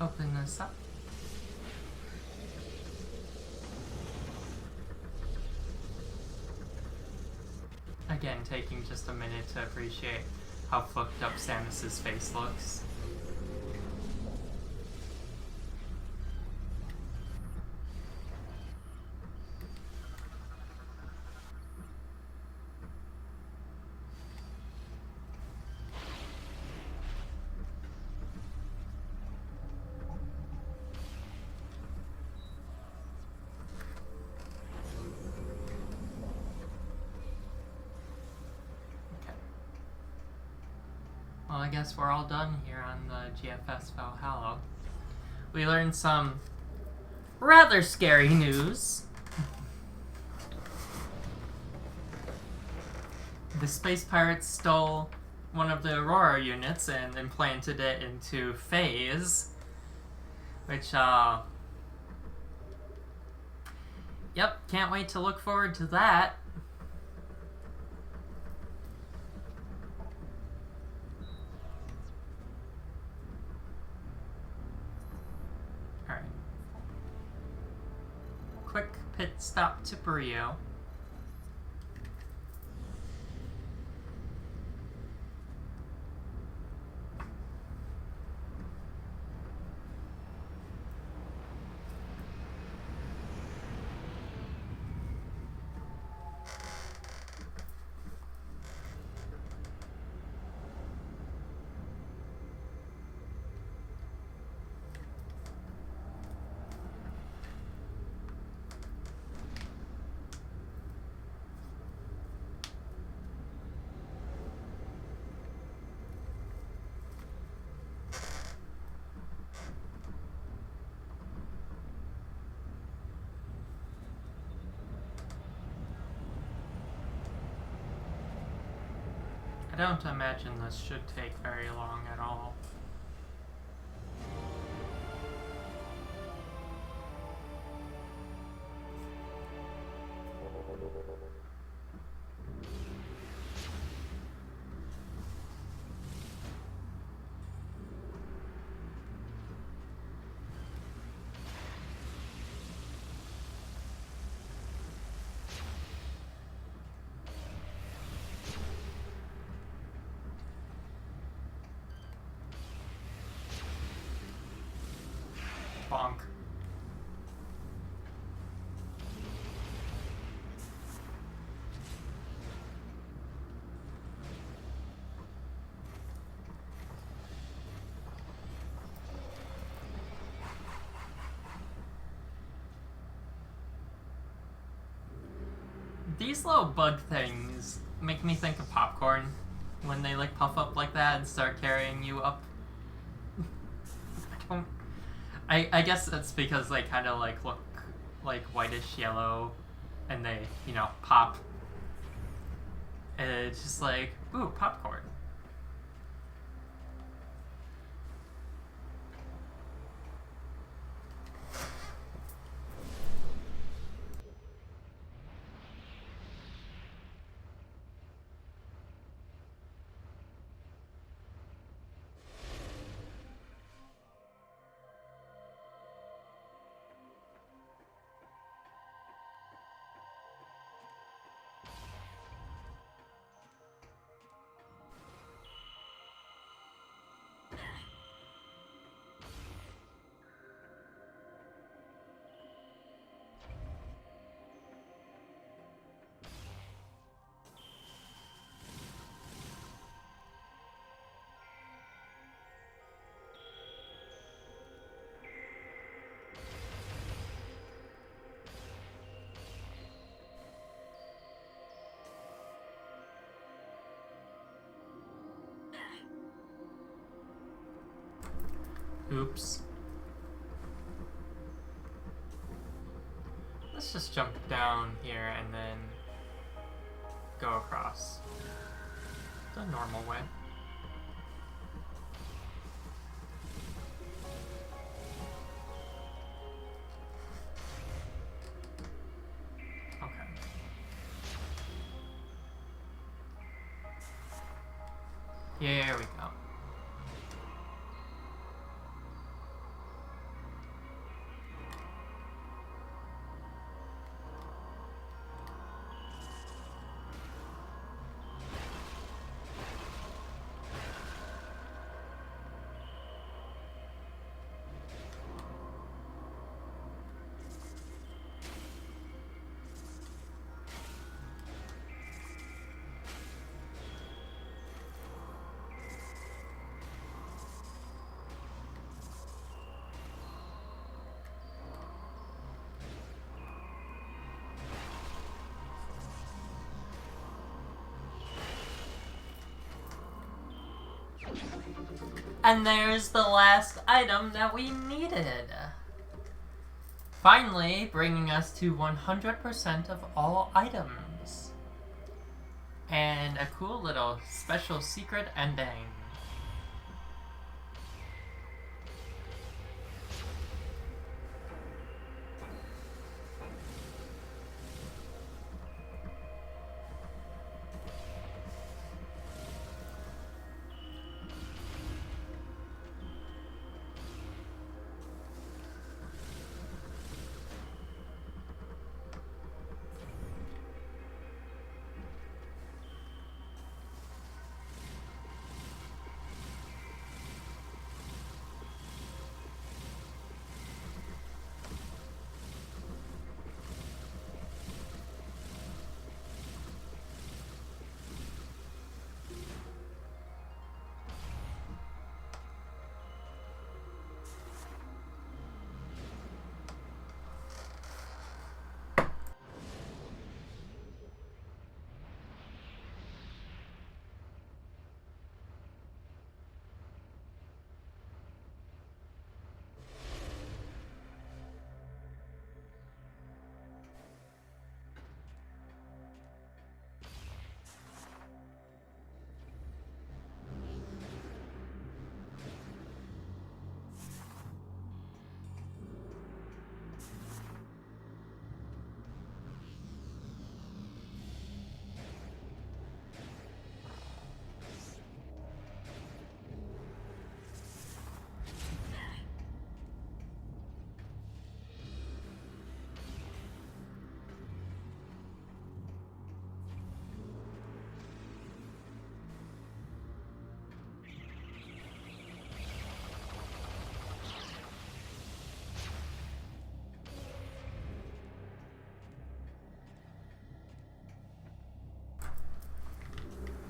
open this up. Again, taking just a minute to appreciate how fucked up Samus's face looks. Well, I guess we're all done here on the GFS Valhalla. We learned some rather scary news. The space pirates stole one of the Aurora units and implanted it into Phase, which, yep, can't wait to look forward to that. Alright. Quick pit stop to Brio. I don't imagine this should take very long at all. Bonk. These little bug things make me think of popcorn when they like puff up like that and start carrying you up. I guess that's because they kind of like look like whitish yellow and they, you know, pop. And it's just like, ooh, popcorn. Oops. Let's just jump down here and then go across the normal way. Okay. Here we go. And there's the last item that we needed. Finally, bringing us to 100% of all items. And a cool little special secret ending.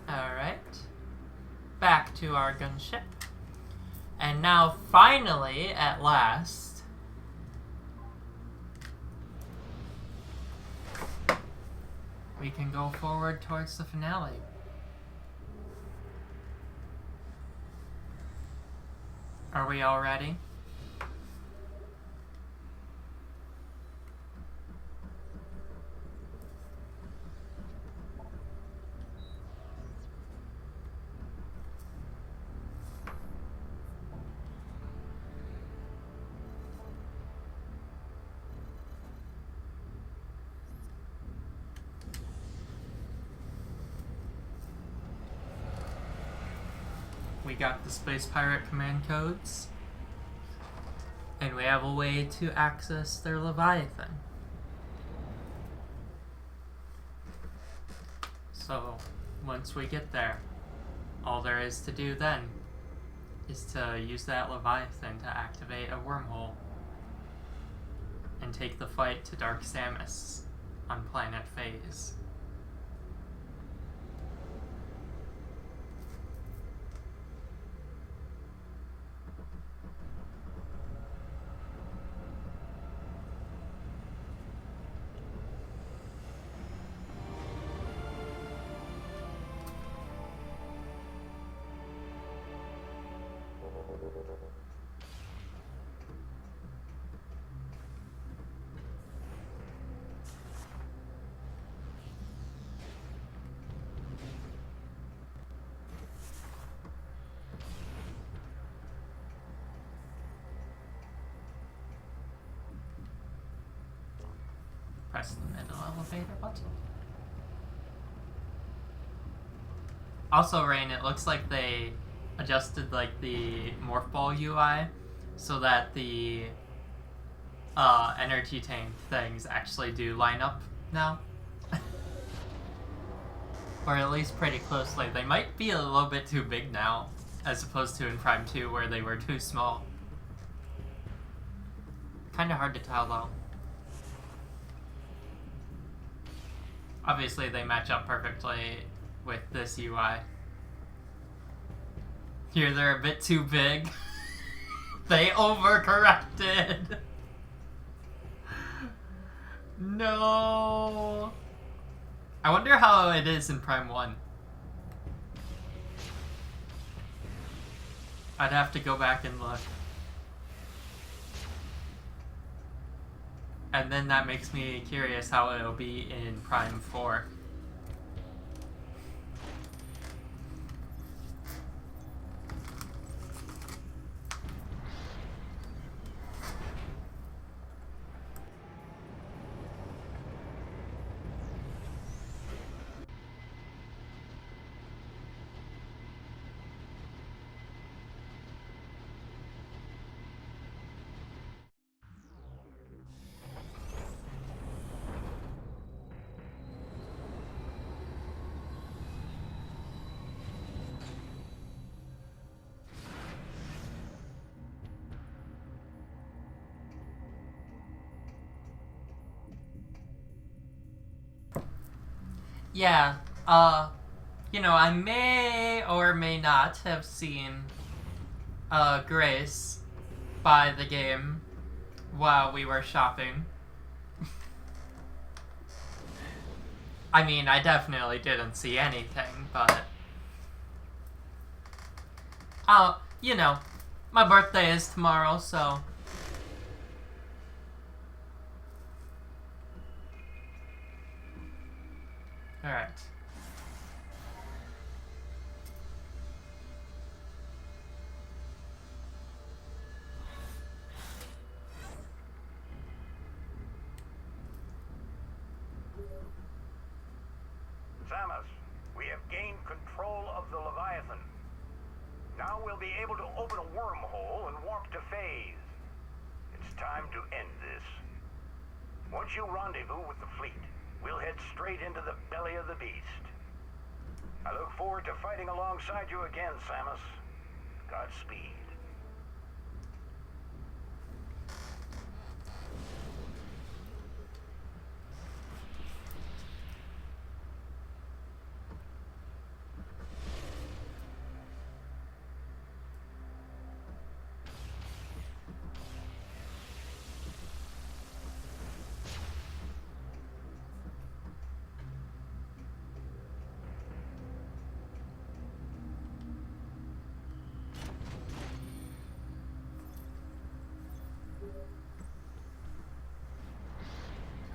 Alright. Back to our gunship. And now, finally, at last, we can go forward towards the finale. Are we all ready? We got the Space Pirate command codes, and we have a way to access their Leviathan. So, once we get there, all there is to do then is to use that Leviathan to activate a wormhole and take the fight to Dark Samus on Planet Phase. Press the middle elevator button. Also, Rain, it looks like they adjusted like the Morph Ball UI so that the energy tank things actually do line up now. Or at least pretty closely. They might be a little bit too big now, as opposed to in Prime 2 where they were too small. Kinda hard to tell though. Obviously they match up perfectly with this UI. Here they're a bit too big. They overcorrected. No. I wonder how it is in Prime 1. I'd have to go back and look. And then that makes me curious how it'll be in Prime 4. Yeah, I may or may not have seen Grace buy the game while we were shopping. I mean, I definitely didn't see anything, but... my birthday is tomorrow, so... Alright. Samus, we have gained control of the Leviathan. Now we'll be able to open a wormhole and warp to Phase. It's time to end this. Once you rendezvous with the fleet, we'll head straight into the belly of the beast. I look forward to fighting alongside you again, Samus. Godspeed.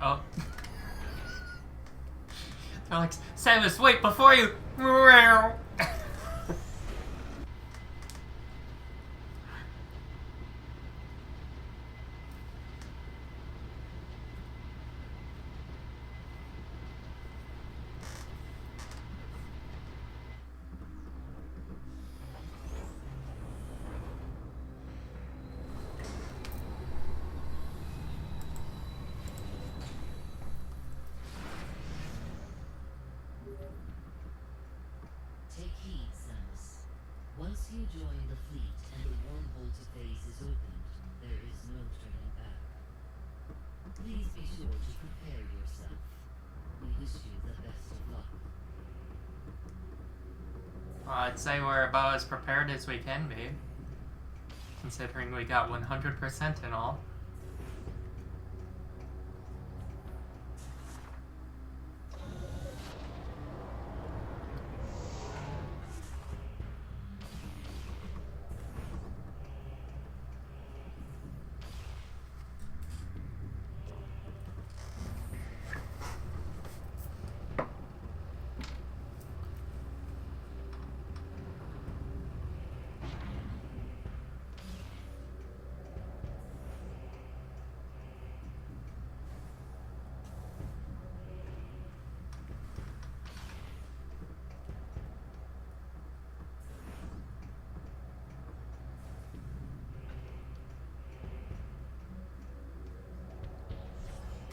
Oh. Alex, Samus, wait, before you... Take heed, Samus. Once you join the fleet and the wormhole to Phase is opened, there is no turning back. Please be sure to prepare yourself. We wish you the best of luck. Well, I'd say we're about as prepared as we can be. Considering we got 100% in all.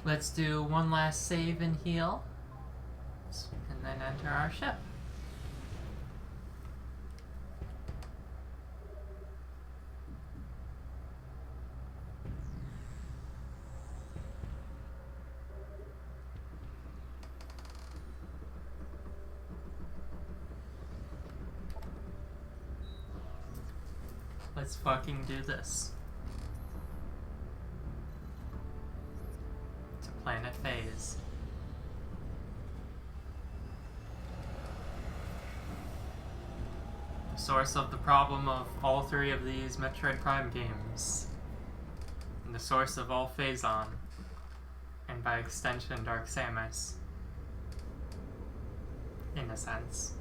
Let's do one last save and heal. And then enter our ship. Let's fucking do this. To Planet Phase. source of the problem of all three of these Metroid Prime games. And the source of all Phazon. And by extension, Dark Samus. In a sense.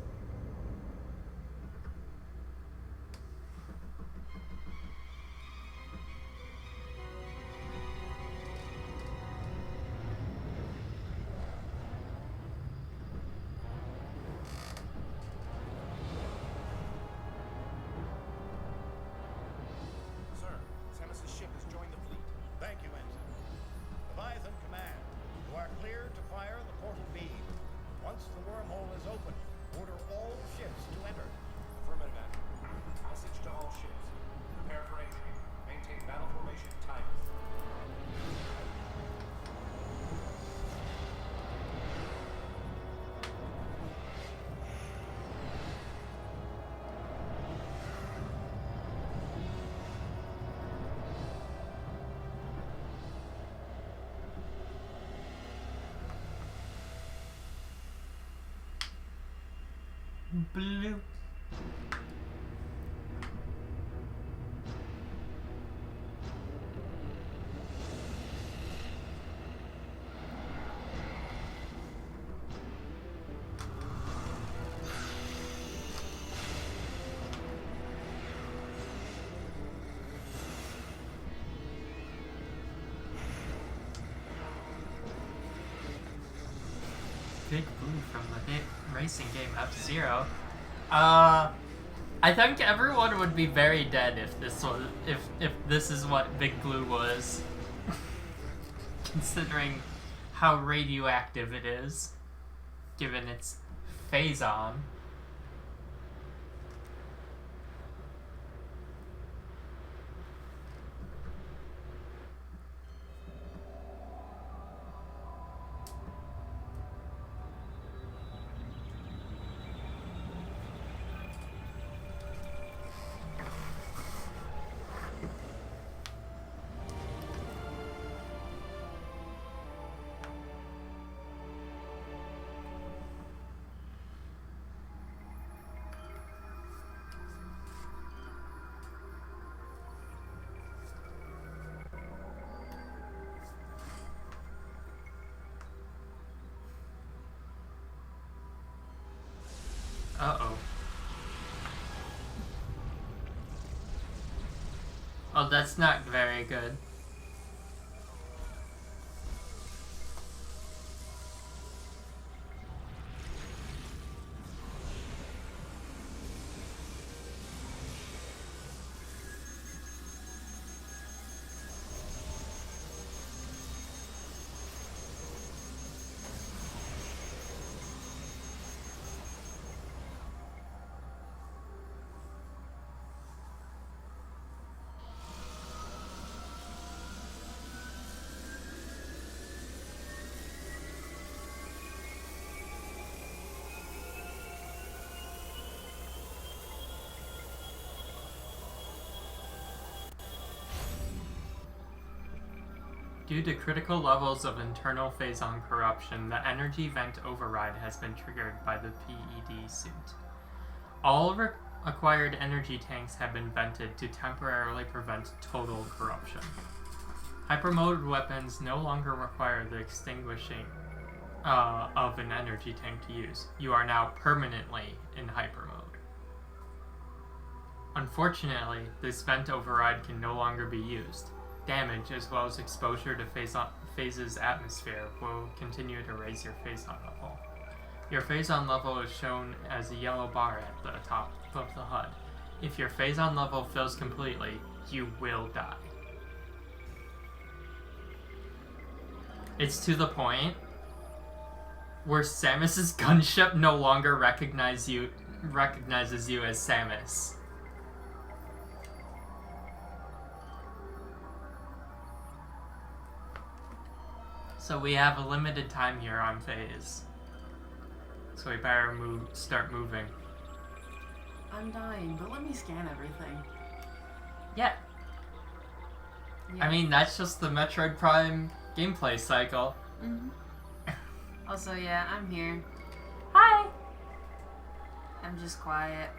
Sir, Samus's ship has joined the fleet. Thank you, Ensign. Leviathan Command, you are clear to fire the portal beam. Once the wormhole is open, order all ships to enter. Affirmative, Admiral. Message to all ships. Prepare for entry. Maintain battle formation tight. Blue. Big Blue from the hit racing game F-Zero. I think everyone would be very dead if this was if this is what Big Blue was. Considering how radioactive it is, given its Phazon. Uh-oh. Oh, that's not very good. Due to critical levels of internal Phazon corruption, the energy vent override has been triggered by the PED suit. All acquired energy tanks have been vented to temporarily prevent total corruption. Hypermode weapons no longer require the extinguishing of an energy tank to use. You are now permanently in hyper mode. Unfortunately, this vent override can no longer be used. Damage, as well as exposure to Phase's atmosphere, will continue to raise your Phazon level. Your Phazon level is shown as a yellow bar at the top of the HUD. If your Phazon level fills completely, you will die. It's to the point where Samus's gunship no longer recognizes you as Samus. So we have a limited time here on Phase. So we better start moving. I'm dying, but let me scan everything. Yeah. Yeah. I mean, that's just the Metroid Prime gameplay cycle. Mm-hmm. Also, yeah, I'm here. Hi! I'm just quiet.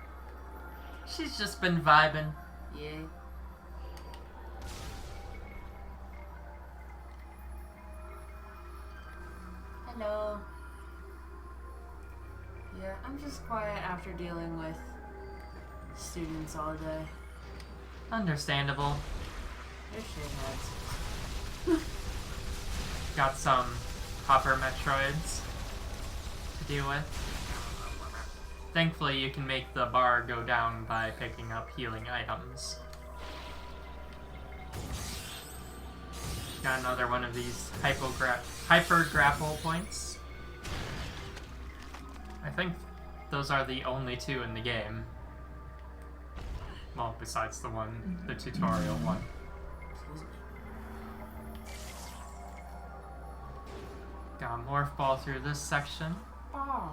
She's just been vibing. Yeah. Hello. Yeah, I'm just quiet after dealing with students all day. Understandable. They're shitheads. Got some Hopper Metroids to deal with. Thankfully, you can make the bar go down by picking up healing items. Got another one of these hyper grapple points. I think those are the only two in the game. Well, besides the tutorial one. Got a morph ball through this section. Oh.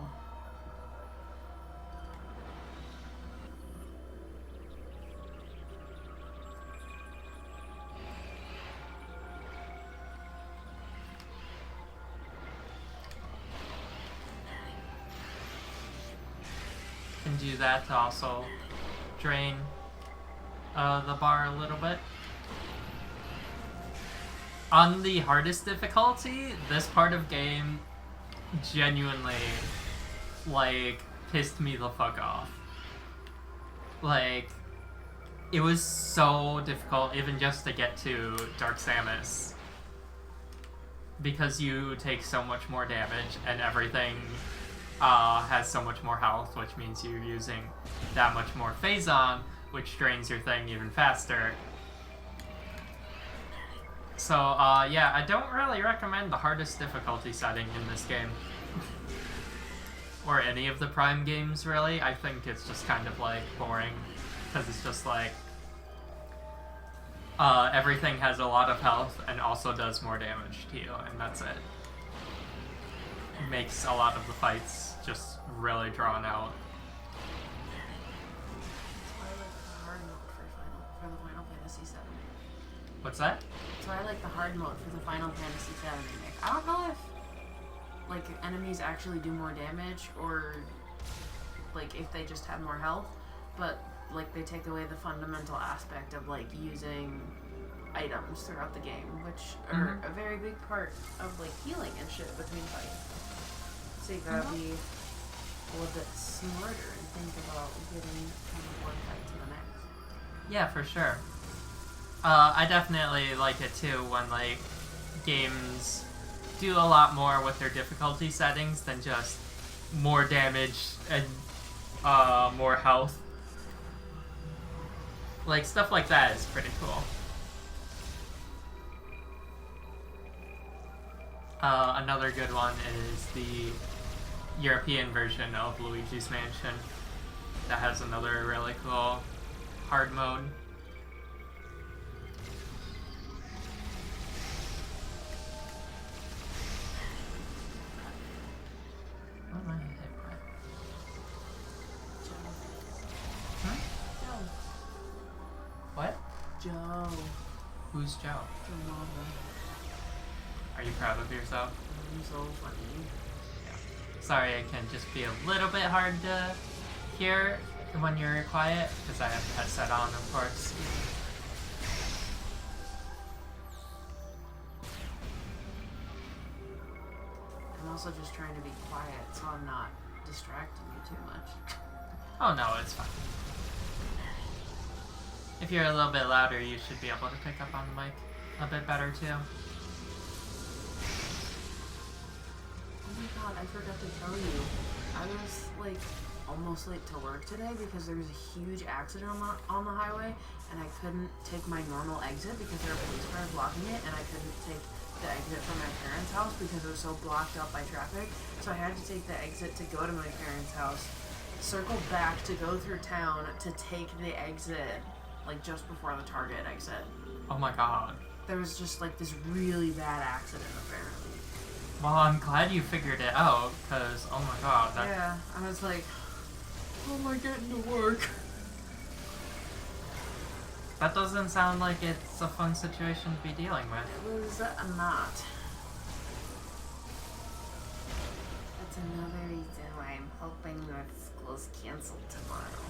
Can do that to also drain the bar a little bit. On the hardest difficulty, this part of game genuinely, like, pissed me the fuck off. Like, it was so difficult even just to get to Dark Samus. Because you take so much more damage and everything has so much more health, which means you're using that much more Phazon, which drains your thing even faster. So, yeah, I don't really recommend the hardest difficulty setting in this game. Or any of the Prime games, really. I think it's just kind of, like, boring. Because it's just, like, everything has a lot of health and also does more damage to you, and that's it. It makes a lot of the fights just really drawn out. What's that? So I like the hard mode for the Final Fantasy VII remake. I don't know if like enemies actually do more damage or like if they just have more health, but like they take away the fundamental aspect of like using items throughout the game, which are a very big part of like healing and shit between fights. So you gotta be a little bit smarter and think about getting from one fight to the next. Yeah, for sure. I definitely like it too when like games do a lot more with their difficulty settings than just more damage and more health. Like stuff like that is pretty cool. Another good one is the European version of Luigi's Mansion that has another really cool hard mode. What am I hit by? Huh? Joe. What? Joe. Who's Joe? Joe Nova. Are you proud of yourself? I'm so funny. Sorry, it can just be a little bit hard to hear when you're quiet, because I have the headset on, of course. I'm also just trying to be quiet so I'm not distracting you too much. Oh no, it's fine. If you're a little bit louder, you should be able to pick up on the mic a bit better too. Oh my god, I forgot to tell you. I was like almost late to work today because there was a huge accident on the highway and I couldn't take my normal exit because there were police cars blocking it, and I couldn't take the exit from my parents' house because it was so blocked up by traffic. So I had to take the exit to go to my parents' house, circle back to go through town to take the exit like just before the Target exit. Oh my god. There was just like this really bad accident apparently. Well, I'm glad you figured it out, because, oh my god, that... Yeah, I was like, how am I getting to work? That doesn't sound like it's a fun situation to be dealing with. It was not. That's another reason why I'm hoping that school's canceled tomorrow.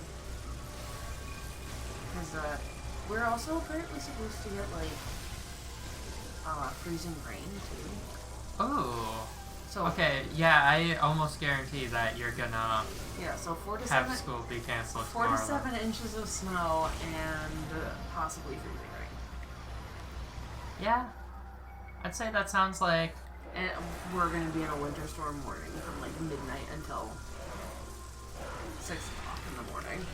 Because we're also apparently supposed to get like freezing rain too. Ooh. So Okay, yeah, I almost guarantee that you're gonna yeah, so 4 to have 7 school be canceled 4 to tomorrow. 7 inches of snow and possibly freezing rain. Yeah. I'd say that sounds like And we're gonna be in a winter storm warning from like midnight until 6 o'clock in the morning.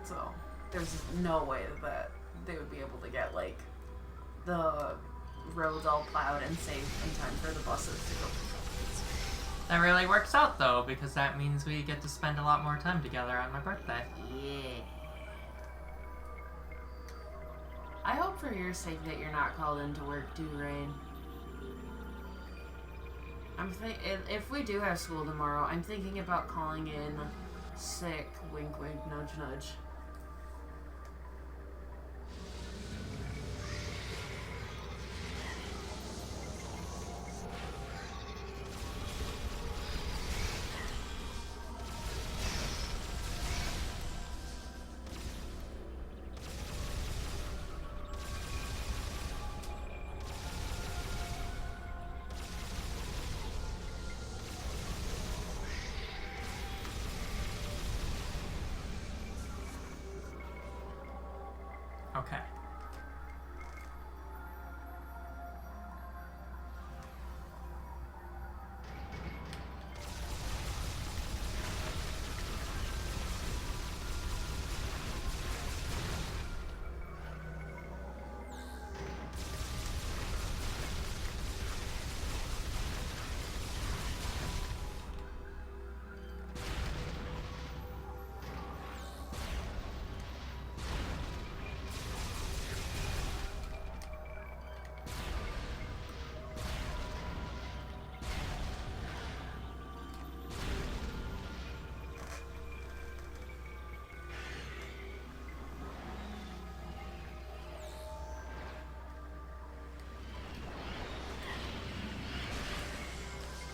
So there's no way that they would be able to get like the roads all plowed and safe in time for the buses to go. that really works out though, because that means we get to spend a lot more time together on my birthday. Yeah. I hope for your sake that you're not called into work too, Rain. If we do have school tomorrow, I'm thinking about calling in sick. Wink, wink, nudge, nudge. Okay.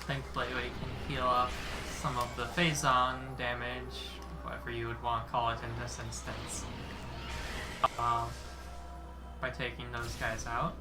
Thankfully we can heal up some of the phase-on damage, whatever you would want to call it in this instance, by taking those guys out.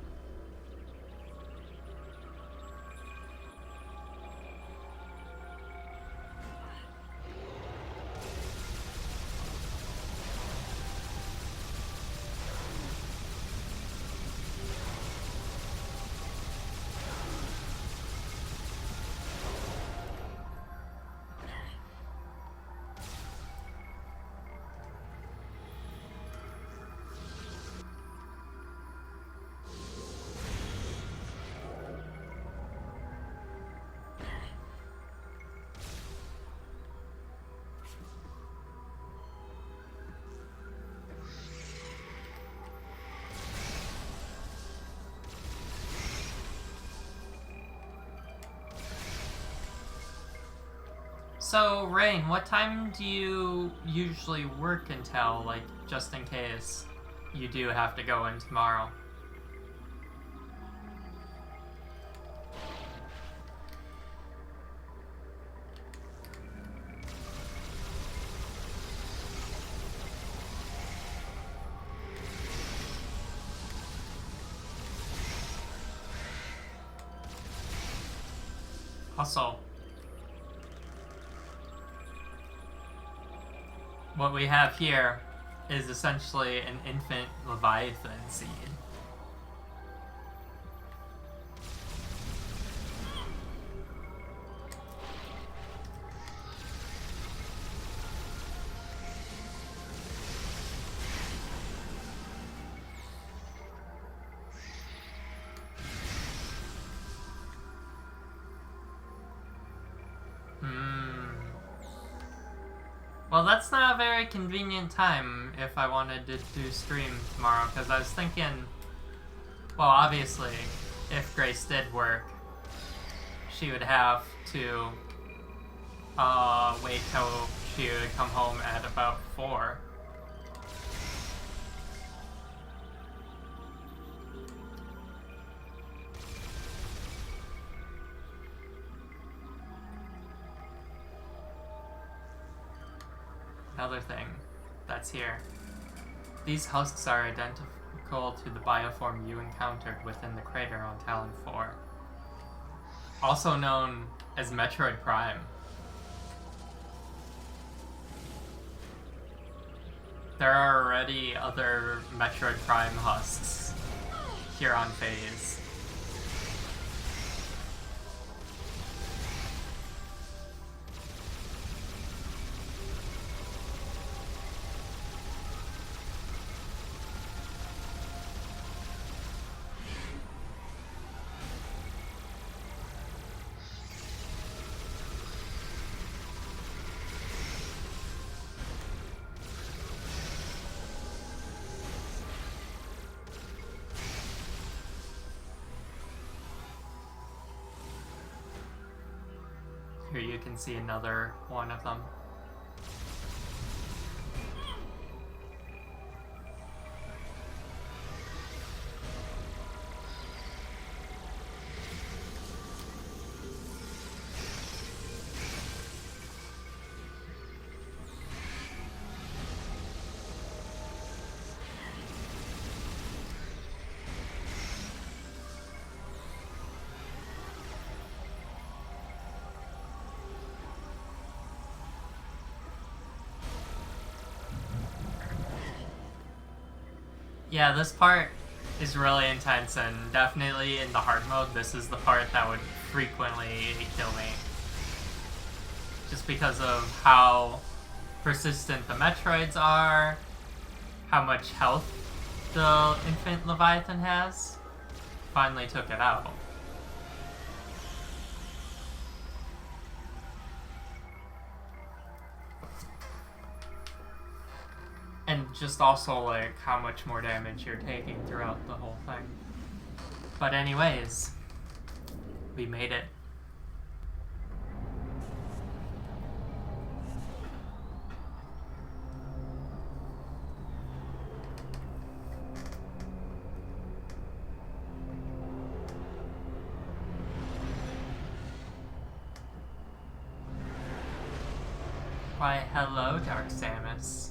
So, Rain, what time do you usually work until, like, just in case you do have to go in tomorrow? Hustle. What we have here is essentially an infant Leviathan seed. Well, that's not a very convenient time if I wanted to do stream tomorrow, because I was thinking, well, obviously, if Grace did work, she would have to wait till she would come home at about 4. Another thing that's here These husks are identical to the bioform you encountered within the crater on Talon 4, also known as Metroid Prime. There are already other Metroid Prime husks here on Phase. Here you can see another one of them. Yeah, this part is really intense, and definitely in the hard mode, this is the part that would frequently kill me. Just because of how persistent the Metroids are, how much health the infant Leviathan has. Finally took it out. And just also, like, how much more damage you're taking throughout the whole thing. But anyways, we made it. Why, hello, Dark Samus.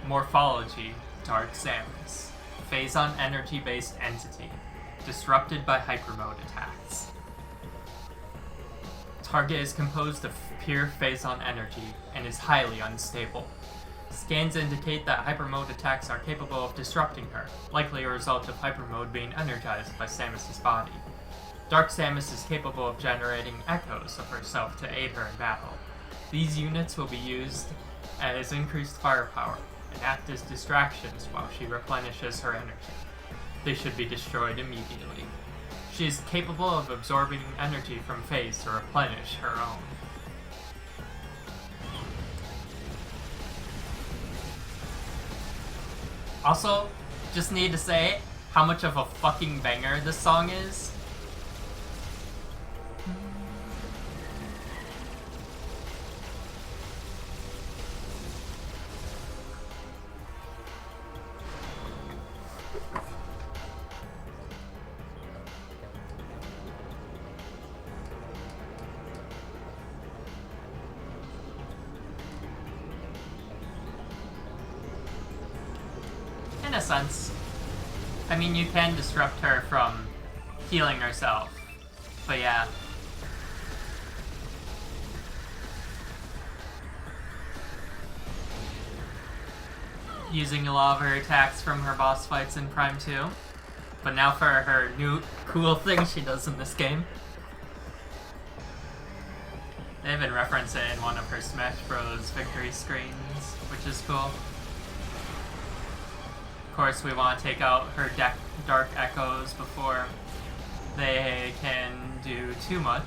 Morphology, Dark Samus. Phazon energy-based entity. Disrupted by hypermode attacks. Target is composed of pure Phazon energy and is highly unstable. Scans indicate that hypermode attacks are capable of disrupting her, likely a result of hypermode being energized by Samus's body. Dark Samus is capable of generating echoes of herself to aid her in battle. These units will be used as increased firepower and act as distractions while she replenishes her energy. They should be destroyed immediately. She is capable of absorbing energy from Phase to replenish her own. Also, just need to say how much of a fucking banger this song is. In a sense. I mean, you can disrupt her from healing herself, but yeah. Using a lot of her attacks from her boss fights in Prime 2, but now for her new cool thing she does in this game. They even reference it in one of her Smash Bros. Victory screens, which is cool. Of course, we want to take out her Dark Echoes before they can do too much.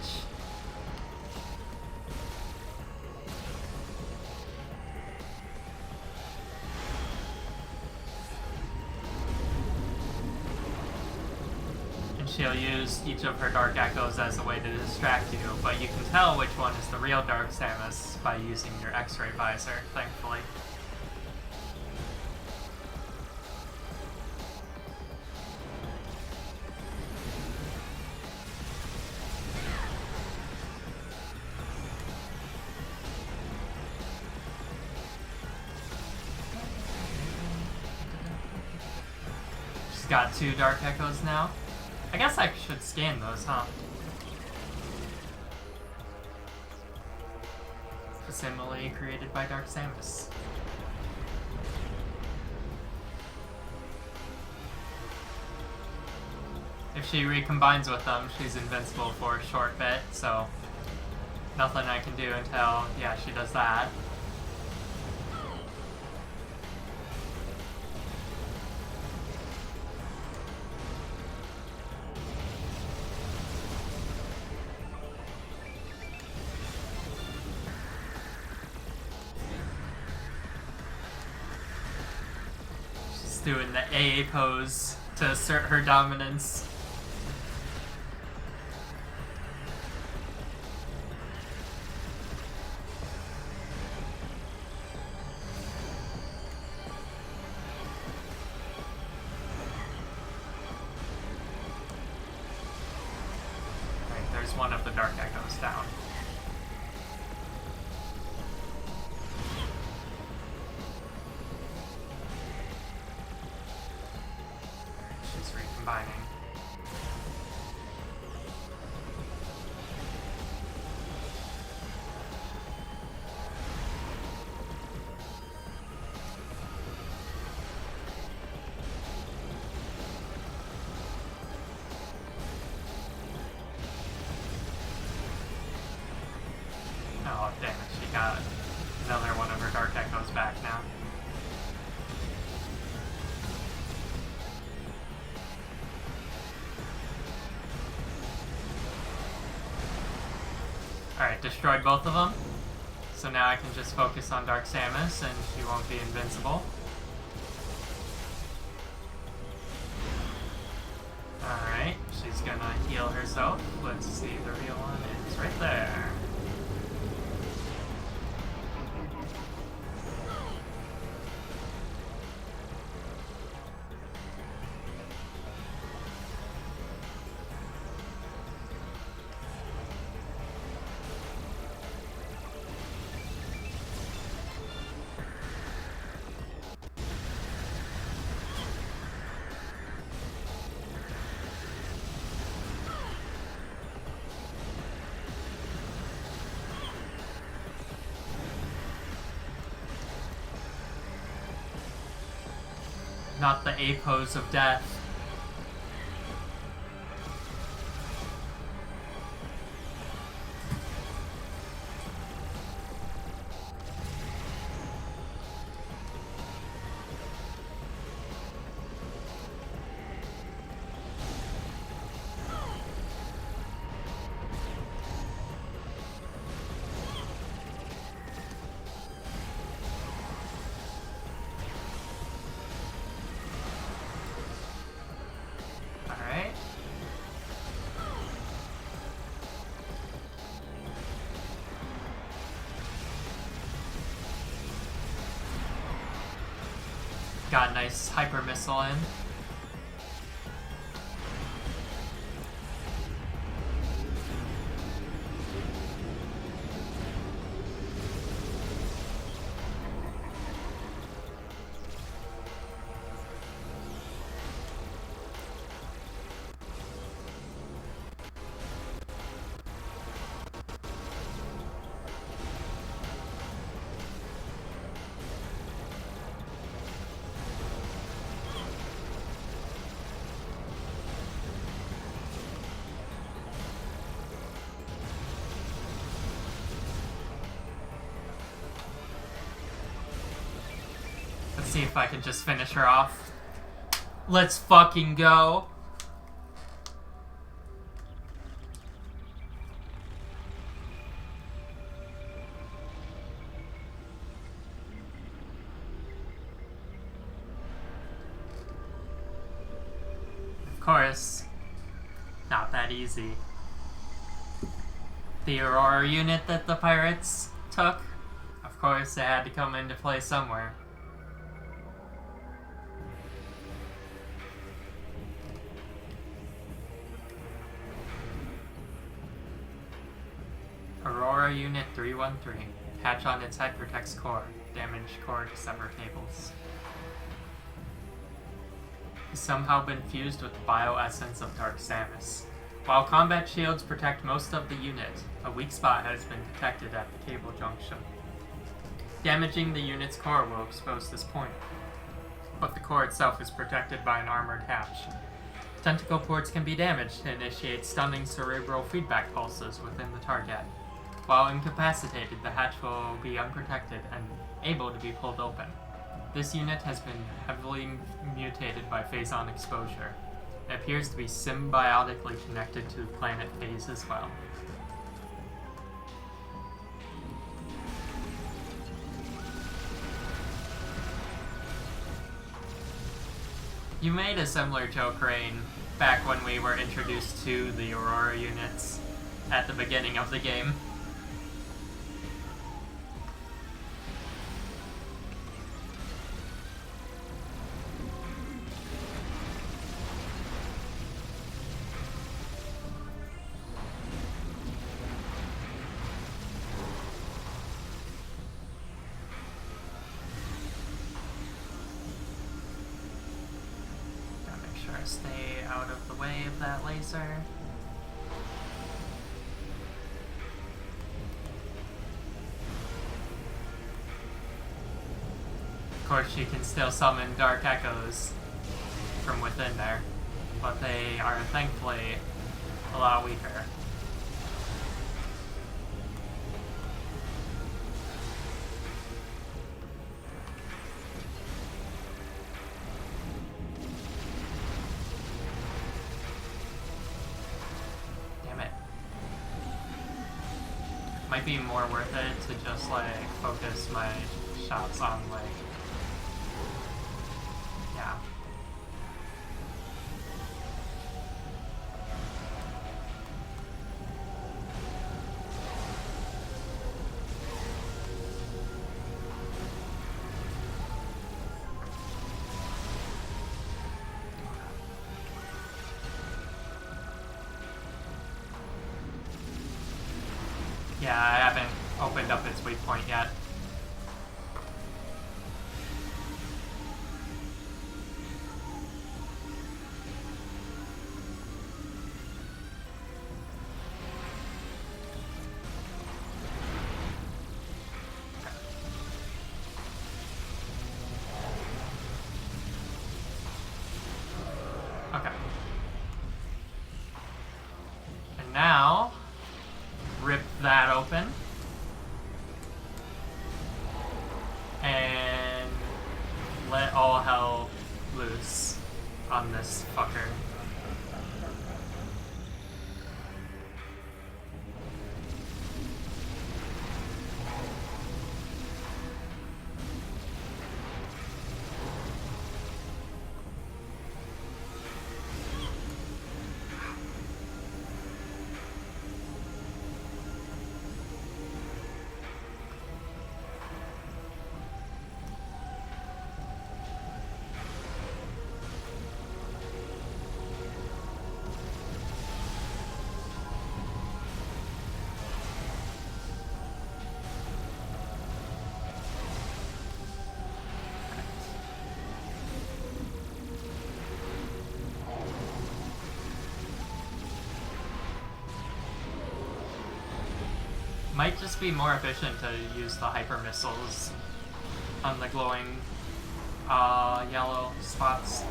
And she'll use each of her Dark Echoes as a way to distract you, but you can tell which one is the real Dark Samus by using your X-ray visor, thankfully. got 2 Dark Echoes now. I guess I should scan those, huh? Facsimile created by Dark Samus. If she recombines with them, she's invincible for a short bit, so nothing I can do until, yeah, she does that. She's doing the AA pose to assert her dominance. There's one of the Dark Echoes down. She's recombining. Oh, damn it, she got another one of her Dark Echoes back now. Alright, destroyed both of them. So now I can just focus on Dark Samus and she won't be invincible. Alright, she's gonna heal herself. Let's see, the real one is right there. Not the A pose of death. Alright. Got a nice hyper missile in. Let's see if I can just finish her off. Let's fucking go. Of course, not that easy. The Aurora unit that the pirates took, of course, it had to come into play somewhere. Aurora Unit 313. Patch on its head protects core. Damage core to sever cables. has somehow been fused with the bioessence of Dark Samus. While combat shields protect most of the unit, a weak spot has been detected at the cable junction. Damaging the unit's core will expose this point, but the core itself is protected by an armored hatch. Tentacle ports can be damaged to initiate stunning cerebral feedback pulses within the target. While incapacitated, the hatch will be unprotected and able to be pulled open. This unit has been heavily mutated by phazon exposure. It appears to be symbiotically connected to planet phase as well. You made a similar joke, Rain, back when we were introduced to the Aurora units at the beginning of the game. Stay out of the way of that laser. Of course, you can still summon dark echoes from within there, but they are thankfully a lot weaker. Might be more worth it to just like focus my shots on like, yeah. Yeah, I haven't opened up its weak point yet. Okay. And now, rip that open. And let all hell loose on this fucker. Might just be more efficient to use the hyper missiles on the glowing yellow spots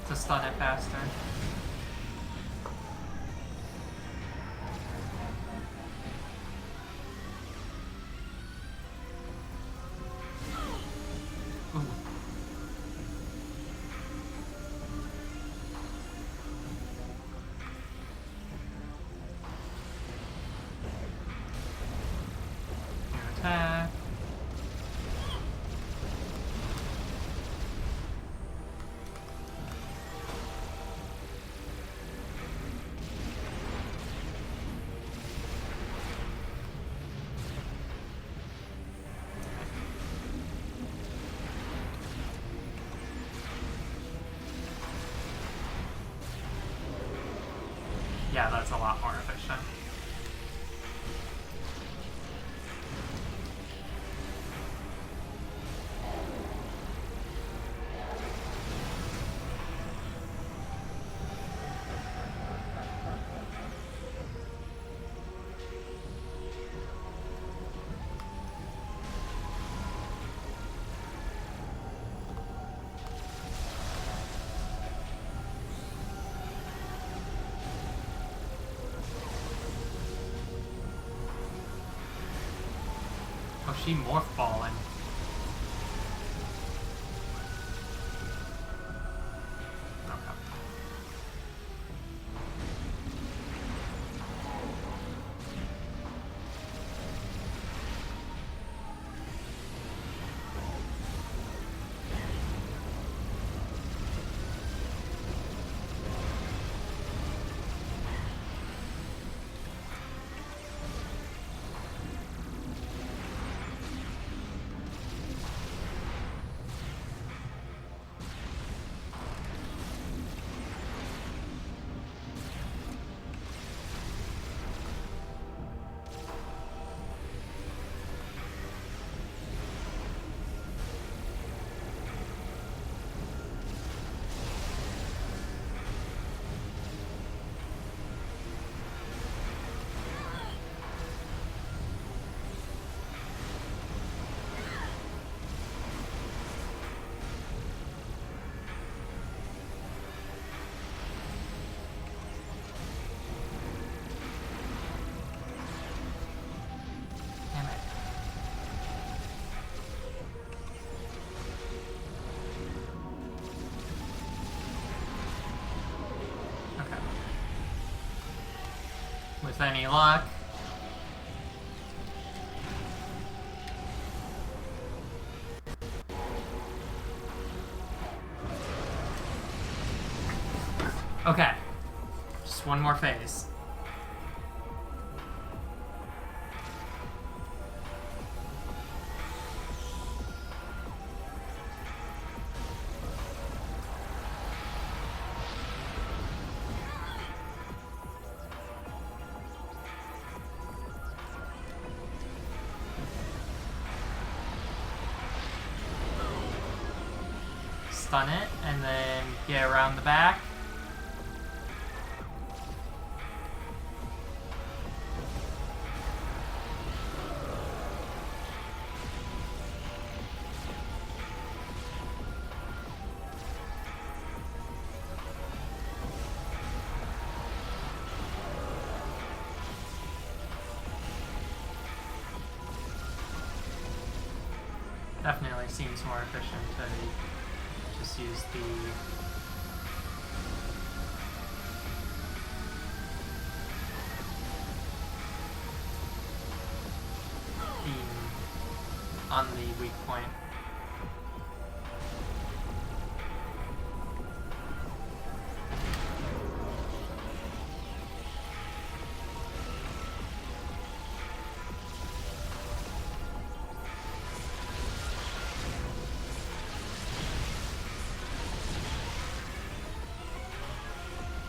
to stun it faster. Ooh. Attack. Yeah, that's a lot more efficient. Oh, she morph balling. Okay. Damn it. Okay. With any luck. Okay. Just one more phase. Stun it, and then get around the back. Definitely seems more efficient to just use the beam on the weak point.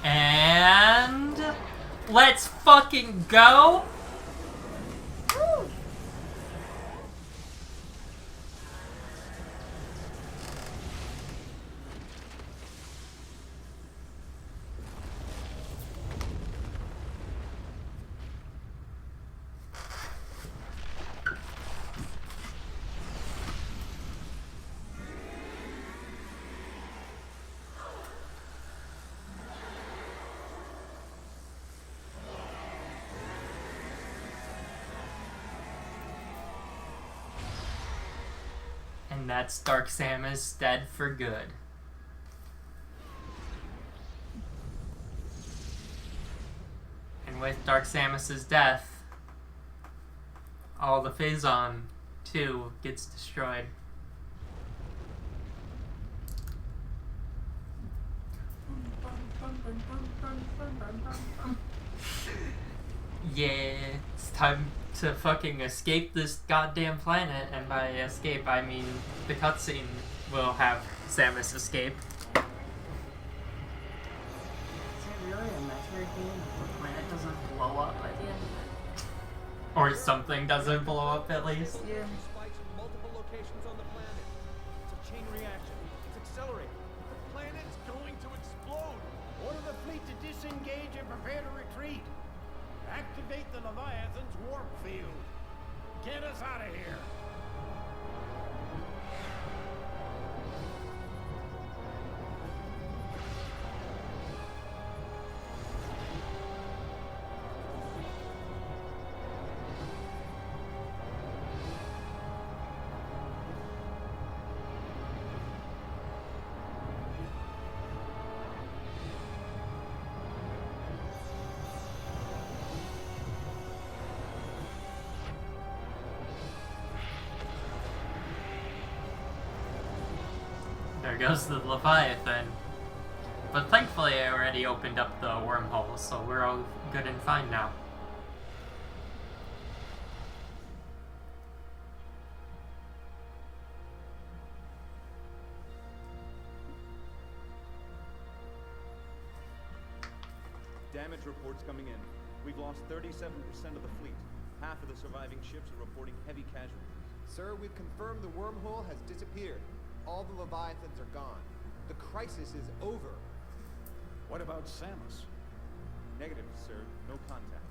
And let's fucking go. Woo. And that's Dark Samus dead for good. And with Dark Samus's death, all the Phazon 2 gets destroyed. Yeah, it's time to fucking escape this goddamn planet, and by escape I mean the cutscene will have Samus escape. Is it really a Metroid game if the planet doesn't blow up at the end of it? Or something doesn't blow up at least. Yeah. Spikes in multiple locations on the planet. It's a chain reaction. It's accelerating. The planet's going to explode. Order the fleet to disengage and prepare to retreat. Activate the Leviathan's warp field. Get us out of here. there goes the Leviathan. But thankfully I already opened up the wormhole, so we're all good and fine now. Damage reports coming in. We've lost 37% of the fleet. Half of the surviving ships are reporting heavy casualties. Sir, we've confirmed the wormhole has disappeared. All the Leviathans are gone. The crisis is over. What about Samus? Negative, sir. No contact.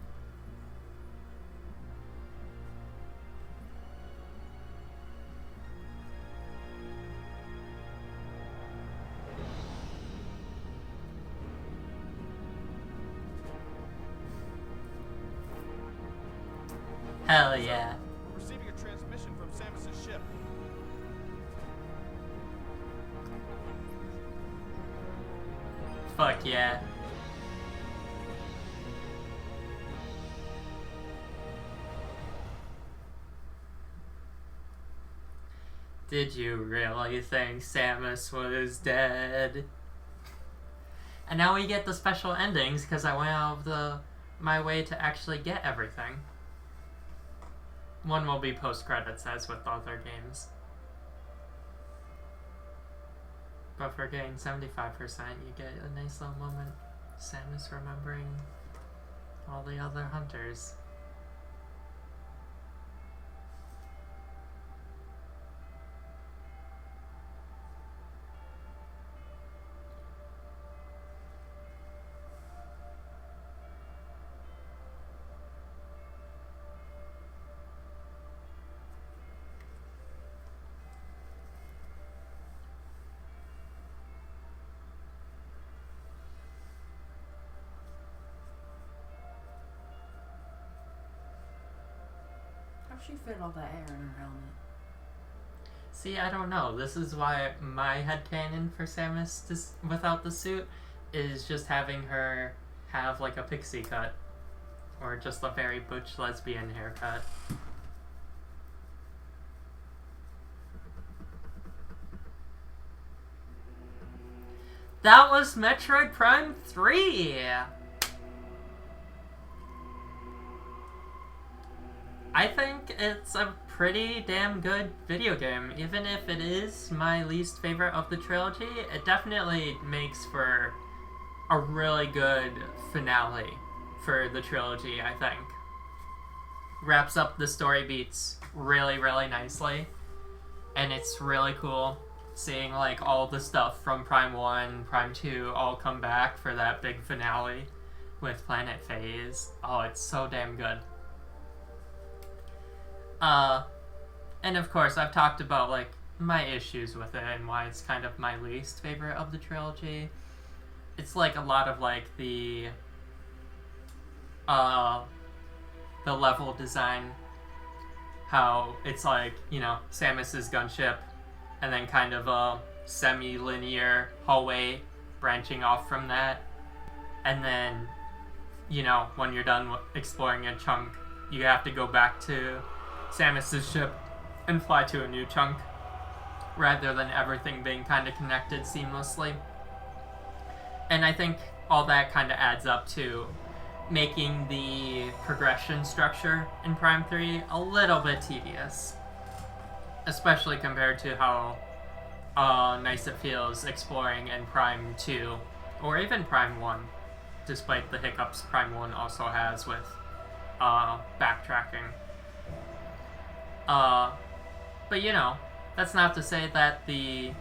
Hell yeah. We're receiving a transmission from Samus's ship. Fuck yeah. Did you really think Samus was dead? And now we get the special endings because I went out of my way to actually get everything. One will be post-credits as with other games. But for getting 75%, you get a nice little moment. Samus remembering all the other hunters. How'd she fit all that air in her helmet? See, I don't know. This is why my headcanon for Samus without the suit is just having her have like a pixie cut. Or just a very butch lesbian haircut. That was Metroid Prime 3! I think it's a pretty damn good video game. Even if it is my least favorite of the trilogy, it definitely makes for a really good finale for the trilogy, I think. Wraps up the story beats really, really nicely. And it's really cool seeing like all the stuff from Prime 1, Prime 2 all come back for that big finale with Planet Phase. Oh, it's so damn good. And of course, I've talked about, like, my issues with it and why it's kind of my least favorite of the trilogy. It's, like, a lot of, like, the level design. How it's, like, you know, Samus's gunship, and then kind of a semi-linear hallway branching off from that. And then, you know, when you're done exploring a chunk, you have to go back to Samus's ship and fly to a new chunk rather than everything being kind of connected seamlessly. And I think all that kind of adds up to making the progression structure in Prime 3 a little bit tedious, especially compared to how nice it feels exploring in Prime 2 or even Prime 1, despite the hiccups Prime 1 also has with backtracking. But you know, that's not to say that the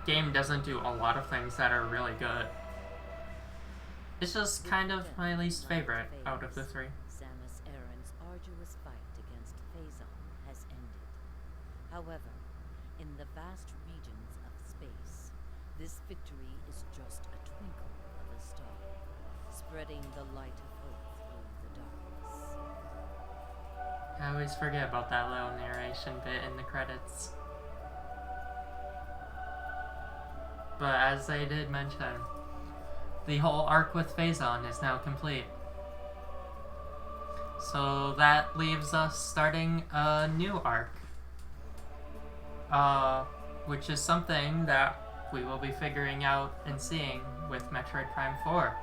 game doesn't do a lot of things that are really good. It's just kind of my least favorite out of the three. Samus Aran's arduous fight against Phazon has ended. However, in the vast regions of space, this victory is just a twinkle of a star, spreading the light of hope through the darkness. I always forget about that little narration bit in the credits. But as I did mention, the whole arc with Phazon is now complete. So that leaves us starting a new arc. Which is something that we will be figuring out and seeing with Metroid Prime 4.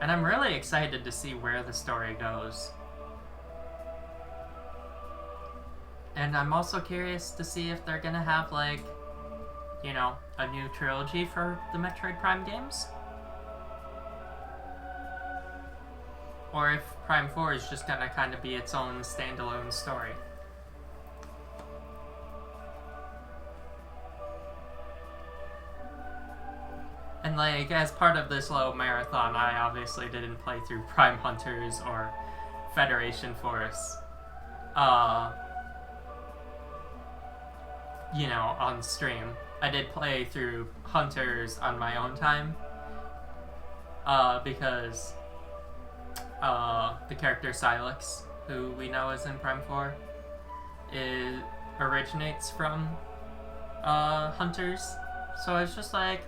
And I'm really excited to see where the story goes. And I'm also curious to see if they're gonna have, like, you know, a new trilogy for the Metroid Prime games. Or if Prime 4 is just gonna kind of be its own standalone story. And like, as part of this little marathon, I obviously didn't play through Prime Hunters or Federation Force, you know, on stream. I did play through Hunters on my own time, because the character Silex, who we know is in Prime 4, originates from Hunters. So it's just like,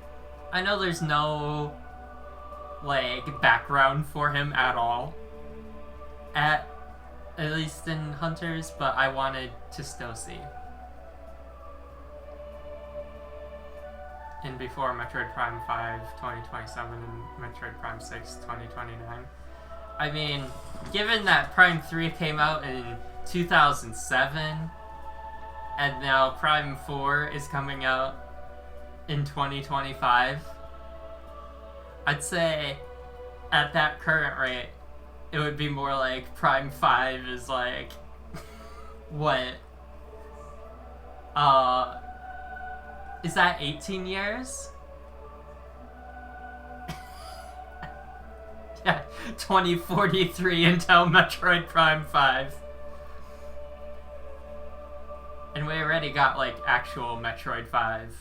I know there's no, like, background for him at all, at least in Hunters, but I wanted to still see. And before Metroid Prime 5 2027 and Metroid Prime 6 2029. I mean, given that Prime 3 came out in 2007, and now Prime 4 is coming out in 2025, I'd say at that current rate, it would be more like Prime 5 is like, what? Is that 18 years? Yeah, 2043 until Metroid Prime 5. And we already got, like, actual Metroid 5.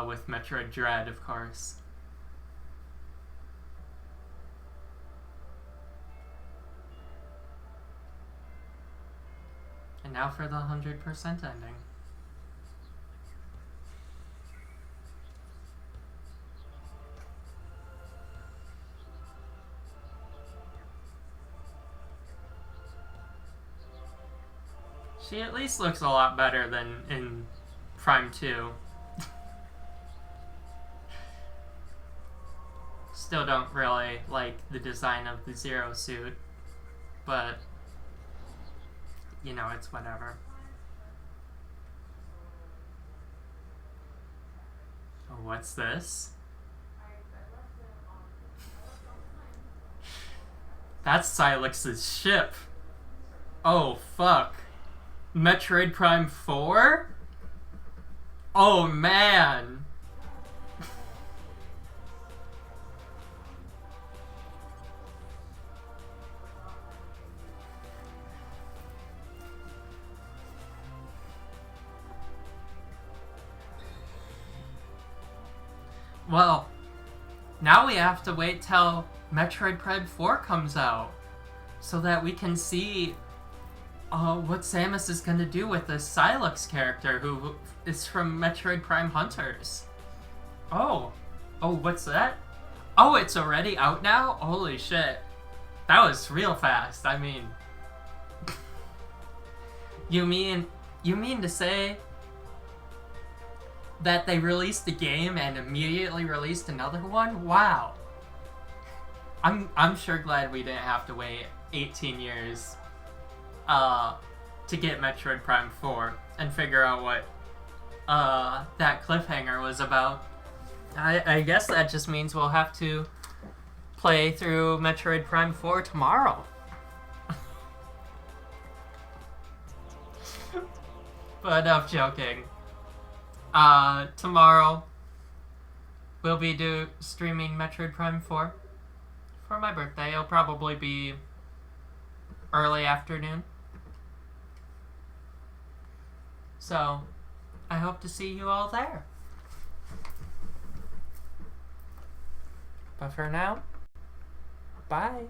With Metroid Dread, of course. And now for the 100% ending. She at least looks a lot better than in Prime 2. Still don't really like the design of the Zero suit, but, you know, it's whatever. Oh, what's this? That's Silex's ship. Oh, fuck. Metroid Prime 4? Oh, man. Well, now we have to wait till Metroid Prime 4 comes out so that we can see what Samus is going to do with this Silex character who is from Metroid Prime Hunters. Oh, what's that? Oh, it's already out now? Holy shit. That was real fast. I mean, you mean to say that they released the game and immediately released another one? Wow. I'm sure glad we didn't have to wait 18 years to get Metroid Prime 4 and figure out what that cliffhanger was about. I guess that just means we'll have to play through Metroid Prime 4 tomorrow. But enough joking. Tomorrow we'll be streaming Metroid Prime 4 for my birthday. It'll probably be early afternoon. So, I hope to see you all there. But for now, bye.